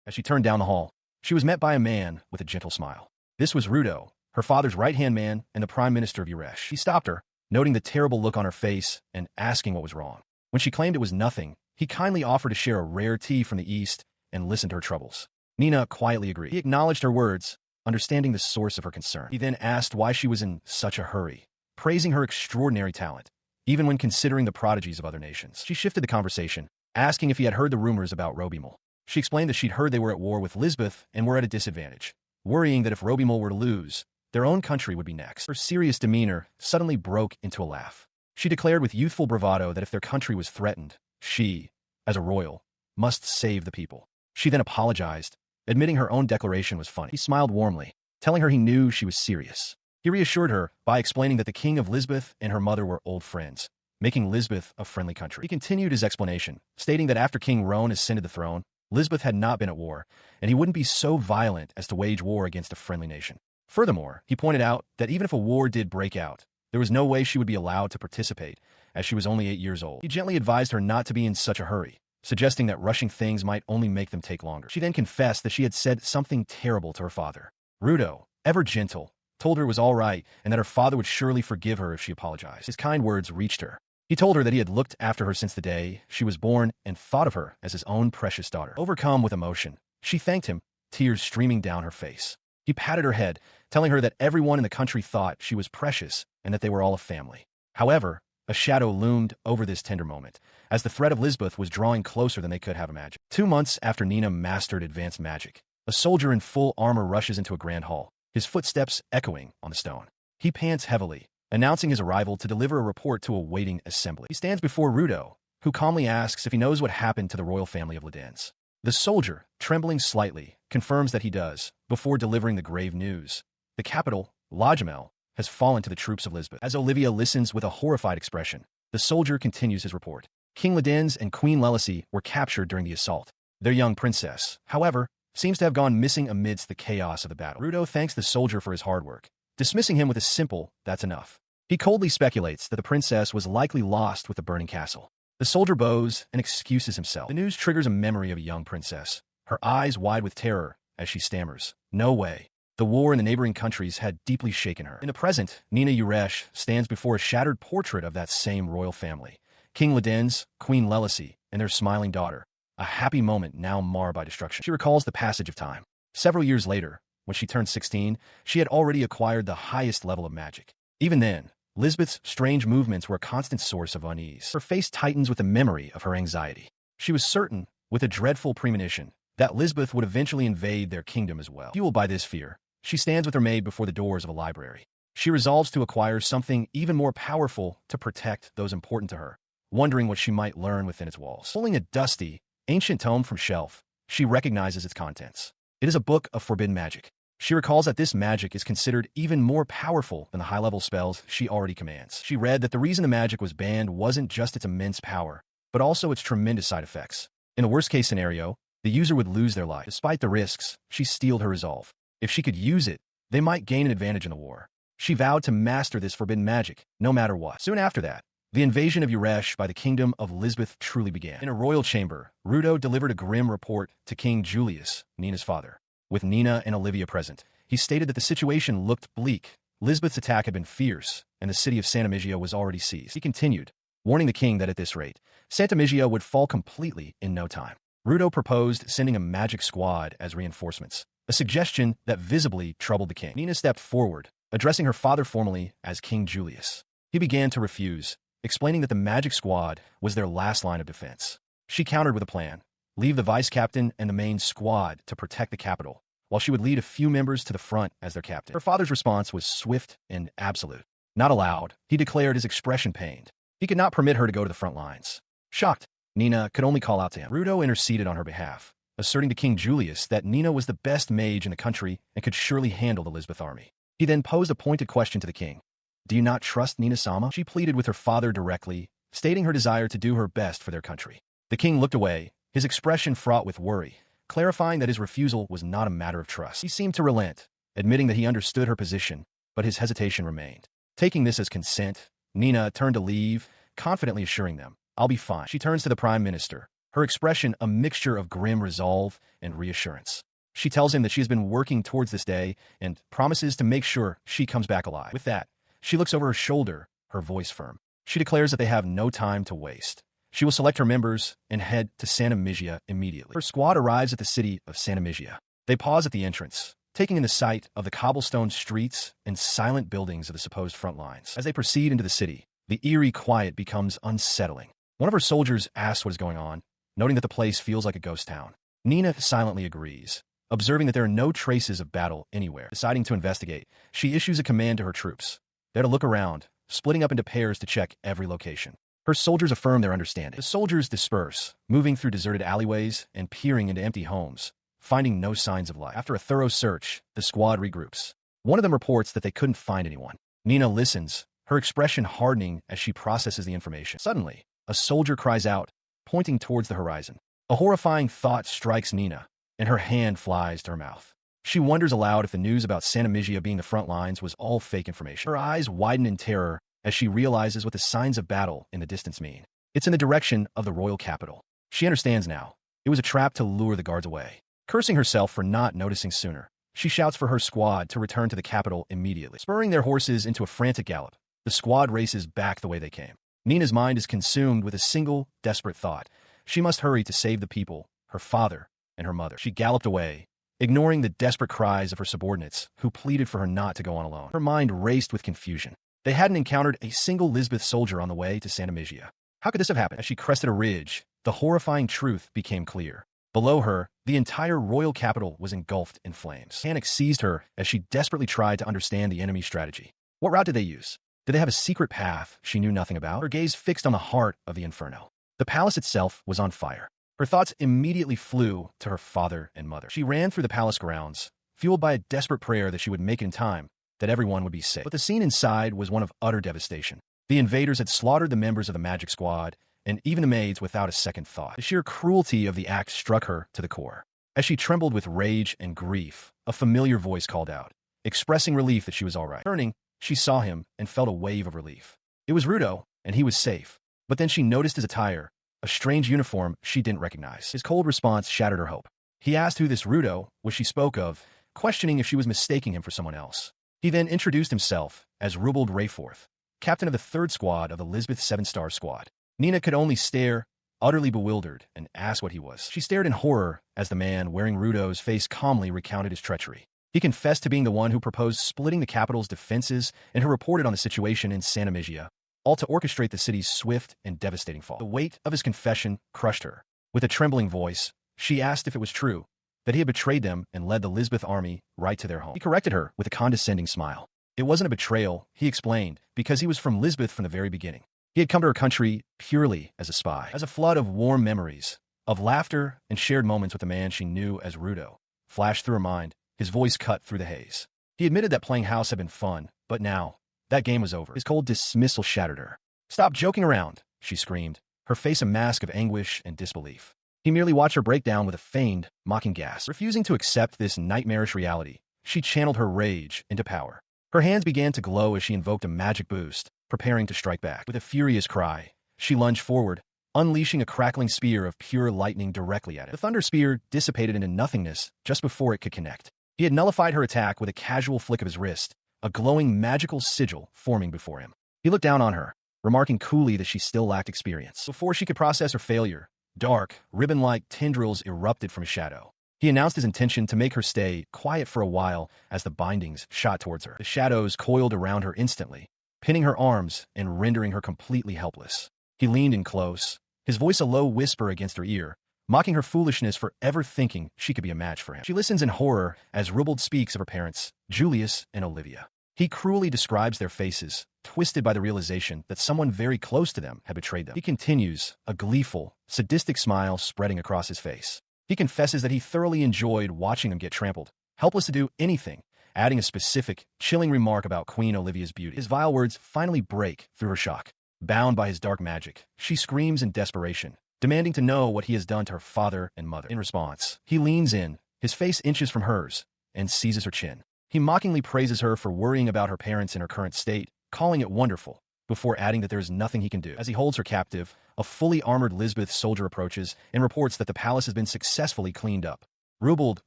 As she turned down the hall, she was met by a man with a gentle smile. This was Rudo, her father's right-hand man and the Prime Minister of Urash. He stopped her, noting the terrible look on her face and asking what was wrong. When she claimed it was nothing, he kindly offered to share a rare tea from the east and listen to her troubles. Nenah quietly agreed. He acknowledged her words, understanding the source of her concern. He then asked why she was in such a hurry, praising her extraordinary talent, even when considering the prodigies of other nations. She shifted the conversation, asking if he had heard the rumors about Robimal. She explained that she'd heard they were at war with Lisbeth and were at a disadvantage, worrying that if Robimal were to lose, their own country would be next. Her serious demeanor suddenly broke into a laugh. She declared with youthful bravado that if their country was threatened, she, as a royal, must save the people. She then apologized, admitting her own declaration was funny. He smiled warmly, telling her he knew she was serious. He reassured her by explaining that the king of Lisbeth and her mother were old friends, making Lisbeth a friendly country. He continued his explanation, stating that after King Roan ascended the throne, Lisbeth had not been at war, and he wouldn't be so violent as to wage war against a friendly nation. Furthermore, he pointed out that even if a war did break out, there was no way she would be allowed to participate, as she was only 8 years old. He gently advised her not to be in such a hurry, suggesting that rushing things might only make them take longer. She then confessed that she had said something terrible to her father. Rudo, ever gentle, told her it was all right and that her father would surely forgive her if she apologized. His kind words reached her. He told her that he had looked after her since the day she was born and thought of her as his own precious daughter. Overcome with emotion, she thanked him, tears streaming down her face. He patted her head, telling her that everyone in the country thought she was precious and that they were all a family. However, a shadow loomed over this tender moment, as the threat of Lisbeth was drawing closer than they could have imagined. 2 months after Nenah mastered advanced magic, a soldier in full armor rushes into a grand hall, his footsteps echoing on the stone. He pants heavily, announcing his arrival to deliver a report to a waiting assembly. He stands before Rudo, who calmly asks if he knows what happened to the royal family of Ledens. The soldier, trembling slightly, confirms that he does, before delivering the grave news. The capital, Lajamel, has fallen to the troops of Lisbeth. As Olivia listens with a horrified expression, the soldier continues his report. King Ledens and Queen Lelicy were captured during the assault. Their young princess, however, seems to have gone missing amidst the chaos of the battle. Rudo thanks the soldier for his hard work, dismissing him with a simple, "That's enough." He coldly speculates that the princess was likely lost with the burning castle. The soldier bows and excuses himself. The news triggers a memory of a young princess, her eyes wide with terror as she stammers, "No way." The war in the neighboring countries had deeply shaken her. In the present, Nenah Urash stands before a shattered portrait of that same royal family. King Ledens, Queen Lelicy, and their smiling daughter. A happy moment now marred by destruction. She recalls the passage of time. Several years later, when she turned 16, she had already acquired the highest level of magic. Even then, Lisbeth's strange movements were a constant source of unease. Her face tightens with the memory of her anxiety. She was certain, with a dreadful premonition, that Lisbeth would eventually invade their kingdom as well. Fueled by this fear, she stands with her maid before the doors of a library. She resolves to acquire something even more powerful to protect those important to her, wondering what she might learn within its walls. Pulling a dusty, ancient tome from shelf, she recognizes its contents. It is a book of forbidden magic. She recalls that this magic is considered even more powerful than the high-level spells she already commands. She read that the reason the magic was banned wasn't just its immense power, but also its tremendous side effects. In a worst-case scenario, the user would lose their life. Despite the risks, she steeled her resolve. If she could use it, they might gain an advantage in the war. She vowed to master this forbidden magic, no matter what. Soon after that, the invasion of Urash by the kingdom of Lisbeth truly began. In a royal chamber, Rudo delivered a grim report to King Julius, Nenah's father. With Nenah and Olivia present, he stated that the situation looked bleak. Lisbeth's attack had been fierce, and the city of Santamigia was already seized. He continued, warning the king that at this rate, Santamigia would fall completely in no time. Rudo proposed sending a magic squad as reinforcements, a suggestion that visibly troubled the king. Nenah stepped forward, addressing her father formally as King Julius. He began to refuse, explaining that the magic squad was their last line of defense. She countered with a plan. Leave the vice-captain and the main squad to protect the capital, while she would lead a few members to the front as their captain. Her father's response was swift and absolute. Not allowed, he declared, his expression pained. He could not permit her to go to the front lines. Shocked, Nenah could only call out to him. Rudo interceded on her behalf, asserting to King Julius that Nenah was the best mage in the country and could surely handle the Lisbeth army. He then posed a pointed question to the king. "Do you not trust Nenah-sama?" She pleaded with her father directly, stating her desire to do her best for their country. The king looked away, his expression fraught with worry, clarifying that his refusal was not a matter of trust. He seemed to relent, admitting that he understood her position, but his hesitation remained. Taking this as consent, Nenah turned to leave, confidently assuring them, "I'll be fine." She turns to the prime minister, her expression a mixture of grim resolve and reassurance. She tells him that she has been working towards this day and promises to make sure she comes back alive. With that, she looks over her shoulder, her voice firm. She declares that they have no time to waste. She will select her members and head to Santamigia immediately. Her squad arrives at the city of Santamigia. They pause at the entrance, taking in the sight of the cobblestone streets and silent buildings of the supposed front lines. As they proceed into the city, the eerie quiet becomes unsettling. One of her soldiers asks what is going on, noting that the place feels like a ghost town. Nenah silently agrees, observing that there are no traces of battle anywhere. Deciding to investigate, she issues a command to her troops. They're to look around, splitting up into pairs to check every location. Her soldiers affirm their understanding. The soldiers disperse, moving through deserted alleyways and peering into empty homes, finding no signs of life. After a thorough search, the squad regroups. One of them reports that they couldn't find anyone. Nenah listens, her expression hardening as she processes the information. Suddenly, a soldier cries out, pointing towards the horizon. A horrifying thought strikes Nenah, and her hand flies to her mouth. She wonders aloud if the news about Santamigia being the front lines was all fake information. Her eyes widen in terror as she realizes what the signs of battle in the distance mean. It's in the direction of the royal capital. She understands now. It was a trap to lure the guards away. Cursing herself for not noticing sooner, she shouts for her squad to return to the capital immediately. Spurring their horses into a frantic gallop, the squad races back the way they came. Nenah's mind is consumed with a single, desperate thought. She must hurry to save the people, her father, and her mother. She galloped away, ignoring the desperate cries of her subordinates, who pleaded for her not to go on alone. Her mind raced with confusion. They hadn't encountered a single Lisbeth soldier on the way to Santamigia. How could this have happened? As she crested a ridge, the horrifying truth became clear. Below her, the entire royal capital was engulfed in flames. Panic seized her as she desperately tried to understand the enemy's strategy. What route did they use? Did they have a secret path she knew nothing about? Her gaze fixed on the heart of the inferno. The palace itself was on fire. Her thoughts immediately flew to her father and mother. She ran through the palace grounds, fueled by a desperate prayer that she would make it in time, that everyone would be safe. But the scene inside was one of utter devastation. The invaders had slaughtered the members of the magic squad, and even the maids without a second thought. The sheer cruelty of the act struck her to the core. As she trembled with rage and grief, a familiar voice called out, expressing relief that she was all right. Turning, she saw him and felt a wave of relief. It was Rudo, and he was safe. But then she noticed his attire, a strange uniform she didn't recognize. His cold response shattered her hope. He asked who this Rudo was she spoke of, questioning if she was mistaking him for someone else. He then introduced himself as Ruinous Rayforth, captain of the 3rd squad of the Lisbeth 7-star squad. Nenah could only stare, utterly bewildered, and ask what he was. She stared in horror as the man wearing Rudo's face calmly recounted his treachery. He confessed to being the one who proposed splitting the capital's defenses and who reported on the situation in Santa Migia, all to orchestrate the city's swift and devastating fall. The weight of his confession crushed her. With a trembling voice, she asked if it was true, that he had betrayed them and led the Lisbeth army right to their home. He corrected her with a condescending smile. It wasn't a betrayal, he explained, because he was from Lisbeth from the very beginning. He had come to her country purely as a spy. As a flood of warm memories, of laughter and shared moments with the man she knew as Rudo flashed through her mind, his voice cut through the haze. He admitted that playing house had been fun, but now, that game was over. His cold dismissal shattered her. "Stop joking around," she screamed, her face a mask of anguish and disbelief. He merely watched her break down with a feigned, mocking gasp. Refusing to accept this nightmarish reality, she channeled her rage into power. Her hands began to glow as she invoked a magic boost, preparing to strike back. With a furious cry, she lunged forward, unleashing a crackling spear of pure lightning directly at it. The thunder spear dissipated into nothingness just before it could connect. He had nullified her attack with a casual flick of his wrist, a glowing magical sigil forming before him. He looked down on her, remarking coolly that she still lacked experience. Before she could process her failure, dark, ribbon-like tendrils erupted from his shadow. He announced his intention to make her stay quiet for a while as the bindings shot towards her. The shadows coiled around her instantly, pinning her arms and rendering her completely helpless. He leaned in close, his voice a low whisper against her ear, mocking her foolishness for ever thinking she could be a match for him. She listens in horror as Ruinous speaks of her parents, Julius and Olivia. He cruelly describes their faces, twisted by the realization that someone very close to them had betrayed them. He continues, a gleeful, sadistic smile spreading across his face. He confesses that he thoroughly enjoyed watching them get trampled, helpless to do anything, adding a specific, chilling remark about Queen Olivia's beauty. His vile words finally break through her shock. Bound by his dark magic, she screams in desperation, demanding to know what he has done to her father and mother. In response, he leans in, his face inches from hers, and seizes her chin. He mockingly praises her for worrying about her parents in her current state, calling it wonderful, before adding that there is nothing he can do. As he holds her captive, a fully armored Lisbeth soldier approaches and reports that the palace has been successfully cleaned up. Ruinous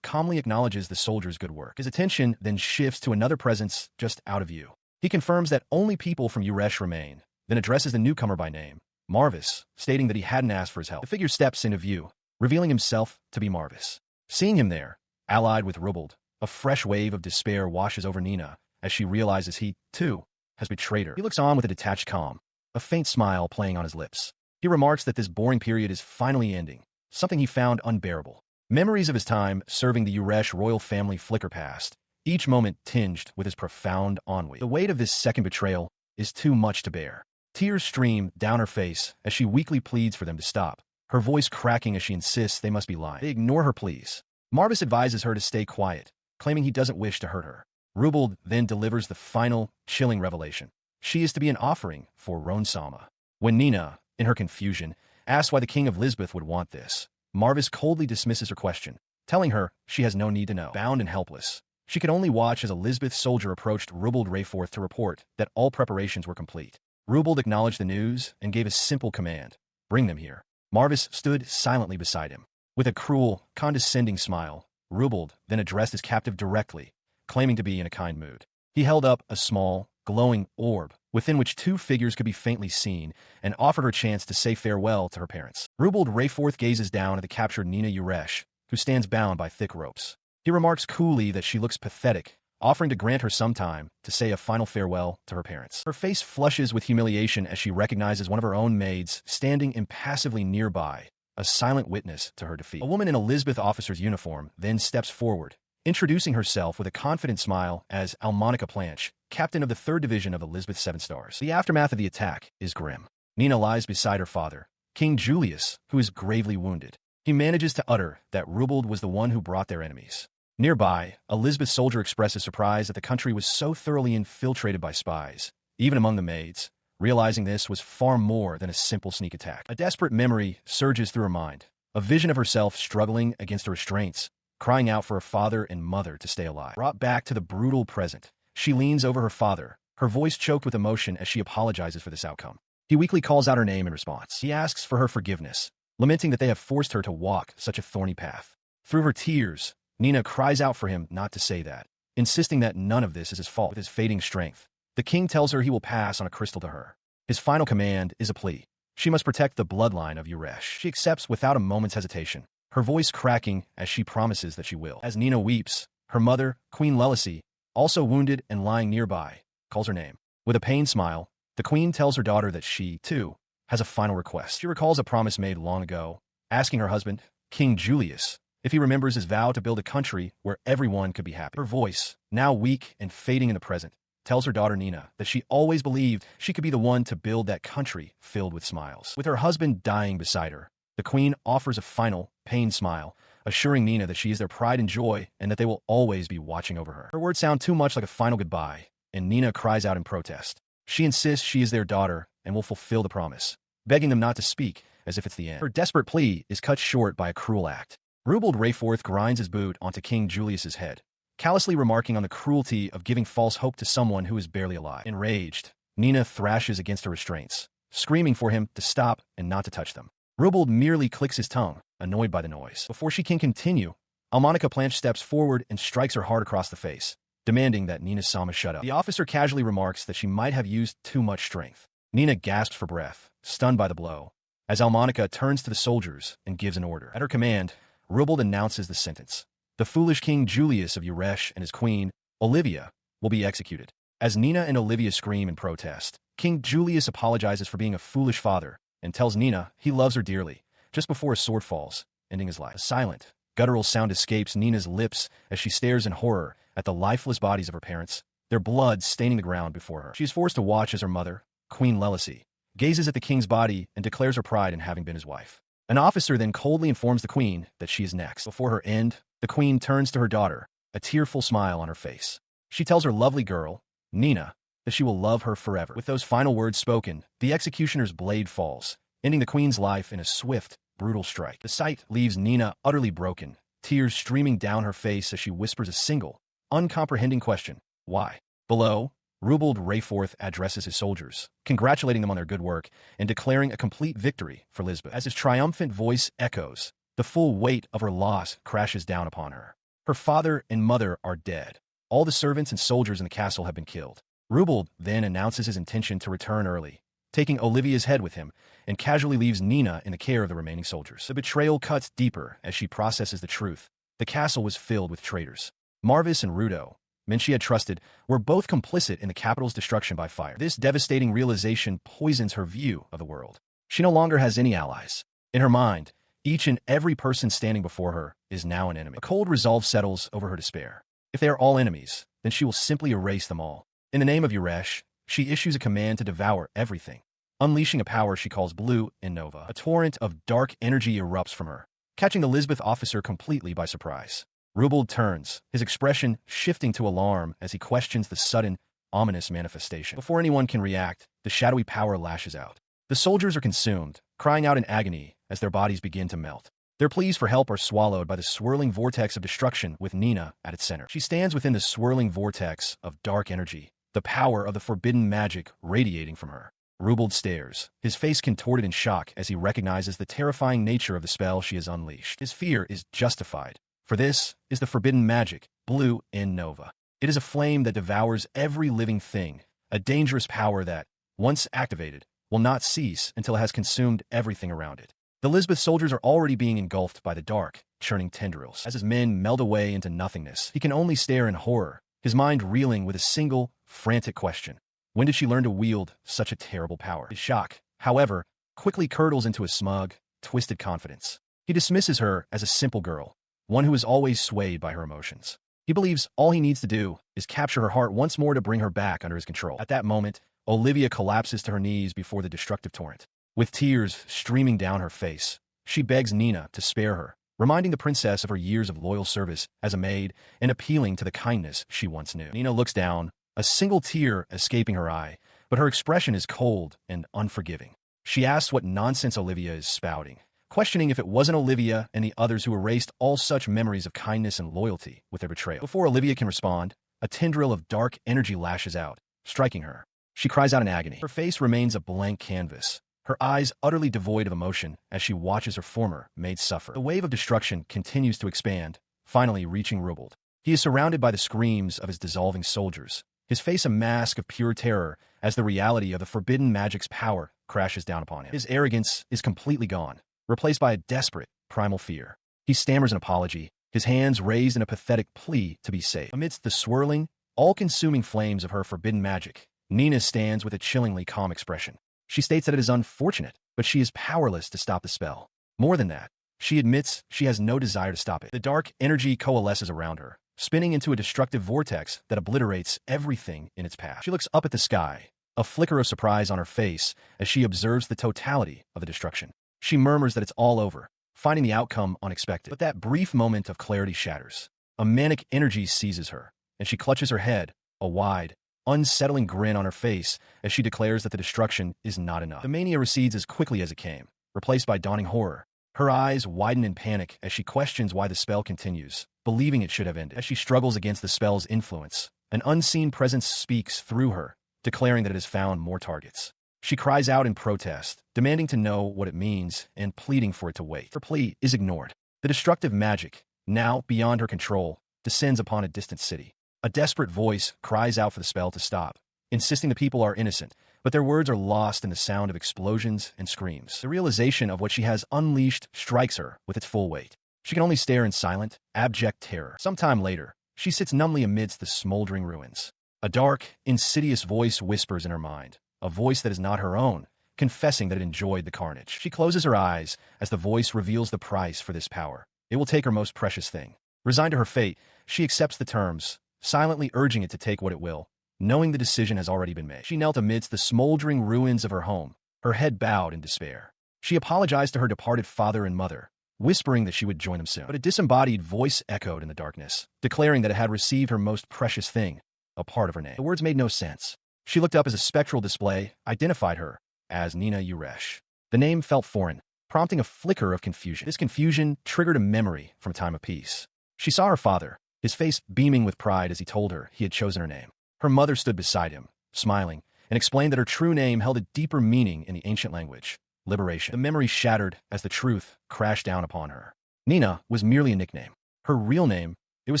calmly acknowledges the soldier's good work. His attention then shifts to another presence just out of view. He confirms that only people from Urash remain, then addresses the newcomer by name, Marvis, stating that he hadn't asked for his help. The figure steps into view, revealing himself to be Marvis. Seeing him there, allied with Ruinous, a fresh wave of despair washes over Nenah as she realizes he, too, has betrayed her. He looks on with a detached calm, a faint smile playing on his lips. He remarks that this boring period is finally ending, something he found unbearable. Memories of his time serving the Urash royal family flicker past, each moment tinged with his profound ennui. The weight of this second betrayal is too much to bear. Tears stream down her face as she weakly pleads for them to stop, her voice cracking as she insists they must be lying. They ignore her pleas. Marvis advises her to stay quiet, claiming he doesn't wish to hurt her. Ruinous then delivers the final, chilling revelation. She is to be an offering for Ronsama. When Nenah, in her confusion, asks why the king of Lisbeth would want this, Marvis coldly dismisses her question, telling her she has no need to know. Bound and helpless, she could only watch as a Lisbeth soldier approached Ruinous Rayforth to report that all preparations were complete. Ruinous acknowledged the news and gave a simple command, "Bring them here." Marvis stood silently beside him. With a cruel, condescending smile, Ruinous then addressed his captive directly, claiming to be in a kind mood. He held up a small, glowing orb, within which two figures could be faintly seen, and offered her a chance to say farewell to her parents. Ruinous Rayforth gazes down at the captured Nenah Urash, who stands bound by thick ropes. He remarks coolly that she looks pathetic, offering to grant her some time to say a final farewell to her parents. Her face flushes with humiliation as she recognizes one of her own maids standing impassively nearby, a silent witness to her defeat. A woman in a Lisbeth officer's uniform then steps forward, introducing herself with a confident smile as Almonica Planche, captain of the 3rd Division of the Lisbeth 7 Stars. The aftermath of the attack is grim. Nenah lies beside her father, King Julius, who is gravely wounded. He manages to utter that Ruinous was the one who brought their enemies. Nearby, a Lisbeth soldier expresses surprise that the country was so thoroughly infiltrated by spies, even among the maids, realizing this was far more than a simple sneak attack. A desperate memory surges through her mind, a vision of herself struggling against the restraints, crying out for her father and mother to stay alive. Brought back to the brutal present, she leans over her father, her voice choked with emotion as she apologizes for this outcome. He weakly calls out her name in response. He asks for her forgiveness, lamenting that they have forced her to walk such a thorny path. Through her tears, Nenah cries out for him not to say that, insisting that none of this is his fault. With his fading strength, the king tells her he will pass on a crystal to her. His final command is a plea. She must protect the bloodline of Urash. She accepts without a moment's hesitation, her voice cracking as she promises that she will. As Nenah weeps, her mother, Queen Lelicy, also wounded and lying nearby, calls her name. With a pained smile, the queen tells her daughter that she, too, has a final request. She recalls a promise made long ago, asking her husband, King Julius, if he remembers his vow to build a country where everyone could be happy. Her voice, now weak and fading in the present, tells her daughter Nenah that she always believed she could be the one to build that country filled with smiles. With her husband dying beside her, the queen offers a final, pained smile, assuring Nenah that she is their pride and joy and that they will always be watching over her. Her words sound too much like a final goodbye, and Nenah cries out in protest. She insists she is their daughter and will fulfill the promise, begging them not to speak as if it's the end. Her desperate plea is cut short by a cruel act. Ruined Rayforth grinds his boot onto King Julius's head, callously remarking on the cruelty of giving false hope to someone who is barely alive. Enraged, Nenah thrashes against her restraints, screaming for him to stop and not to touch them. Ruined merely clicks his tongue, annoyed by the noise. Before she can continue, Almonica Planche steps forward and strikes her hard across the face, demanding that Nenah's Sama shut up. The officer casually remarks that she might have used too much strength. Nenah gasps for breath, stunned by the blow, as Almonica turns to the soldiers and gives an order. At her command, Ruined announces the sentence. The foolish King Julius of Urash and his queen, Olivia, will be executed. As Nenah and Olivia scream in protest, King Julius apologizes for being a foolish father and tells Nenah he loves her dearly, just before a sword falls, ending his life. A silent, guttural sound escapes Nenah's lips as she stares in horror at the lifeless bodies of her parents, their blood staining the ground before her. She is forced to watch as her mother, Queen Lelicy, gazes at the king's body and declares her pride in having been his wife. An officer then coldly informs the queen that she is next. Before her end, the queen turns to her daughter, a tearful smile on her face. She tells her lovely girl, Nenah, that she will love her forever. With those final words spoken, the executioner's blade falls, ending the queen's life in a swift, brutal strike. The sight leaves Nenah utterly broken, tears streaming down her face as she whispers a single, uncomprehending question: why? Below, Ruined Rayforth addresses his soldiers, congratulating them on their good work and declaring a complete victory for Lisbeth. As his triumphant voice echoes, the full weight of her loss crashes down upon her. Her father and mother are dead. All the servants and soldiers in the castle have been killed. Ruined then announces his intention to return early, taking Olivia's head with him, and casually leaves Nenah in the care of the remaining soldiers. The betrayal cuts deeper as she processes the truth. The castle was filled with traitors. Marvis and Rudo, men she had trusted, were both complicit in the capital's destruction by fire. This devastating realization poisons her view of the world. She no longer has any allies. In her mind, each and every person standing before her is now an enemy. A cold resolve settles over her despair. If they are all enemies, then she will simply erase them all. In the name of Urash, she issues a command to devour everything, unleashing a power she calls Blue in Nova. A torrent of dark energy erupts from her, catching the Lisbeth officer completely by surprise. Ruined turns, his expression shifting to alarm as he questions the sudden, ominous manifestation. Before anyone can react, the shadowy power lashes out. The soldiers are consumed, crying out in agony as their bodies begin to melt. Their pleas for help are swallowed by the swirling vortex of destruction with Nenah at its center. She stands within the swirling vortex of dark energy, the power of the forbidden magic radiating from her. Ruined stares, his face contorted in shock as he recognizes the terrifying nature of the spell she has unleashed. His fear is justified, for this is the forbidden magic, Blue in Nova. It is a flame that devours every living thing, a dangerous power that, once activated, will not cease until it has consumed everything around it. The Lisbeth soldiers are already being engulfed by the dark, churning tendrils. As his men meld away into nothingness, he can only stare in horror, his mind reeling with a single, frantic question. When did she learn to wield such a terrible power? His shock, however, quickly curdles into a smug, twisted confidence. He dismisses her as a simple girl, one who is always swayed by her emotions. He believes all he needs to do is capture her heart once more to bring her back under his control. At that moment, Olivia collapses to her knees before the destructive torrent. With tears streaming down her face, she begs Nenah to spare her, reminding the princess of her years of loyal service as a maid and appealing to the kindness she once knew. Nenah looks down, a single tear escaping her eye, but her expression is cold and unforgiving. She asks what nonsense Olivia is spouting, questioning if it wasn't Olivia and the others who erased all such memories of kindness and loyalty with their betrayal. Before Olivia can respond, a tendril of dark energy lashes out, striking her. She cries out in agony. Her face remains a blank canvas, her eyes utterly devoid of emotion as she watches her former maid suffer. The wave of destruction continues to expand, finally reaching Ryuan. He is surrounded by the screams of his dissolving soldiers, his face a mask of pure terror as the reality of the forbidden magic's power crashes down upon him. His arrogance is completely gone, replaced by a desperate, primal fear. He stammers an apology, his hands raised in a pathetic plea to be saved. Amidst the swirling, all-consuming flames of her forbidden magic, Nenah stands with a chillingly calm expression. She states that it is unfortunate, but she is powerless to stop the spell. More than that, she admits she has no desire to stop it. The dark energy coalesces around her, spinning into a destructive vortex that obliterates everything in its path. She looks up at the sky, a flicker of surprise on her face as she observes the totality of the destruction. She murmurs that it's all over, finding the outcome unexpected. But that brief moment of clarity shatters. A manic energy seizes her, and she clutches her head, a wide, unsettling grin on her face as she declares that the destruction is not enough. The mania recedes as quickly as it came, replaced by dawning horror. Her eyes widen in panic as she questions why the spell continues, believing it should have ended. As she struggles against the spell's influence, an unseen presence speaks through her, declaring that it has found more targets. She cries out in protest, demanding to know what it means and pleading for it to wait. Her plea is ignored. The destructive magic, now beyond her control, descends upon a distant city. A desperate voice cries out for the spell to stop, insisting the people are innocent, but their words are lost in the sound of explosions and screams. The realization of what she has unleashed strikes her with its full weight. She can only stare in silent, abject terror. Sometime later, she sits numbly amidst the smoldering ruins. A dark, insidious voice whispers in her mind, a voice that is not her own, confessing that it enjoyed the carnage. She closes her eyes as the voice reveals the price for this power. It will take her most precious thing. Resigned to her fate, she accepts the terms, silently urging it to take what it will, knowing the decision has already been made. She knelt amidst the smoldering ruins of her home, her head bowed in despair. She apologized to her departed father and mother, whispering that she would join them soon. But a disembodied voice echoed in the darkness, declaring that it had received her most precious thing, a part of her name. The words made no sense. She looked up as a spectral display identified her as Nenah Urash. The name felt foreign, prompting a flicker of confusion. This confusion triggered a memory from a time of peace. She saw her father, his face beaming with pride as he told her he had chosen her name. Her mother stood beside him, smiling, and explained that her true name held a deeper meaning in the ancient language, liberation. The memory shattered as the truth crashed down upon her. Nenah was merely a nickname. Her real name, it was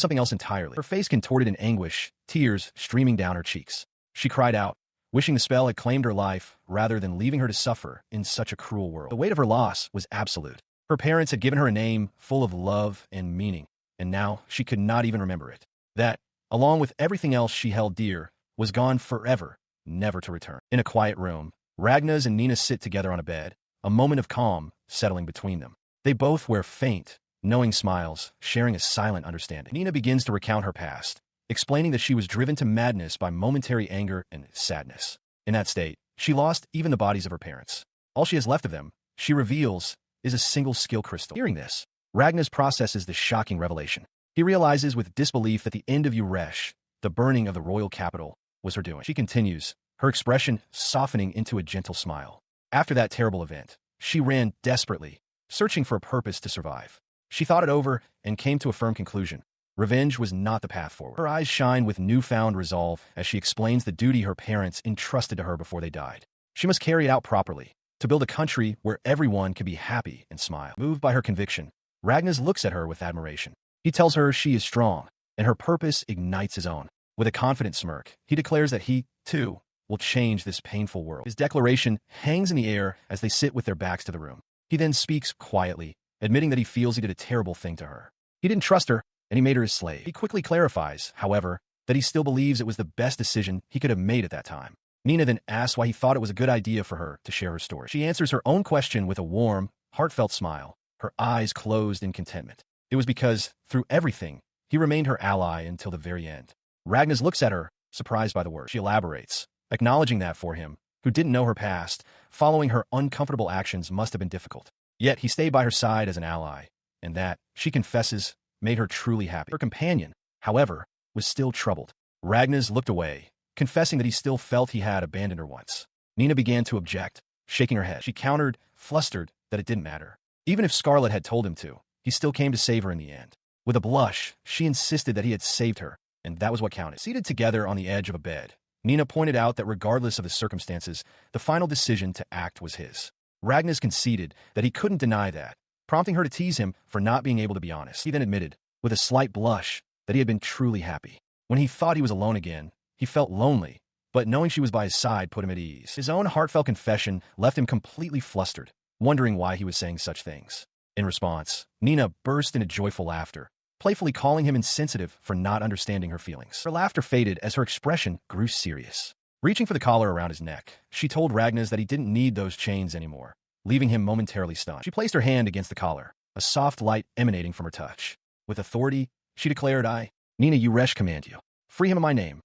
something else entirely. Her face contorted in anguish, tears streaming down her cheeks. She cried out, wishing the spell had claimed her life rather than leaving her to suffer in such a cruel world. The weight of her loss was absolute. Her parents had given her a name full of love and meaning, and now she could not even remember it. That, along with everything else she held dear, was gone forever, never to return. In a quiet room, Ragnas and Nenah sit together on a bed, a moment of calm settling between them. They both wear faint, knowing smiles, sharing a silent understanding. Nenah begins to recount her past, explaining that she was driven to madness by momentary anger and sadness. In that state, she lost even the bodies of her parents. All she has left of them, she reveals, is a single skill crystal. Hearing this, Ragnas processes the shocking revelation. He realizes with disbelief that the end of Urash, the burning of the royal capital, was her doing. She continues, her expression softening into a gentle smile. After that terrible event, she ran desperately, searching for a purpose to survive. She thought it over and came to a firm conclusion. Revenge was not the path forward. Her eyes shine with newfound resolve as she explains the duty her parents entrusted to her before they died. She must carry it out properly, to build a country where everyone can be happy and smile. Moved by her conviction, Ragnas looks at her with admiration. He tells her she is strong, and her purpose ignites his own. With a confident smirk, he declares that he, too, will change this painful world. His declaration hangs in the air as they sit with their backs to the room. He then speaks quietly, admitting that he feels he did a terrible thing to her. He didn't trust her, and he made her his slave. He quickly clarifies, however, that he still believes it was the best decision he could have made at that time. Nenah then asks why he thought it was a good idea for her to share her story. She answers her own question with a warm, heartfelt smile, her eyes closed in contentment. It was because, through everything, he remained her ally until the very end. Ragnas looks at her, surprised by the words. She elaborates, acknowledging that for him, who didn't know her past, following her uncomfortable actions must have been difficult. Yet he stayed by her side as an ally, and that, she confesses, made her truly happy. Her companion, however, was still troubled. Ragnas looked away, confessing that he still felt he had abandoned her once. Nenah began to object, shaking her head. She countered, flustered, that it didn't matter. Even if Scarlet had told him to, he still came to save her in the end. With a blush, she insisted that he had saved her, and that was what counted. Seated together on the edge of a bed, Nenah pointed out that regardless of the circumstances, the final decision to act was his. Ryuan conceded that he couldn't deny that, prompting her to tease him for not being able to be honest. He then admitted, with a slight blush, that he had been truly happy. When he thought he was alone again, he felt lonely, but knowing she was by his side put him at ease. His own heartfelt confession left him completely flustered, wondering why he was saying such things. In response, Nenah burst into joyful laughter, playfully calling him insensitive for not understanding her feelings. Her laughter faded as her expression grew serious. Reaching for the collar around his neck, she told Ryuan that he didn't need those chains anymore, leaving him momentarily stunned. She placed her hand against the collar, a soft light emanating from her touch. With authority, she declared, Nenah, Urash command you. Free him in my name.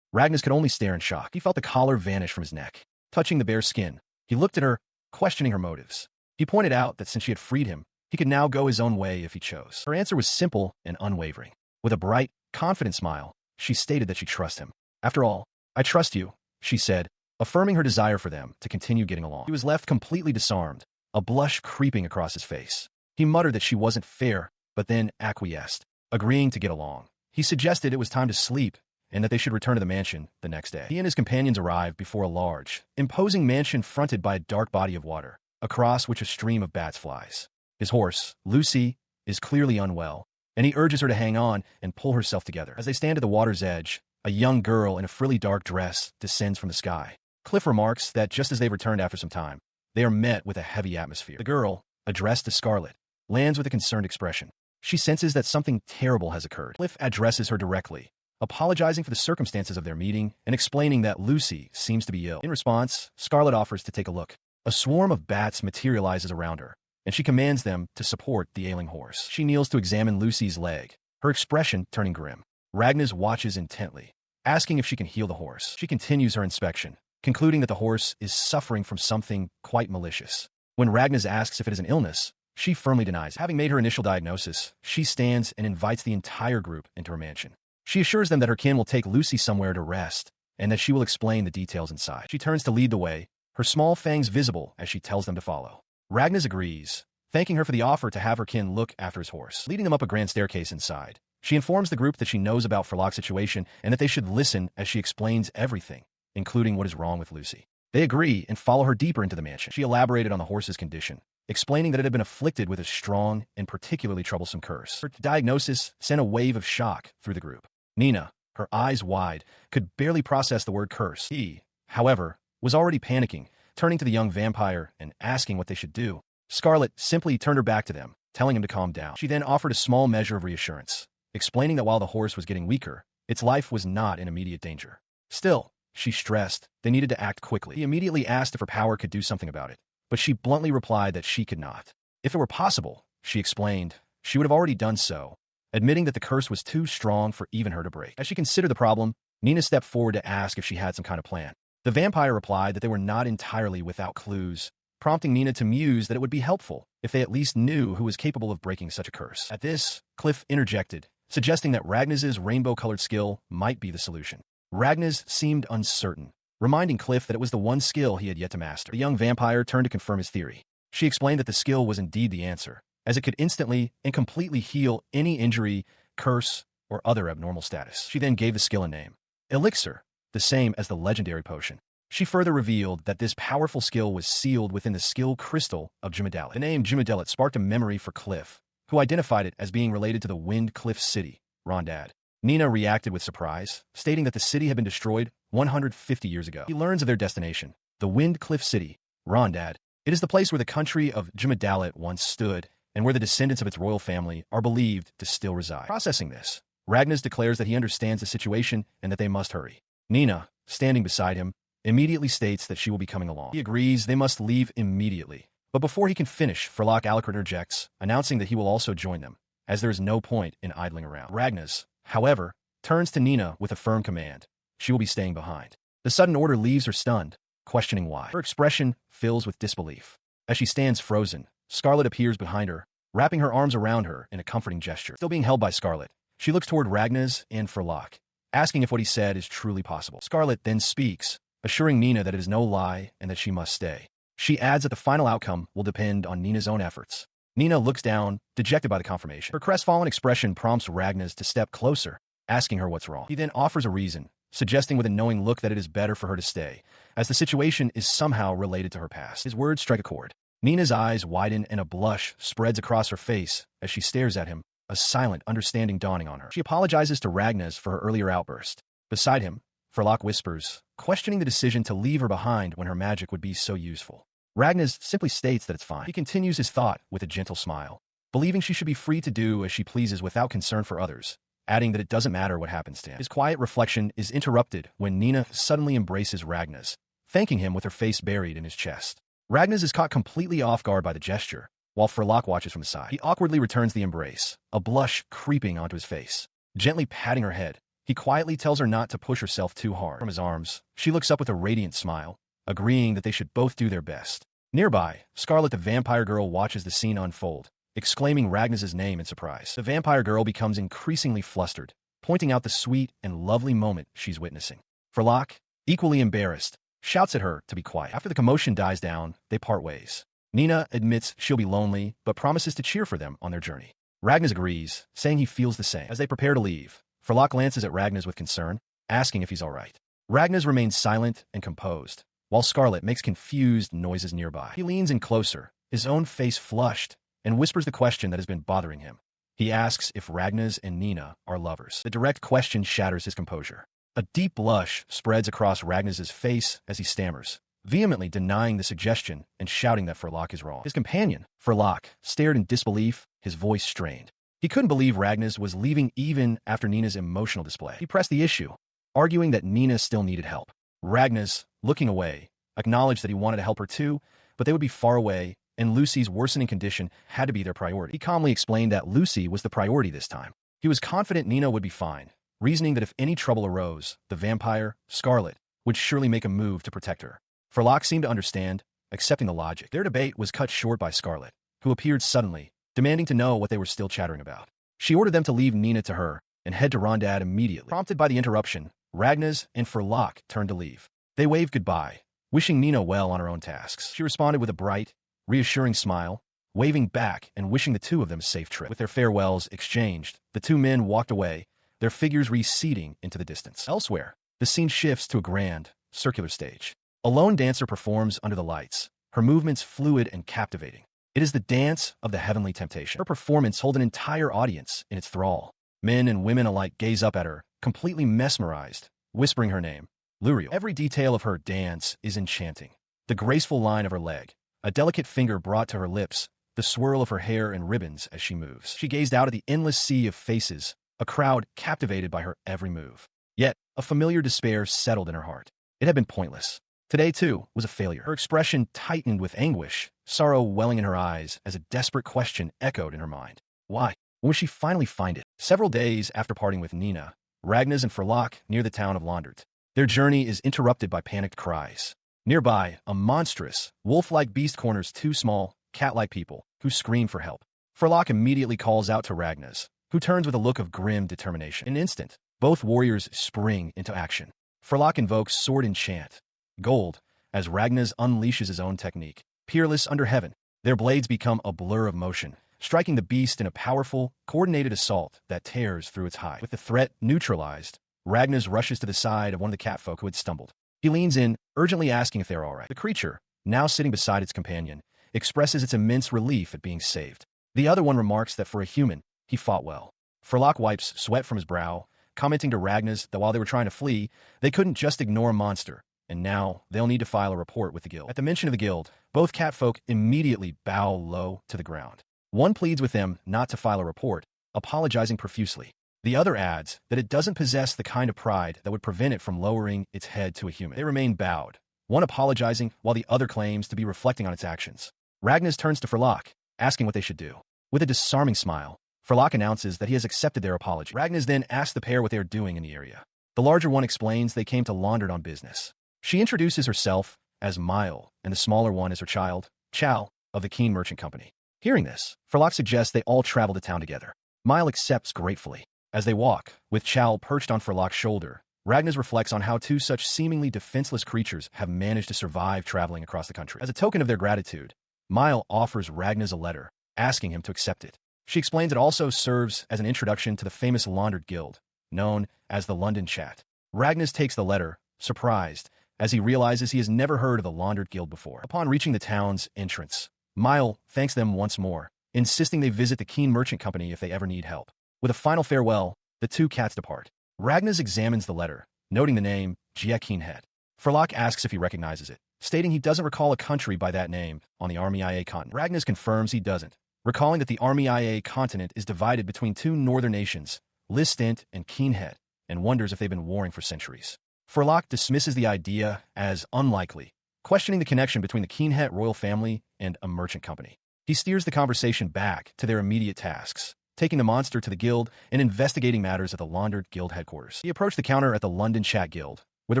Ryuan could only stare in shock. He felt the collar vanish from his neck. Touching the bare skin, he looked at her, questioning her motives. He pointed out that since she had freed him, he could now go his own way if he chose. Her answer was simple and unwavering. With a bright, confident smile, she stated that she trusts him. After all, I trust you, she said, affirming her desire for them to continue getting along. He was left completely disarmed, a blush creeping across his face. He muttered that she wasn't fair, but then acquiesced, agreeing to get along. He suggested it was time to sleep and that they should return to the mansion the next day. He and his companions arrived before a large, imposing mansion fronted by a dark body of water, across which a stream of bats flies. His horse, Lucy, is clearly unwell, and he urges her to hang on and pull herself together. As they stand at the water's edge, a young girl in a frilly dark dress descends from the sky. Cliff remarks that just as they returned after some time, they are met with a heavy atmosphere. The girl, addressed to Scarlet, lands with a concerned expression. She senses that something terrible has occurred. Cliff addresses her directly, apologizing for the circumstances of their meeting and explaining that Lucy seems to be ill. In response, Scarlet offers to take a look. A swarm of bats materializes around her, and she commands them to support the ailing horse. She kneels to examine Lucy's leg, her expression turning grim. Ryuan watches intently, asking if she can heal the horse. She continues her inspection, concluding that the horse is suffering from something quite malicious. When Ryuan asks if it is an illness, she firmly denies it. Having made her initial diagnosis, she stands and invites the entire group into her mansion. She assures them that her kin will take Lucy somewhere to rest, and that she will explain the details inside. She turns to lead the way, her small fangs visible as she tells them to follow. Ryuan agrees, thanking her for the offer to have her kin look after his horse. Leading them up a grand staircase inside, she informs the group that she knows about Furlock's situation and that they should listen as she explains everything, including what is wrong with Lucy. They agree and follow her deeper into the mansion. She elaborated on the horse's condition, explaining that it had been afflicted with a strong and particularly troublesome curse. Her diagnosis sent a wave of shock through the group. Nenah, her eyes wide, could barely process the word curse. He, however, was already panicking, turning to the young vampire and asking what they should do. Scarlet simply turned her back to them, telling him to calm down. She then offered a small measure of reassurance, explaining that while the horse was getting weaker, its life was not in immediate danger. Still, she stressed, they needed to act quickly. He immediately asked if her power could do something about it, but she bluntly replied that she could not. If it were possible, she explained, she would have already done so, admitting that the curse was too strong for even her to break. As she considered the problem, Nenah stepped forward to ask if she had some kind of plan. The vampire replied that they were not entirely without clues, prompting Nenah to muse that it would be helpful if they at least knew who was capable of breaking such a curse. At this, Cliff interjected, suggesting that Ryuan's rainbow-colored skill might be the solution. Ryuan seemed uncertain, reminding Cliff that it was the one skill he had yet to master. The young vampire turned to confirm his theory. She explained that the skill was indeed the answer, as it could instantly and completely heal any injury, curse, or other abnormal status. She then gave the skill a name. Elixir, the same as the legendary potion. She further revealed that this powerful skill was sealed within the skill crystal of Unrivaled. The name Unrivaled sparked a memory for Cliff, who identified it as being related to the Wind Cliff City, Rondad. Nenah reacted with surprise, stating that the city had been destroyed 150 years ago. He learns of their destination, the Wind Cliff City, Rondad. It is the place where the country of Unrivaled once stood, and where the descendants of its royal family are believed to still reside. Processing this, Ryuan declares that he understands the situation and that they must hurry. Nenah, standing beside him, immediately states that she will be coming along. He agrees they must leave immediately, but before he can finish, Furlock Alucard interjects, announcing that he will also join them, as there is no point in idling around. Ryuan, however, turns to Nenah with a firm command. She will be staying behind. The sudden order leaves her stunned, questioning why. Her expression fills with disbelief. As she stands frozen, Scarlet appears behind her, wrapping her arms around her in a comforting gesture. Still being held by Scarlet, she looks toward Ryuan and Furlock, asking if what he said is truly possible. Scarlet then speaks, assuring Nenah that it is no lie and that she must stay. She adds that the final outcome will depend on Nenah's own efforts, Nenah looks down, dejected by the confirmation. Her crestfallen expression prompts Ragnas to step closer, asking her what's wrong. He then offers a reason, suggesting with a knowing look that it is better for her to stay, as the situation is somehow related to her past. His words strike a chord. Nenah's eyes widen and a blush spreads across her face as she stares at him, a silent understanding dawning on her. She apologizes to Ragnas for her earlier outburst. Beside him, Furlock whispers, questioning the decision to leave her behind when her magic would be so useful. Ragnas simply states that it's fine. He continues his thought with a gentle smile, believing she should be free to do as she pleases without concern for others, adding that it doesn't matter what happens to him. His quiet reflection is interrupted when Nenah suddenly embraces Ragnas, thanking him with her face buried in his chest. Ragnas is caught completely off guard by the gesture, while Furlock watches from the side. He awkwardly returns the embrace, a blush creeping onto his face. Gently patting her head, he quietly tells her not to push herself too hard. From his arms, she looks up with a radiant smile, agreeing that they should both do their best. Nearby, Scarlet the vampire girl watches the scene unfold, exclaiming Ragnas's name in surprise. The vampire girl becomes increasingly flustered, pointing out the sweet and lovely moment she's witnessing. Furlock, equally embarrassed, shouts at her to be quiet. After the commotion dies down, they part ways. Nenah admits she'll be lonely, but promises to cheer for them on their journey. Ragnas agrees, saying he feels the same. As they prepare to leave, Furlock glances at Ragnas with concern, asking if he's all right. Ragnas remains silent and composed, while Scarlet makes confused noises nearby. He leans in closer, his own face flushed, and whispers the question that has been bothering him. He asks if Ragnas and Nenah are lovers. The direct question shatters his composure. A deep blush spreads across Ragnas's face as he stammers, vehemently denying the suggestion and shouting that Furlock is wrong. His companion, Furlock, stared in disbelief, his voice strained. He couldn't believe Ragnas was leaving even after Nenah's emotional display. He pressed the issue, arguing that Nenah still needed help. Ragnas, looking away, acknowledged that he wanted to help her too, but they would be far away, and Lucy's worsening condition had to be their priority. He calmly explained that Lucy was the priority this time. He was confident Nenah would be fine, reasoning that if any trouble arose, the vampire, Scarlet, would surely make a move to protect her. Furlock seemed to understand, accepting the logic. Their debate was cut short by Scarlet, who appeared suddenly, demanding to know what they were still chattering about. She ordered them to leave Nenah to her and head to Rondad immediately. Prompted by the interruption, Ragnas and Furlock turned to leave. They waved goodbye, wishing Nenah well on her own tasks. She responded with a bright, reassuring smile, waving back and wishing the two of them a safe trip. With their farewells exchanged, the two men walked away, their figures receding into the distance. Elsewhere, the scene shifts to a grand, circular stage. A lone dancer performs under the lights, her movements fluid and captivating. It is the dance of the heavenly temptation. Her performance holds an entire audience in its thrall. Men and women alike gaze up at her, completely mesmerized, whispering her name, Luriel. Every detail of her dance is enchanting. The graceful line of her leg, a delicate finger brought to her lips, the swirl of her hair and ribbons as she moves. She gazed out at the endless sea of faces, a crowd captivated by her every move. Yet, a familiar despair settled in her heart. It had been pointless. Today, too, was a failure. Her expression tightened with anguish, sorrow welling in her eyes as a desperate question echoed in her mind. Why? When would she finally find it? Several days after parting with Nenah, Ragnas and Furlock near the town of Lundert. Their journey is interrupted by panicked cries. Nearby, a monstrous, wolf-like beast corners two small, cat-like people, who scream for help. Furlock immediately calls out to Ragnas, who turns with a look of grim determination. In an instant, both warriors spring into action. Furlock invokes Sword Enchant, Gold, as Ragnas unleashes his own technique. Peerless under heaven, their blades become a blur of motion, striking the beast in a powerful, coordinated assault that tears through its hide. With the threat neutralized, Ragnas rushes to the side of one of the catfolk who had stumbled. He leans in, urgently asking if they're all right. The creature, now sitting beside its companion, expresses its immense relief at being saved. The other one remarks that for a human, he fought well. Furlock wipes sweat from his brow, commenting to Ragnas that while they were trying to flee, they couldn't just ignore a monster, and now they'll need to file a report with the guild. At the mention of the guild, both catfolk immediately bow low to the ground. One pleads with them not to file a report, apologizing profusely. The other adds that it doesn't possess the kind of pride that would prevent it from lowering its head to a human. They remain bowed, one apologizing while the other claims to be reflecting on its actions. Ragnas turns to Furlock, asking what they should do. With a disarming smile, Furlock announces that he has accepted their apology. Ragnas then asks the pair what they are doing in the area. The larger one explains they came to Lundert on business. She introduces herself as Mile, and the smaller one is her child, Chow, of the Keen Merchant Company. Hearing this, Furlock suggests they all travel to town together. Mile accepts gratefully. As they walk, with Chow perched on Furlock's shoulder, Ragnas reflects on how two such seemingly defenseless creatures have managed to survive traveling across the country. As a token of their gratitude, Mile offers Ragnas a letter, asking him to accept it. She explains it also serves as an introduction to the famous Lundert guild, known as the London Chat. Ryuan takes the letter, surprised, as he realizes he has never heard of the Lundert guild before. Upon reaching the town's entrance, Mile thanks them once more, insisting they visit the Keen Merchant Company if they ever need help. With a final farewell, the two cats depart. Ryuan examines the letter, noting the name, Jia Keenhead. Furlock asks if he recognizes it, stating he doesn't recall a country by that name on the Army IA continent. Ryuan confirms he doesn't, recalling that the Army IA continent is divided between two northern nations, Lundert and Keenhead, and wonders if they've been warring for centuries. Furlock dismisses the idea as unlikely, questioning the connection between the Keenhead royal family and a merchant company. He steers the conversation back to their immediate tasks, taking the monster to the guild and investigating matters at the Lundert guild headquarters. He approached the counter at the London Chat Guild, where the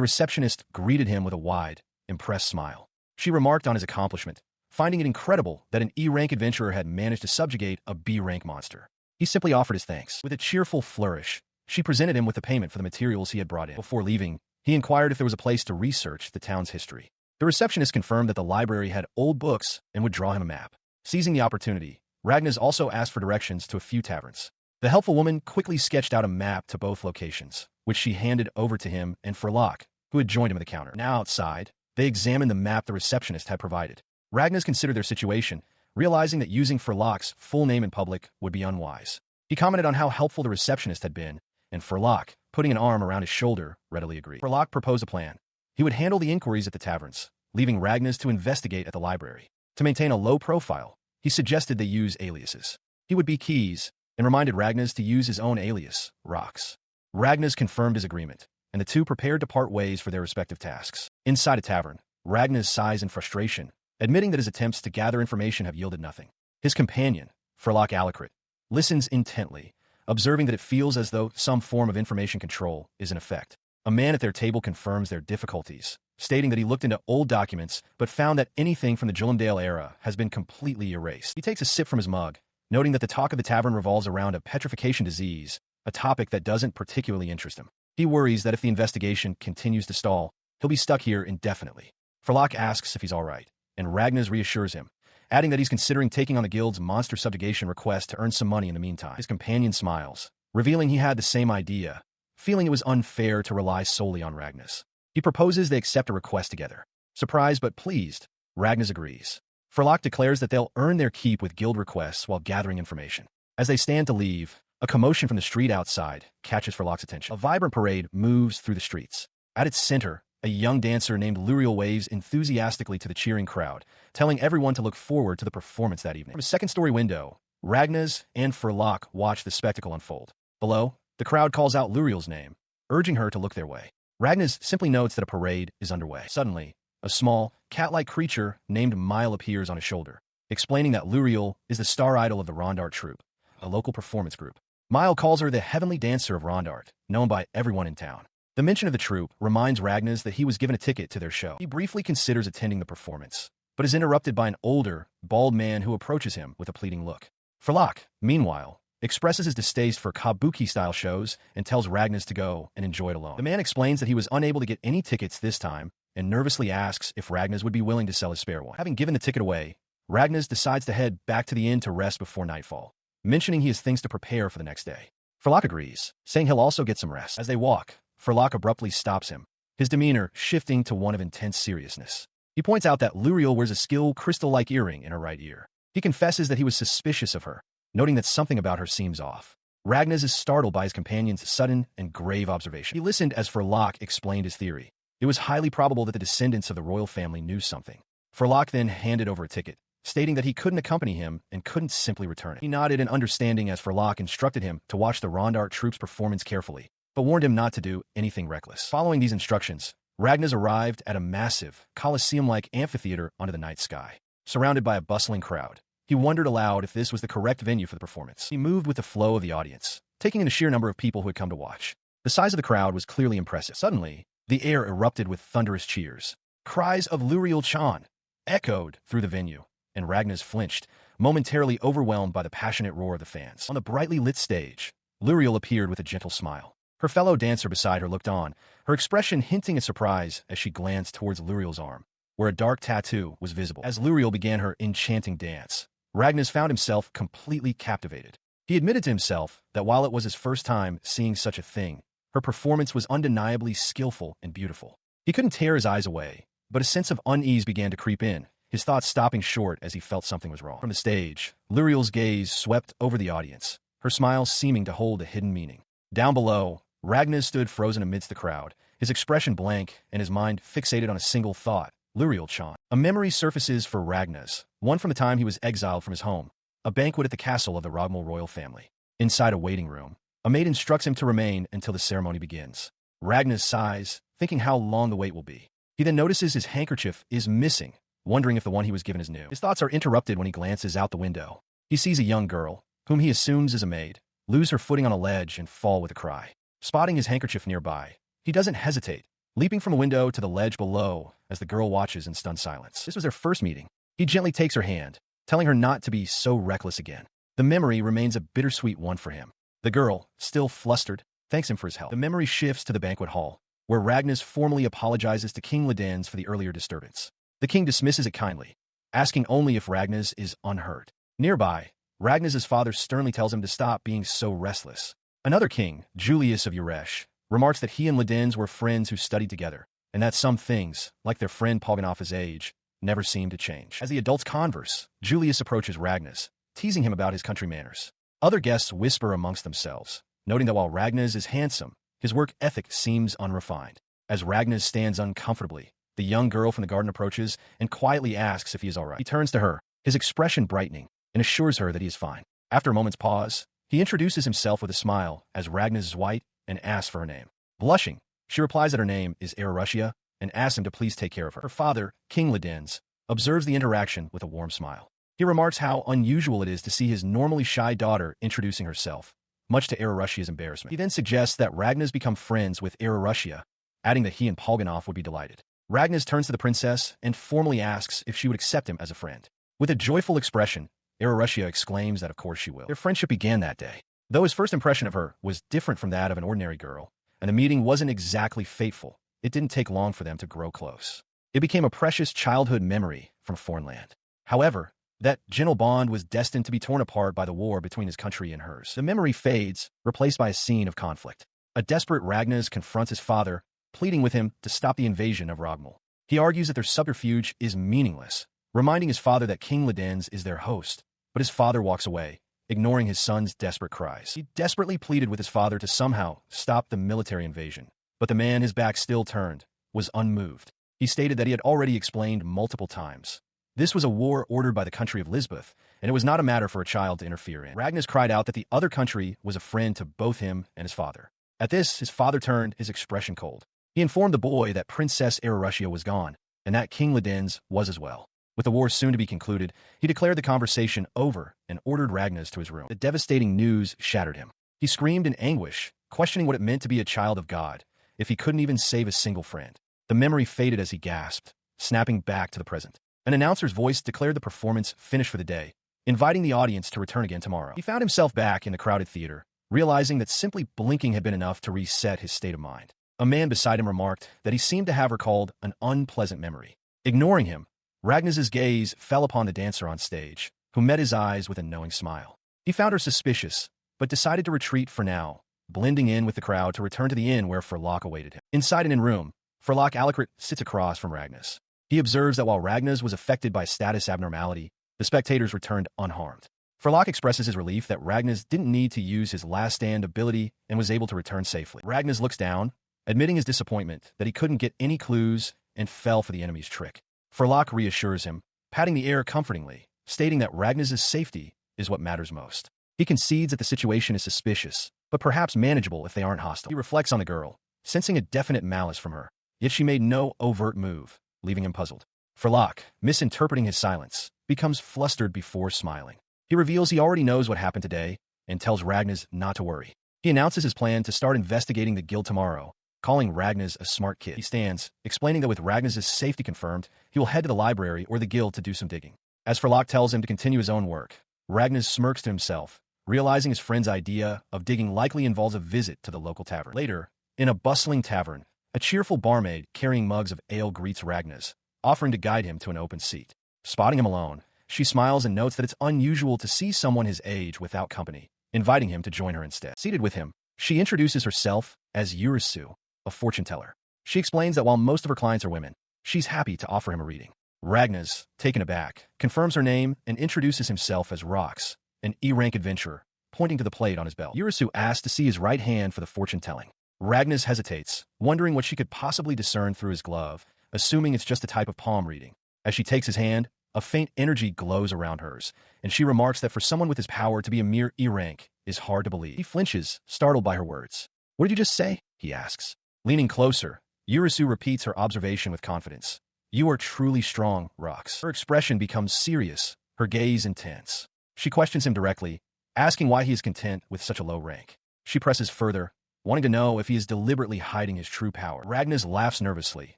receptionist greeted him with a wide, impressed smile. She remarked on his accomplishment, finding it incredible that an E-rank adventurer had managed to subjugate a B-rank monster. He simply offered his thanks. With a cheerful flourish, she presented him with the payment for the materials he had brought in. Before leaving, he inquired if there was a place to research the town's history. The receptionist confirmed that the library had old books and would draw him a map. Seizing the opportunity, Ryuan also asked for directions to a few taverns. The helpful woman quickly sketched out a map to both locations, which she handed over to him and Furlock, who had joined him at the counter. Now outside, they examined the map the receptionist had provided. Ryuan considered their situation, realizing that using Furlock's full name in public would be unwise. He commented on how helpful the receptionist had been, and Furlock, putting an arm around his shoulder, readily agreed. Furlock proposed a plan. He would handle the inquiries at the taverns, leaving Ryuan to investigate at the library. To maintain a low profile, he suggested they use aliases. He would be Keys, and reminded Ryuan to use his own alias, Rox. Ryuan confirmed his agreement, and the two prepared to part ways for their respective tasks. Inside a tavern, Ryuan sighs in frustration, admitting that his attempts to gather information have yielded nothing. His companion, Furlock Alacrit, listens intently, observing that it feels as though some form of information control is in effect. A man at their table confirms their difficulties, stating that he looked into old documents but found that anything from the Julumdale era has been completely erased. He takes a sip from his mug, noting that the talk of the tavern revolves around a petrification disease, a topic that doesn't particularly interest him. He worries that if the investigation continues to stall, he'll be stuck here indefinitely. Furlock asks if he's all right, and Ryuan reassures him, adding that he's considering taking on the guild's monster subjugation request to earn some money in the meantime. His companion smiles, revealing he had the same idea, feeling it was unfair to rely solely on Ryuan. He proposes they accept a request together. Surprised but pleased, Ryuan agrees. Furlock declares that they'll earn their keep with guild requests while gathering information. As they stand to leave, a commotion from the street outside catches Furlock's attention. A vibrant parade moves through the streets. At its center, a young dancer named Luriel waves enthusiastically to the cheering crowd, telling everyone to look forward to the performance that evening. From a second-story window, Ryuan and Furlock watch the spectacle unfold. Below, the crowd calls out Luriel's name, urging her to look their way. Ryuan simply notes that a parade is underway. Suddenly, a small, cat-like creature named Mile appears on his shoulder, explaining that Luriel is the star idol of the Rondart troupe, a local performance group. Mile calls her the heavenly dancer of Rondart, known by everyone in town. The mention of the troupe reminds Ryuan that he was given a ticket to their show. He briefly considers attending the performance, but is interrupted by an older, bald man who approaches him with a pleading look. Furlock, meanwhile, expresses his distaste for kabuki-style shows and tells Ryuan to go and enjoy it alone. The man explains that he was unable to get any tickets this time and nervously asks if Ryuan would be willing to sell his spare one. Having given the ticket away, Ryuan decides to head back to the inn to rest before nightfall, mentioning he has things to prepare for the next day. Furlock agrees, saying he'll also get some rest. As they walk, Furlock abruptly stops him, his demeanor shifting to one of intense seriousness. He points out that Luriel wears a skill crystal-like earring in her right ear. He confesses that he was suspicious of her, noting that something about her seems off. Ryuan is startled by his companion's sudden and grave observation. He listened as Furlock explained his theory. It was highly probable that the descendants of the royal family knew something. Furlock then handed over a ticket, stating that he couldn't accompany him and couldn't simply return it. He nodded in understanding as Furlock instructed him to watch the Rondart troops' performance carefully, but warned him not to do anything reckless. Following these instructions, Ryuan arrived at a massive, Colosseum-like amphitheater under the night sky. Surrounded by a bustling crowd, he wondered aloud if this was the correct venue for the performance. He moved with the flow of the audience, taking in the sheer number of people who had come to watch. The size of the crowd was clearly impressive. Suddenly, the air erupted with thunderous cheers. Cries of Luriel Chan echoed through the venue, and Ryuan flinched, momentarily overwhelmed by the passionate roar of the fans. On the brightly lit stage, Luriel appeared with a gentle smile. Her fellow dancer beside her looked on, her expression hinting at surprise as she glanced towards Luriel's arm, where a dark tattoo was visible. As Luriel began her enchanting dance, Ragnas found himself completely captivated. He admitted to himself that while it was his first time seeing such a thing, her performance was undeniably skillful and beautiful. He couldn't tear his eyes away, but a sense of unease began to creep in, his thoughts stopping short as he felt something was wrong. From the stage, Luriel's gaze swept over the audience, her smile seeming to hold a hidden meaning. Down below, Ragnas stood frozen amidst the crowd, his expression blank and his mind fixated on a single thought, Luriel-chan. A memory surfaces for Ragnas, one from the time he was exiled from his home, a banquet at the castle of the Rogmal royal family. Inside a waiting room, a maid instructs him to remain until the ceremony begins. Ragnas sighs, thinking how long the wait will be. He then notices his handkerchief is missing, wondering if the one he was given is new. His thoughts are interrupted when he glances out the window. He sees a young girl, whom he assumes is a maid, lose her footing on a ledge and fall with a cry. Spotting his handkerchief nearby, he doesn't hesitate, leaping from a window to the ledge below as the girl watches in stunned silence. This was their first meeting. He gently takes her hand, telling her not to be so reckless again. The memory remains a bittersweet one for him. The girl, still flustered, thanks him for his help. The memory shifts to the banquet hall, where Ragnas formally apologizes to King Lundert for the earlier disturbance. The king dismisses it kindly, asking only if Ragnas is unhurt. Nearby, Ragnas' father sternly tells him to stop being so restless. Another king, Julius of Urash, remarks that he and Lundert were friends who studied together, and that some things, like their friend Poganoff's age, never seem to change. As the adults converse, Julius approaches Ragnas, teasing him about his country manners. Other guests whisper amongst themselves, noting that while Ragnas is handsome, his work ethic seems unrefined. As Ragnas stands uncomfortably, the young girl from the garden approaches and quietly asks if he is all right. He turns to her, his expression brightening, and assures her that he is fine. After a moment's pause, he introduces himself with a smile as Ragnas is white and asks for her name. Blushing, she replies that her name is Urash and asks him to please take care of her. Her father, King Lundert, observes the interaction with a warm smile. He remarks how unusual it is to see his normally shy daughter introducing herself, much to Urash's embarrassment. He then suggests that Ragnas become friends with Urash, adding that he and Poganoff would be delighted. Ragnas turns to the princess and formally asks if she would accept him as a friend. With a joyful expression, Urash exclaims that of course she will. Their friendship began that day. Though his first impression of her was different from that of an ordinary girl, and the meeting wasn't exactly fateful, it didn't take long for them to grow close. It became a precious childhood memory from a foreign land. However, that gentle bond was destined to be torn apart by the war between his country and hers. The memory fades, replaced by a scene of conflict. A desperate Ragnas confronts his father, pleading with him to stop the invasion of Rogmal. He argues that their subterfuge is meaningless, reminding his father that King Lundert is their host, but his father walks away, ignoring his son's desperate cries. He desperately pleaded with his father to somehow stop the military invasion, but the man, his back still turned, was unmoved. He stated that he had already explained multiple times. This was a war ordered by the country of Lisbeth, and it was not a matter for a child to interfere in. Ragnas cried out that the other country was a friend to both him and his father. At this, his father turned, his expression cold. He informed the boy that Princess Urash was gone, and that King Lundert was as well. With the war soon to be concluded, he declared the conversation over and ordered Ragnas to his room. The devastating news shattered him. He screamed in anguish, questioning what it meant to be a child of God, if he couldn't even save a single friend. The memory faded as he gasped, snapping back to the present. An announcer's voice declared the performance finished for the day, inviting the audience to return again tomorrow. He found himself back in the crowded theater, realizing that simply blinking had been enough to reset his state of mind. A man beside him remarked that he seemed to have recalled an unpleasant memory. Ignoring him, Ragnas' gaze fell upon the dancer on stage, who met his eyes with a knowing smile. He found her suspicious, but decided to retreat for now, blending in with the crowd to return to the inn where Furlok awaited him. Inside an inn room, Furlok Alacrit sits across from Ragnas. He observes that while Ragnas was affected by status abnormality, the spectators returned unharmed. Furlok expresses his relief that Ragnas didn't need to use his last stand ability and was able to return safely. Ragnas looks down, admitting his disappointment that he couldn't get any clues and fell for the enemy's trick. Furlok reassures him, patting the air comfortingly, stating that Ragnas' safety is what matters most. He concedes that the situation is suspicious, but perhaps manageable if they aren't hostile. He reflects on the girl, sensing a definite malice from her, yet she made no overt move, leaving him puzzled. Furlok, misinterpreting his silence, becomes flustered before smiling. He reveals he already knows what happened today and tells Ragnas not to worry. He announces his plan to start investigating the guild tomorrow, calling Ragnas a smart kid. He stands, explaining that with Ragnas' safety confirmed, he will head to the library or the guild to do some digging. As Furlok tells him to continue his own work, Ragnas smirks to himself, realizing his friend's idea of digging likely involves a visit to the local tavern. Later, in a bustling tavern, a cheerful barmaid carrying mugs of ale greets Ragnas, offering to guide him to an open seat. Spotting him alone, She smiles and notes that it's unusual to see someone his age without company, inviting him to join her instead. Seated with him, she introduces herself as Urash, a fortune teller. She explains that while most of her clients are women, she's happy to offer him a reading. Ryuan, taken aback, confirms her name and introduces himself as Rox, an E-rank adventurer, pointing to the plate on his belt. Urash asks to see his right hand for the fortune-telling. Ryuan hesitates, wondering what she could possibly discern through his glove, assuming it's just a type of palm reading. As she takes his hand, a faint energy glows around hers, and she remarks that for someone with his power to be a mere E-rank is hard to believe. He flinches, startled by her words. "What did you just say?" he asks. Leaning closer, Urash repeats her observation with confidence. "You are truly strong, Rox." Her expression becomes serious, her gaze intense. She questions him directly, asking why he is content with such a low rank. She presses further, wanting to know if he is deliberately hiding his true power. Ryuan laughs nervously,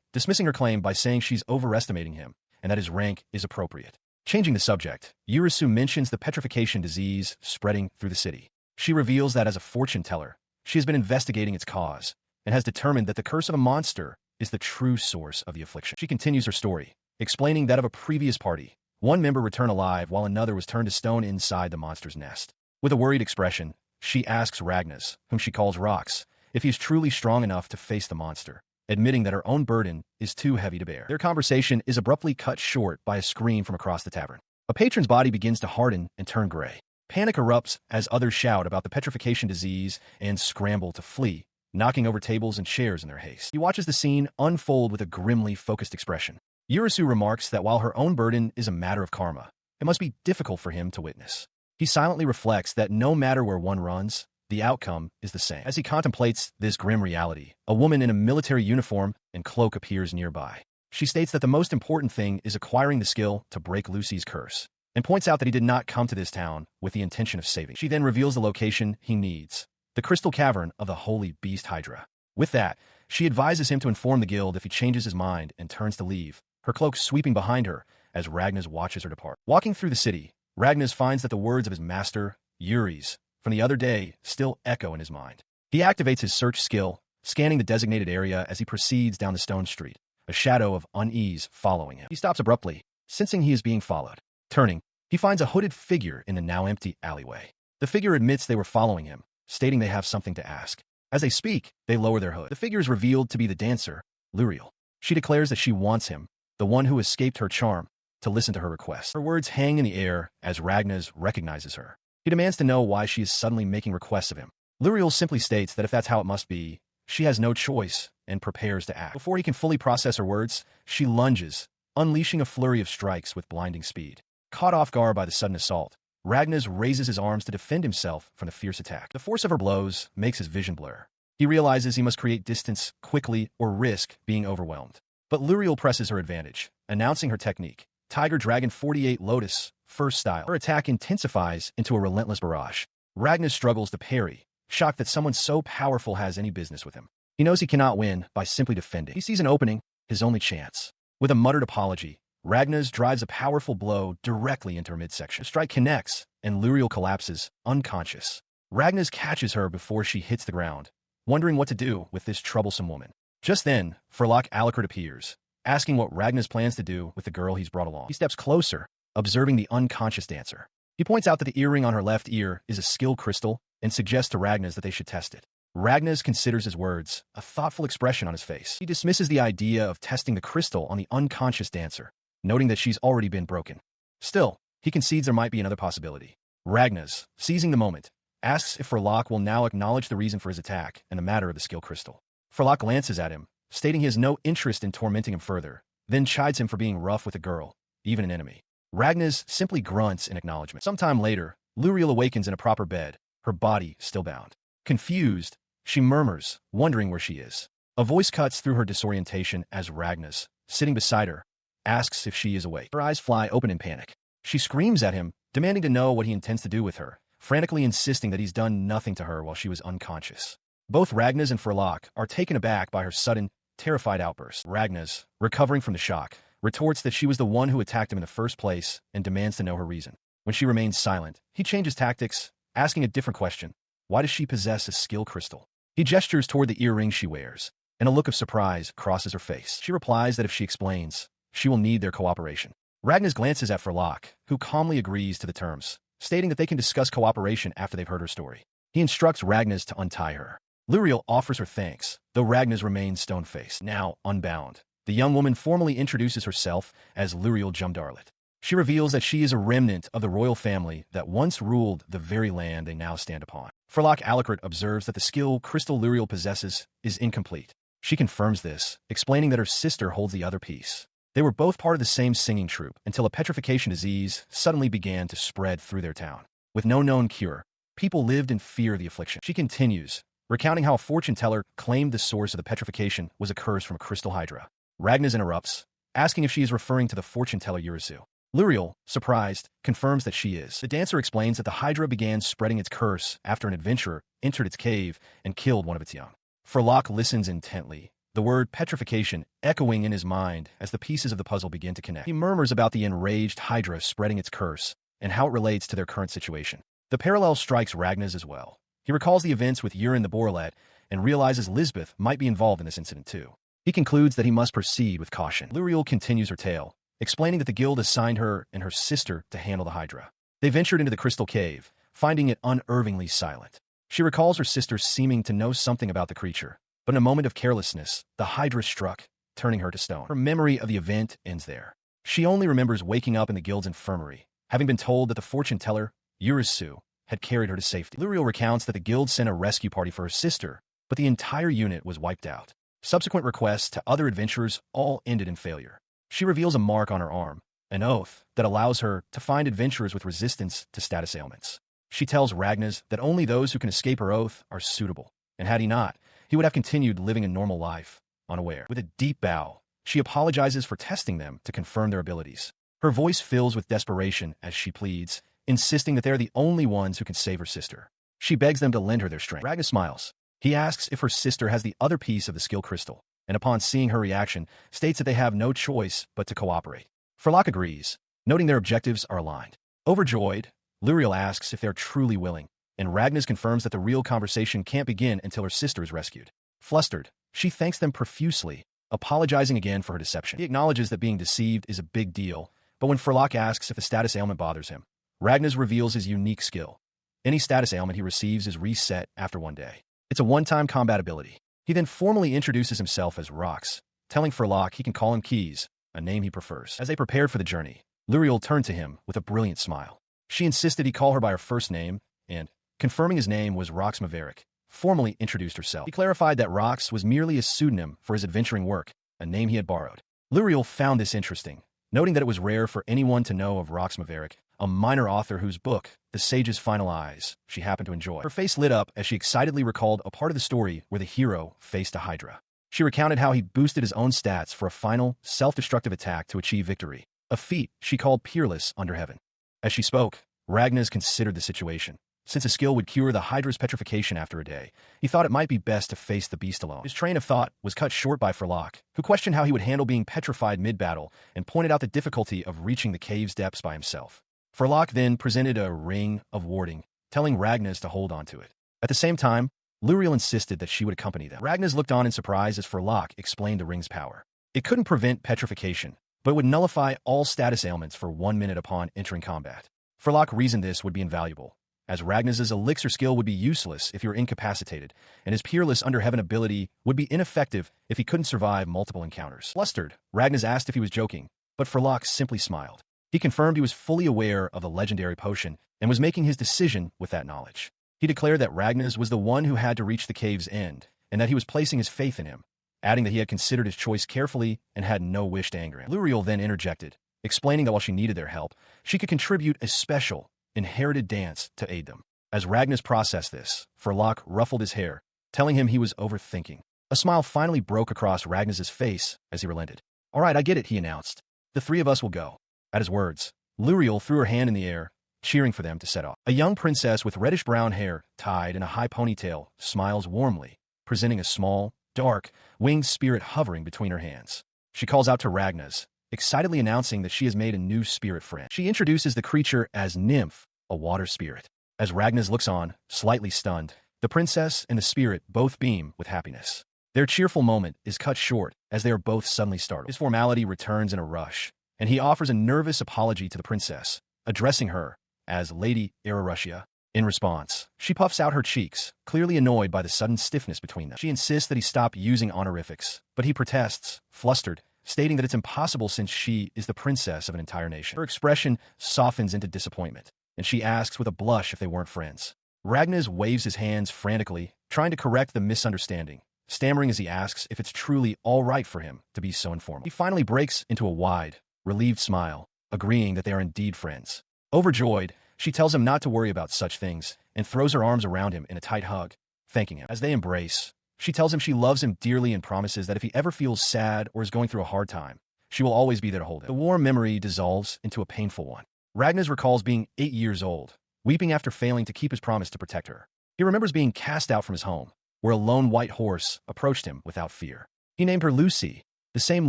dismissing her claim by saying she's overestimating him and that his rank is appropriate. Changing the subject, Urash mentions the petrification disease spreading through the city. She reveals that as a fortune teller, she has been investigating its cause and has determined that the curse of a monster is the true source of the affliction. She continues her story, explaining that of a previous party, one member returned alive while another was turned to stone inside the monster's nest. With a worried expression, she asks Ryuan, whom she calls Rox, if he is truly strong enough to face the monster, admitting that her own burden is too heavy to bear. Their conversation is abruptly cut short by a scream from across the tavern. A patron's body begins to harden and turn gray. Panic erupts as others shout about the petrification disease and scramble to flee, knocking over tables and chairs in their haste. He watches the scene unfold with a grimly focused expression. Urash remarks that while her own burden is a matter of karma, it must be difficult for him to witness. He silently reflects that no matter where one runs, the outcome is the same. As he contemplates this grim reality, a woman in a military uniform and cloak appears nearby. She states that the most important thing is acquiring the skill to break Lucy's curse, and points out that he did not come to this town with the intention of saving. She then reveals the location he needs, the crystal cavern of the holy beast Hydra. With that, she advises him to inform the guild if he changes his mind and turns to leave, her cloak sweeping behind her as Ryuan watches her depart. Walking through the city, Ryuan finds that the words of his master, Uri's, from the other day still echo in his mind. He activates his search skill, scanning the designated area as he proceeds down the stone street, a shadow of unease following him. He stops abruptly, sensing he is being followed. Turning, he finds a hooded figure in the now empty alleyway. The figure admits they were following him, stating they have something to ask. As they speak, they lower their hood. The figure is revealed to be the dancer, Luriel. She declares that she wants him, the one who escaped her charm, to listen to her request. Her words hang in the air as Ryuan recognizes her. He demands to know why she is suddenly making requests of him. Luriel simply states that if that's how it must be, she has no choice and prepares to act. Before he can fully process her words, she lunges, unleashing a flurry of strikes with blinding speed. Caught off guard by the sudden assault, Ryuan raises his arms to defend himself from the fierce attack. The force of her blows makes his vision blur. He realizes he must create distance quickly or risk being overwhelmed. But Luriel presses her advantage, announcing her technique, Tiger Dragon 48 Lotus, first style. Her attack intensifies into a relentless barrage. Ryuan struggles to parry, shocked that someone so powerful has any business with him. He knows he cannot win by simply defending. He sees an opening, his only chance. With a muttered apology, Ryuan drives a powerful blow directly into her midsection. The strike connects, and Luriel collapses, unconscious. Ryuan catches her before she hits the ground, wondering what to do with this troublesome woman. Just then, Elixir appears, asking what Ryuan plans to do with the girl he's brought along. He steps closer, observing the unconscious dancer. He points out that the earring on her left ear is a skill crystal and suggests to Ryuan that they should test it. Ryuan considers his words, a thoughtful expression on his face. He dismisses the idea of testing the crystal on the unconscious dancer, noting that she's already been broken. Still, he concedes there might be another possibility. Ryuan, seizing the moment, asks if Furlock will now acknowledge the reason for his attack and the matter of the skill crystal. Furlock glances at him, stating he has no interest in tormenting him further, then chides him for being rough with a girl, even an enemy. Ryuan simply grunts in acknowledgement. Sometime later, Luriel awakens in a proper bed, her body still bound. Confused, she murmurs, wondering where she is. A voice cuts through her disorientation as Ryuan, sitting beside her, asks if she is awake. Her eyes fly open in panic. She screams at him, demanding to know what he intends to do with her, frantically insisting that he's done nothing to her while she was unconscious. Both Ryuan and Furlock are taken aback by her sudden, terrified outburst. Ryuan, recovering from the shock, retorts that she was the one who attacked him in the first place and demands to know her reason. When she remains silent, he changes tactics, asking a different question. Why does she possess a skill crystal? He gestures toward the earring she wears, and a look of surprise crosses her face. She replies that if she explains, she will need their cooperation. Ragnas glances at Furlock, who calmly agrees to the terms, stating that they can discuss cooperation after they've heard her story. He instructs Ragnas to untie her. Luriel offers her thanks, though Ragnas remains stone-faced. Now, unbound, the young woman formally introduces herself as Luriel Jumdarlet. She reveals that she is a remnant of the royal family that once ruled the very land they now stand upon. Furlock Alucard observes that the skill Crystal Luriel possesses is incomplete. She confirms this, explaining that her sister holds the other piece. They were both part of the same singing troupe until a petrification disease suddenly began to spread through their town. With no known cure, people lived in fear of the affliction. She continues, recounting how a fortune teller claimed the source of the petrification was a curse from a crystal Hydra. Ragnas interrupts, asking if she is referring to the fortune teller Urash. Luriel, surprised, confirms that she is. The dancer explains that the Hydra began spreading its curse after an adventurer entered its cave and killed one of its young. Furlock listens intently, the word petrification echoing in his mind as the pieces of the puzzle begin to connect. He murmurs about the enraged Hydra spreading its curse and how it relates to their current situation. The parallel strikes Ragnas as well. He recalls the events with Ryuan the boarlet and realizes Lisbeth might be involved in this incident too. He concludes that he must proceed with caution. Luriel continues her tale, explaining that the guild assigned her and her sister to handle the Hydra. They ventured into the crystal cave, finding it unervingly silent. She recalls her sister seeming to know something about the creature, but in a moment of carelessness, the Hydra struck, turning her to stone. Her memory of the event ends there. She only remembers waking up in the guild's infirmary, having been told that the fortune teller, Urash, had carried her to safety. Luriel recounts that the guild sent a rescue party for her sister, but the entire unit was wiped out. Subsequent requests to other adventurers all ended in failure. She reveals a mark on her arm, an oath that allows her to find adventurers with resistance to status ailments. She tells Ragnas that only those who can escape her oath are suitable, and had he not, he would have continued living a normal life, unaware. With a deep bow, she apologizes for testing them to confirm their abilities. Her voice fills with desperation as she pleads, insisting that they are the only ones who can save her sister. She begs them to lend her their strength. Ragnas smiles. He asks if her sister has the other piece of the skill crystal, and upon seeing her reaction, states that they have no choice but to cooperate. Furlock agrees, noting their objectives are aligned. Overjoyed, Luriel asks if they're truly willing, and Ragnas confirms that the real conversation can't begin until her sister is rescued. Flustered, she thanks them profusely, apologizing again for her deception. He acknowledges that being deceived is a big deal, but when Furlock asks if the status ailment bothers him, Ragnas reveals his unique skill. Any status ailment he receives is reset after one day. It's a one-time combat ability. He then formally introduces himself as Rox, telling Furlock he can call him Keys, a name he prefers. As they prepared for the journey, Luriel turned to him with a brilliant smile. She insisted he call her by her first name, and, confirming his name was Rox Maverick, formally introduced herself. He clarified that Rox was merely a pseudonym for his adventuring work, a name he had borrowed. Luriel found this interesting, noting that it was rare for anyone to know of Rox Maverick, a minor author whose book, The Sage's Final Eyes, she happened to enjoy. Her face lit up as she excitedly recalled a part of the story where the hero faced a Hydra. She recounted how he boosted his own stats for a final, self-destructive attack to achieve victory, a feat she called peerless under heaven. As she spoke, Ragnas considered the situation. Since a skill would cure the Hydra's petrification after a day, he thought it might be best to face the beast alone. His train of thought was cut short by Furlock, who questioned how he would handle being petrified mid-battle and pointed out the difficulty of reaching the cave's depths by himself. Furlock then presented a ring of warding, telling Ragnas to hold on to it. At the same time, Luriel insisted that she would accompany them. Ragnas looked on in surprise as Furlock explained the ring's power. It couldn't prevent petrification, but would nullify all status ailments for 1 minute upon entering combat. Furlock reasoned this would be invaluable, as Ragnas's elixir skill would be useless if he were incapacitated, and his peerless under heaven ability would be ineffective if he couldn't survive multiple encounters. Flustered, Ragnas asked if he was joking, but Furlock simply smiled. He confirmed he was fully aware of the legendary potion and was making his decision with that knowledge. He declared that Ragnas was the one who had to reach the cave's end, and that he was placing his faith in him, adding that he had considered his choice carefully and had no wish to anger him. Luriel then interjected, explaining that while she needed their help, she could contribute a special, inherited dance to aid them. As Ragnas processed this, Furlock ruffled his hair, telling him he was overthinking. A smile finally broke across Ragnas's face as he relented. "All right, I get it," he announced. "The three of us will go." At his words, Luriel threw her hand in the air, cheering for them to set off. A young princess with reddish-brown hair tied in a high ponytail smiles warmly, presenting a small, dark, winged spirit hovering between her hands. She calls out to Ragnas, excitedly announcing that she has made a new spirit friend. She introduces the creature as Nymph, a water spirit. As Ragnas looks on, slightly stunned, the princess and the spirit both beam with happiness. Their cheerful moment is cut short as they are both suddenly startled. His formality returns in a rush, and he offers a nervous apology to the princess, addressing her as Lady Urash. In response, she puffs out her cheeks, clearly annoyed by the sudden stiffness between them. She insists that he stop using honorifics, but he protests, flustered, stating that it's impossible since she is the princess of an entire nation. Her expression softens into disappointment, and she asks with a blush if they weren't friends. Ragnas waves his hands frantically, trying to correct the misunderstanding, stammering as he asks if it's truly all right for him to be so informal. He finally breaks into a wide, relieved smile, agreeing that they are indeed friends. Overjoyed, she tells him not to worry about such things and throws her arms around him in a tight hug, thanking him. As they embrace, she tells him she loves him dearly and promises that if he ever feels sad or is going through a hard time, she will always be there to hold him. The warm memory dissolves into a painful one. Ragnas recalls being 8 years old, weeping after failing to keep his promise to protect her. He remembers being cast out from his home, where a lone white horse approached him without fear. He named her Lucy, the same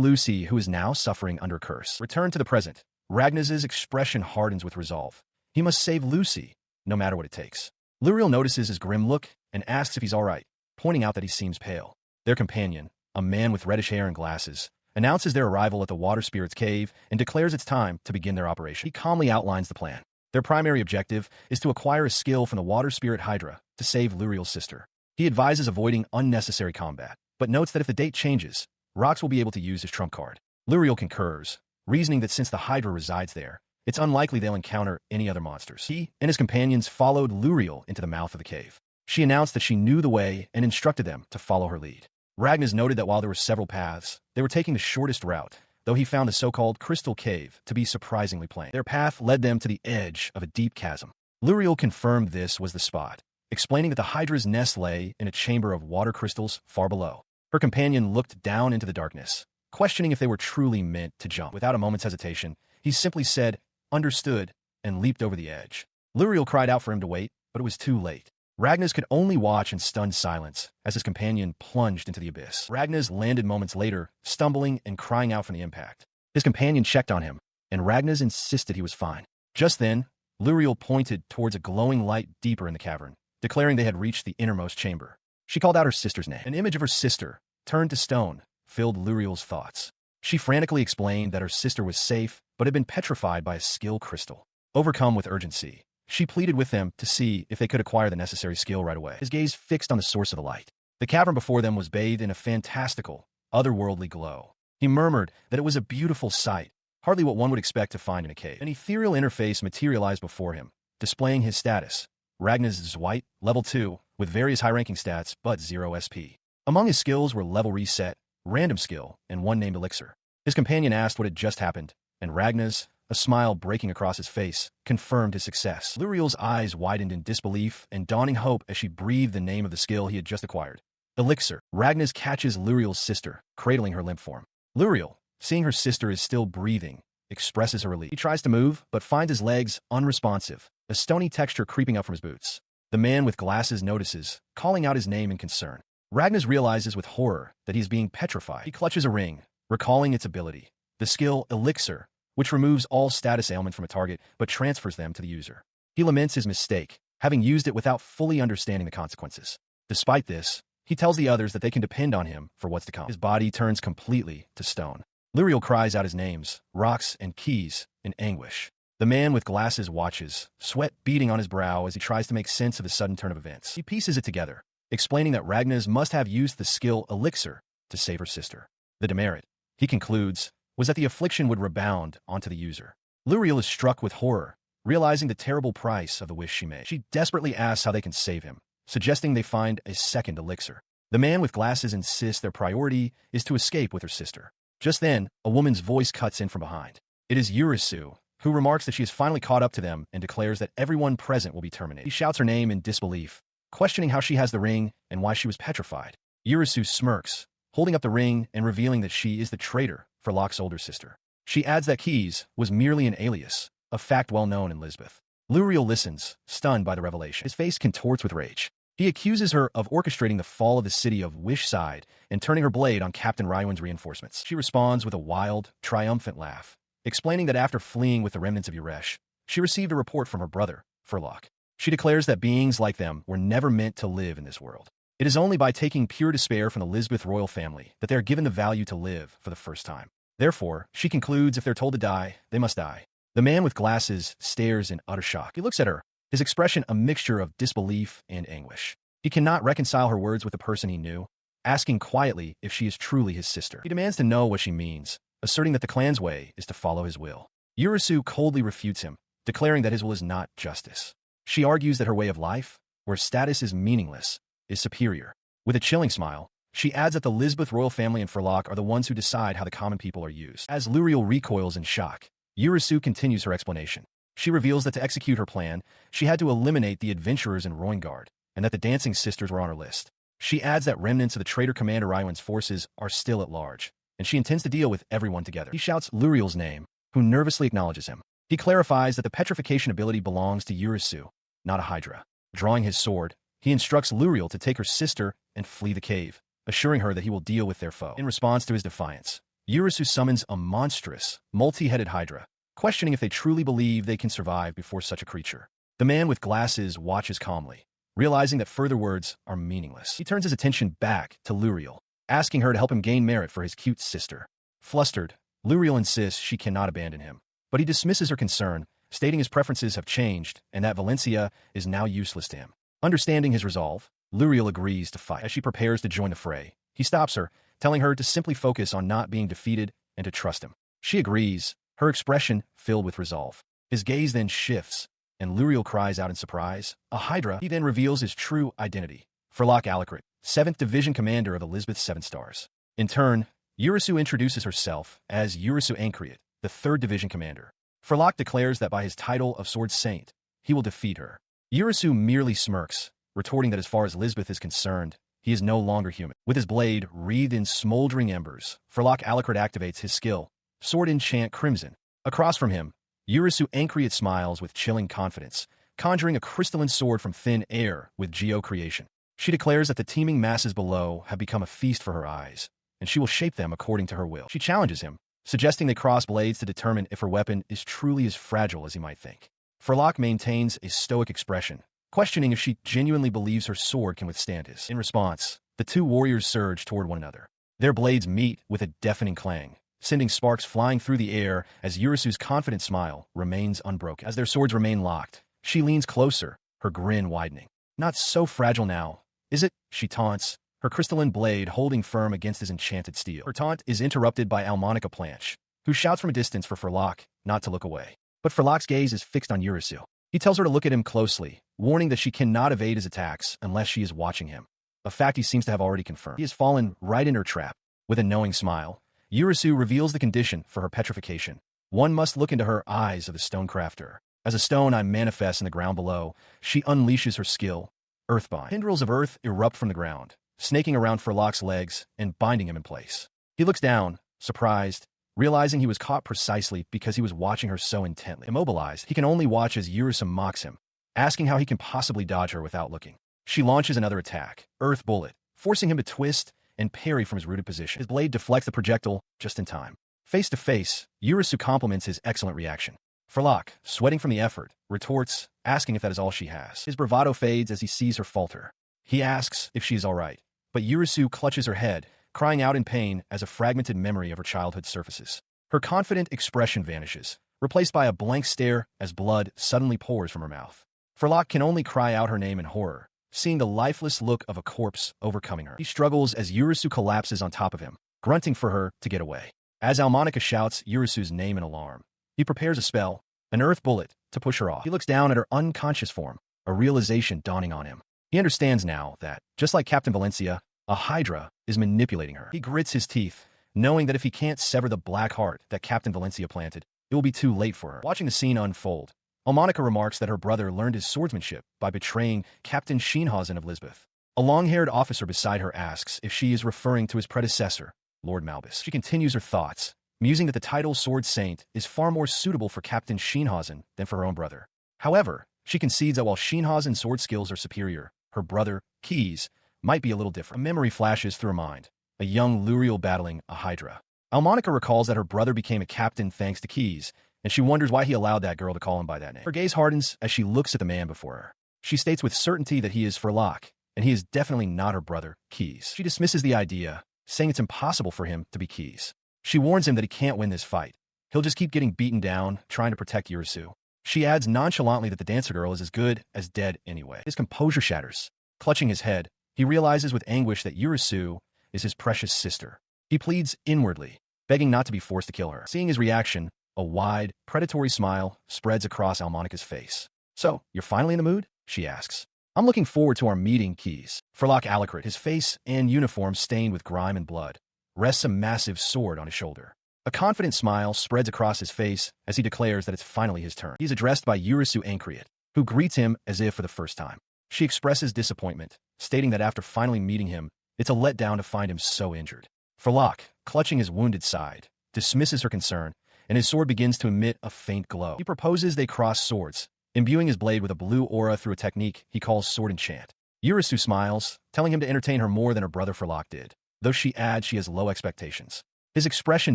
Lucy who is now suffering under a curse. Returned to the present, Ragnas's expression hardens with resolve. He must save Lucy, no matter what it takes. Luriel notices his grim look and asks if he's all right, pointing out that he seems pale. Their companion, a man with reddish hair and glasses, announces their arrival at the water spirit's cave and declares it's time to begin their operation. He calmly outlines the plan. Their primary objective is to acquire a skill from the water spirit Hydra to save Luriel's sister. He advises avoiding unnecessary combat, but notes that if the date changes, Rox will be able to use his trump card. Luriel concurs, reasoning that since the Hydra resides there, it's unlikely they'll encounter any other monsters. He and his companions followed Luriel into the mouth of the cave. She announced that she knew the way and instructed them to follow her lead. Ragnas noted that while there were several paths, they were taking the shortest route, though he found the so-called Crystal Cave to be surprisingly plain. Their path led them to the edge of a deep chasm. Luriel confirmed this was the spot, explaining that the Hydra's nest lay in a chamber of water crystals far below. Her companion looked down into the darkness, questioning if they were truly meant to jump. Without a moment's hesitation, he simply said, "Understood," and leaped over the edge. Luriel cried out for him to wait, but it was too late. Ragnas could only watch in stunned silence as his companion plunged into the abyss. Ragnas landed moments later, stumbling and crying out from the impact. His companion checked on him, and Ragnas insisted he was fine. Just then, Luriel pointed towards a glowing light deeper in the cavern, declaring they had reached the innermost chamber. She called out her sister's name. An image of her sister, turned to stone, filled Luriel's thoughts. She frantically explained that her sister was safe, but had been petrified by a skill crystal. Overcome with urgency, she pleaded with them to see if they could acquire the necessary skill right away. His gaze fixed on the source of the light. The cavern before them was bathed in a fantastical, otherworldly glow. He murmured that it was a beautiful sight, hardly what one would expect to find in a cave. An ethereal interface materialized before him, displaying his status. Ragnas is white, level 2, with various high-ranking stats, but 0 SP. Among his skills were level reset, random skill, and one named Elixir. His companion asked what had just happened, and Ragnas, a smile breaking across his face, confirmed his success. Luriel's eyes widened in disbelief and dawning hope as she breathed the name of the skill he had just acquired. Elixir. Ragnas catches Luriel's sister, cradling her limp form. Luriel, seeing her sister is still breathing, expresses her relief. He tries to move, but finds his legs unresponsive, a stony texture creeping up from his boots. The man with glasses notices, calling out his name in concern. Ragnas realizes with horror that he is being petrified. He clutches a ring, recalling its ability. The skill Elixir, which removes all status ailment from a target but transfers them to the user. He laments his mistake, having used it without fully understanding the consequences. Despite this, he tells the others that they can depend on him for what's to come. His body turns completely to stone. Luriel cries out his names, Rox and Keys, in anguish. The man with glasses watches, sweat beading on his brow as he tries to make sense of the sudden turn of events. He pieces it together, explaining that Ragnas must have used the skill Elixir to save her sister. The demerit, he concludes, was that the affliction would rebound onto the user. Luriel is struck with horror, realizing the terrible price of the wish she made. She desperately asks how they can save him, suggesting they find a second elixir. The man with glasses insists their priority is to escape with her sister. Just then, a woman's voice cuts in from behind. It is Urash, who remarks that she has finally caught up to them and declares that everyone present will be terminated. He shouts her name in disbelief, questioning how she has the ring and why she was petrified. Urash smirks, holding up the ring and revealing that she is the traitor for Locke's older sister. She adds that Keys was merely an alias, a fact well known in Lisbeth. Luriel listens, stunned by the revelation. His face contorts with rage. He accuses her of orchestrating the fall of the city of Wishside and turning her blade on Captain Ryuan's reinforcements. She responds with a wild, triumphant laugh, explaining that after fleeing with the remnants of Urash, she received a report from her brother, Furlock. She declares that beings like them were never meant to live in this world. It is only by taking pure despair from the Lisbeth royal family that they are given the value to live for the first time. Therefore, she concludes if they're told to die, they must die. The man with glasses stares in utter shock. He looks at her, his expression a mixture of disbelief and anguish. He cannot reconcile her words with the person he knew, asking quietly if she is truly his sister. He demands to know what she means, asserting that the clan's way is to follow his will. Urash coldly refutes him, declaring that his will is not justice. She argues that her way of life, where status is meaningless, is superior. With a chilling smile, she adds that the Lisbeth royal family and Furlock are the ones who decide how the common people are used. As Luriel recoils in shock, Urash continues her explanation. She reveals that to execute her plan, she had to eliminate the adventurers in Roingard, and that the Dancing Sisters were on her list. She adds that remnants of the traitor Commander Ryuan's forces are still at large, and she intends to deal with everyone together. He shouts Luriel's name, who nervously acknowledges him. He clarifies that the petrification ability belongs to Urash, not a Hydra. Drawing his sword, he instructs Luriel to take her sister and flee the cave, assuring her that he will deal with their foe. In response to his defiance, Urash summons a monstrous, multi-headed Hydra, questioning if they truly believe they can survive before such a creature. The man with glasses watches calmly, realizing that further words are meaningless. He turns his attention back to Luriel, asking her to help him gain merit for his cute sister. Flustered, Luriel insists she cannot abandon him, but he dismisses her concern, stating his preferences have changed and that Valencia is now useless to him. Understanding his resolve, Luriel agrees to fight. As she prepares to join the fray, he stops her, telling her to simply focus on not being defeated and to trust him. She agrees, her expression filled with resolve. His gaze then shifts, and Luriel cries out in surprise, "A Hydra!" He then reveals his true identity, Furlock Alucrit, 7th Division Commander of Elizabeth's 7 Stars. In turn, Urash introduces herself as Urash Ankriat, the 3rd Division Commander. Furlock declares that by his title of Sword Saint, he will defeat her. Urash merely smirks, retorting that as far as Elizabeth is concerned, he is no longer human. With his blade wreathed in smoldering embers, Furlock Alucrit activates his skill, Sword Enchant Crimson. Across from him, Urash Ankriat smiles with chilling confidence, conjuring a crystalline sword from thin air with geo-creation. She declares that the teeming masses below have become a feast for her eyes, and she will shape them according to her will. She challenges him, suggesting they cross blades to determine if her weapon is truly as fragile as he might think. Furlock maintains a stoic expression, questioning if she genuinely believes her sword can withstand his. In response, the two warriors surge toward one another. Their blades meet with a deafening clang, sending sparks flying through the air as Urash's confident smile remains unbroken. As their swords remain locked, she leans closer, her grin widening. "Not so fragile now, is it?" she taunts, her crystalline blade holding firm against his enchanted steel. Her taunt is interrupted by Almonica Planche, who shouts from a distance for Furlock not to look away. But Furlock's gaze is fixed on Urash. He tells her to look at him closely, warning that she cannot evade his attacks unless she is watching him, a fact he seems to have already confirmed. He has fallen right in her trap. With a knowing smile, Urash reveals the condition for her petrification. One must look into her eyes of the stonecrafter. As a stone manifests in the ground below, she unleashes her skill, Earthbind. Tendrils of earth erupt from the ground, snaking around Furlock's legs and binding him in place. He looks down, surprised, realizing he was caught precisely because he was watching her so intently. Immobilized, he can only watch as Urash mocks him, asking how he can possibly dodge her without looking. She launches another attack, Earth Bullet, forcing him to twist and parry from his rooted position. His blade deflects the projectile just in time. Face to face, Urash compliments his excellent reaction. Furlock, sweating from the effort, retorts, asking if that is all she has. His bravado fades as he sees her falter. He asks if she is all right, but Urash clutches her head, crying out in pain as a fragmented memory of her childhood surfaces. Her confident expression vanishes, replaced by a blank stare as blood suddenly pours from her mouth. Furlock can only cry out her name in horror, seeing the lifeless look of a corpse overcoming her. He struggles as Urash collapses on top of him, grunting for her to get away. As Almonica shouts Urash's name in alarm, he prepares a spell, an Earth Bullet, to push her off. He looks down at her unconscious form, a realization dawning on him. He understands now that, just like Captain Valencia, a Hydra is manipulating her. He grits his teeth, knowing that if he can't sever the black heart that Captain Valencia planted, it will be too late for her. Watching the scene unfold, Almonica remarks that her brother learned his swordsmanship by betraying Captain Scheenhausen of Lisbeth. A long-haired officer beside her asks if she is referring to his predecessor, Lord Malbus. She continues her thoughts, musing that the title Sword Saint is far more suitable for Captain Scheenhausen than for her own brother. However, she concedes that while Scheenhausen's sword skills are superior, her brother, Keyes, might be a little different. A memory flashes through her mind, a young Luriel battling a Hydra. Almonica recalls that her brother became a captain thanks to Keyes, and she wonders why he allowed that girl to call him by that name. Her gaze hardens as she looks at the man before her. She states with certainty that he is Furlock, and he is definitely not her brother, Keyes. She dismisses the idea, saying it's impossible for him to be Keyes. She warns him that he can't win this fight. He'll just keep getting beaten down, trying to protect Urash. She adds nonchalantly that the dancer girl is as good as dead anyway. His composure shatters. Clutching his head, he realizes with anguish that Urash is his precious sister. He pleads inwardly, begging not to be forced to kill her. Seeing his reaction, a wide, predatory smile spreads across Almonika's face. "So, you're finally in the mood?" she asks. "I'm looking forward to our meeting, Keys." Furlock Alucard, his face and uniform stained with grime and blood, rests a massive sword on his shoulder. A confident smile spreads across his face as he declares that it's finally his turn. He's addressed by Urash Ankriot, who greets him as if for the first time. She expresses disappointment, stating that after finally meeting him, it's a letdown to find him so injured. Furlock, clutching his wounded side, dismisses her concern, and his sword begins to emit a faint glow. He proposes they cross swords, imbuing his blade with a blue aura through a technique he calls sword enchant. Urash smiles, telling him to entertain her more than her brother Furlock did, though she adds she has low expectations. His expression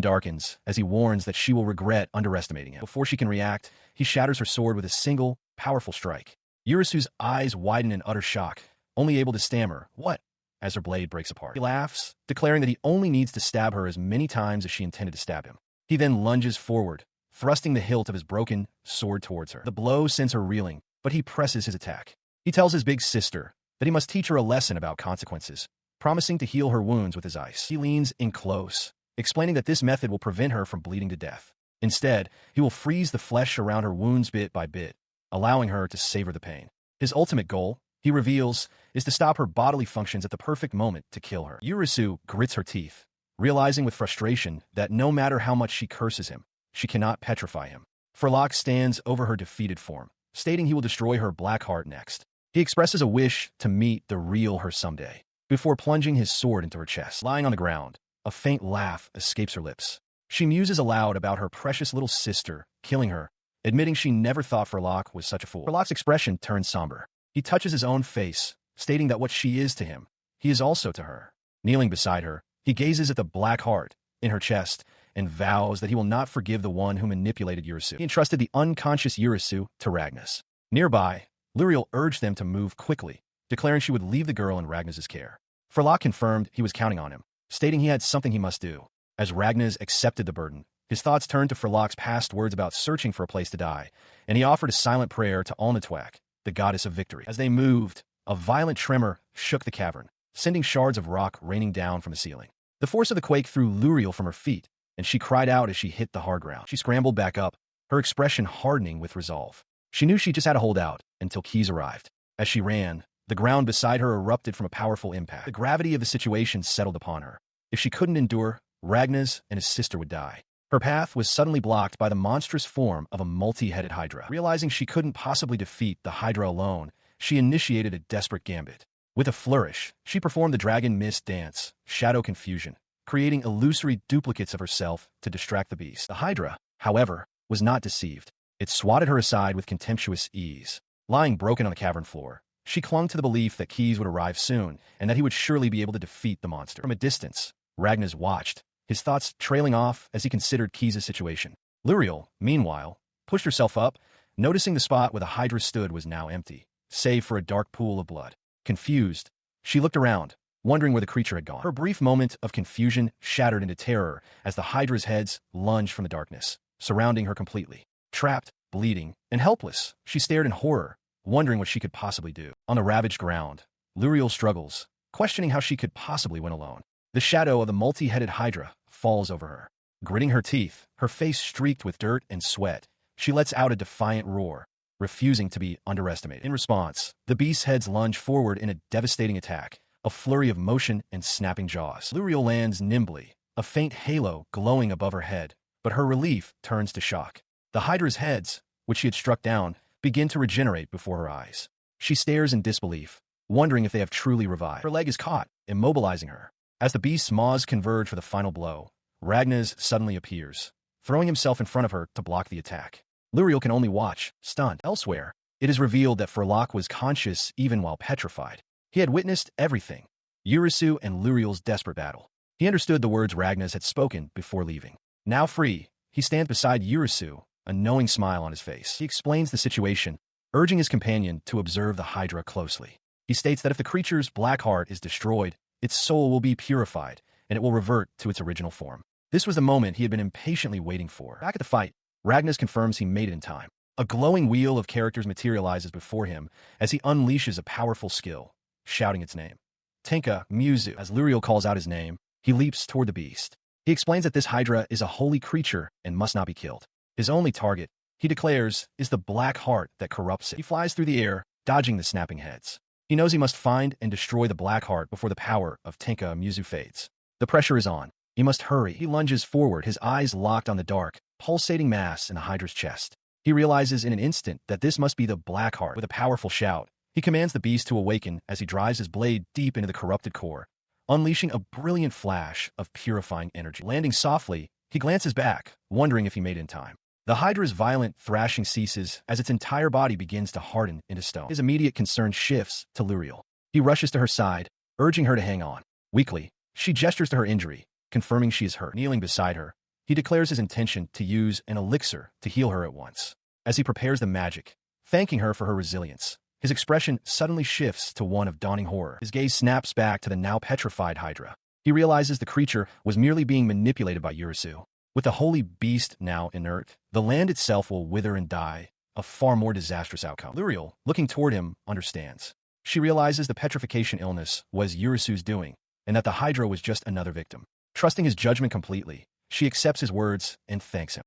darkens as he warns that she will regret underestimating him. Before she can react, he shatters her sword with a single, powerful strike. Urash's eyes widen in utter shock, only able to stammer, "What?" as her blade breaks apart. He laughs, declaring that he only needs to stab her as many times as she intended to stab him. He then lunges forward, thrusting the hilt of his broken sword towards her. The blow sends her reeling, but he presses his attack. He tells his big sister that he must teach her a lesson about consequences, promising to heal her wounds with his ice. He leans in close, explaining that this method will prevent her from bleeding to death. Instead, he will freeze the flesh around her wounds bit by bit, allowing her to savor the pain. His ultimate goal, he reveals, is to stop her bodily functions at the perfect moment to kill her. Urash grits her teeth, realizing with frustration that no matter how much she curses him, she cannot petrify him. Furlock stands over her defeated form, stating he will destroy her black heart next. He expresses a wish to meet the real her someday, before plunging his sword into her chest. Lying on the ground, a faint laugh escapes her lips. She muses aloud about her precious little sister killing her, admitting she never thought Furlock was such a fool. Furlock's expression turns somber. He touches his own face, stating that what she is to him, he is also to her. Kneeling beside her, he gazes at the black heart in her chest and vows that he will not forgive the one who manipulated Urash. He entrusted the unconscious Urash to Ryuan. Nearby, Luriel urged them to move quickly, declaring she would leave the girl in Ryuan's care. Furlock confirmed he was counting on him, stating he had something he must do. As Ryuan accepted the burden, his thoughts turned to Furlock's past words about searching for a place to die, and he offered a silent prayer to Alnatwak, the goddess of victory. As they moved, a violent tremor shook the cavern, sending shards of rock raining down from the ceiling. The force of the quake threw Luriel from her feet, and she cried out as she hit the hard ground. She scrambled back up, her expression hardening with resolve. She knew she just had to hold out until Keys arrived. As she ran, the ground beside her erupted from a powerful impact. The gravity of the situation settled upon her. If she couldn't endure, Ryuan and his sister would die. Her path was suddenly blocked by the monstrous form of a multi-headed Hydra. Realizing she couldn't possibly defeat the Hydra alone, she initiated a desperate gambit. With a flourish, she performed the Dragon Mist dance, Shadow Confusion, creating illusory duplicates of herself to distract the beast. The Hydra, however, was not deceived. It swatted her aside with contemptuous ease. Lying broken on the cavern floor, she clung to the belief that Keys would arrive soon and that he would surely be able to defeat the monster. From a distance, Ryuan watched, his thoughts trailing off as he considered Keys' situation. Luriel, meanwhile, pushed herself up, noticing the spot where the Hydra stood was now empty, save for a dark pool of blood. Confused, she looked around, wondering where the creature had gone. Her brief moment of confusion shattered into terror as the Hydra's heads lunged from the darkness, surrounding her completely. Trapped, bleeding, and helpless, she stared in horror, wondering what she could possibly do. On the ravaged ground, Luriel struggles, questioning how she could possibly win alone. The shadow of the multi-headed Hydra falls over her. Gritting her teeth, her face streaked with dirt and sweat, she lets out a defiant roar, refusing to be underestimated. In response, the beast's heads lunge forward in a devastating attack, a flurry of motion and snapping jaws. Luriel lands nimbly, a faint halo glowing above her head, but her relief turns to shock. The Hydra's heads, which she had struck down, begin to regenerate before her eyes. She stares in disbelief, wondering if they have truly revived. Her leg is caught, immobilizing her. As the beast's maws converge for the final blow, Ryuan suddenly appears, throwing himself in front of her to block the attack. Luriel can only watch, stunned. Elsewhere, it is revealed that Furlock was conscious even while petrified. He had witnessed everything, Urash and Luriel's desperate battle. He understood the words Ryuan had spoken before leaving. Now free, he stands beside Urash, a knowing smile on his face. He explains the situation, urging his companion to observe the Hydra closely. He states that if the creature's black heart is destroyed, its soul will be purified, and it will revert to its original form. This was the moment he had been impatiently waiting for. Back at the fight, Ragnas confirms he made it in time. A glowing wheel of characters materializes before him as he unleashes a powerful skill, shouting its name. Tenka Muzu. As Luriel calls out his name, he leaps toward the beast. He explains that this Hydra is a holy creature and must not be killed. His only target, he declares, is the black heart that corrupts it. He flies through the air, dodging the snapping heads. He knows he must find and destroy the black heart before the power of Tenka Muzu fades. The pressure is on. He must hurry. He lunges forward, his eyes locked on the dark, pulsating mass in the Hydra's chest. He realizes in an instant that this must be the black heart. With a powerful shout, he commands the beast to awaken as he drives his blade deep into the corrupted core, unleashing a brilliant flash of purifying energy. Landing softly, he glances back, wondering if he made it in time. The Hydra's violent thrashing ceases as its entire body begins to harden into stone. His immediate concern shifts to Luriel. He rushes to her side, urging her to hang on. Weakly, she gestures to her injury, confirming she is hurt. Kneeling beside her, he declares his intention to use an elixir to heal her at once. As he prepares the magic, thanking her for her resilience, his expression suddenly shifts to one of dawning horror. His gaze snaps back to the now petrified Hydra. He realizes the creature was merely being manipulated by Urash. With the holy beast now inert, the land itself will wither and die, a far more disastrous outcome. Luriel, looking toward him, understands. She realizes the petrification illness was Urash's doing, and that the Hydra was just another victim. Trusting his judgment completely, she accepts his words and thanks him.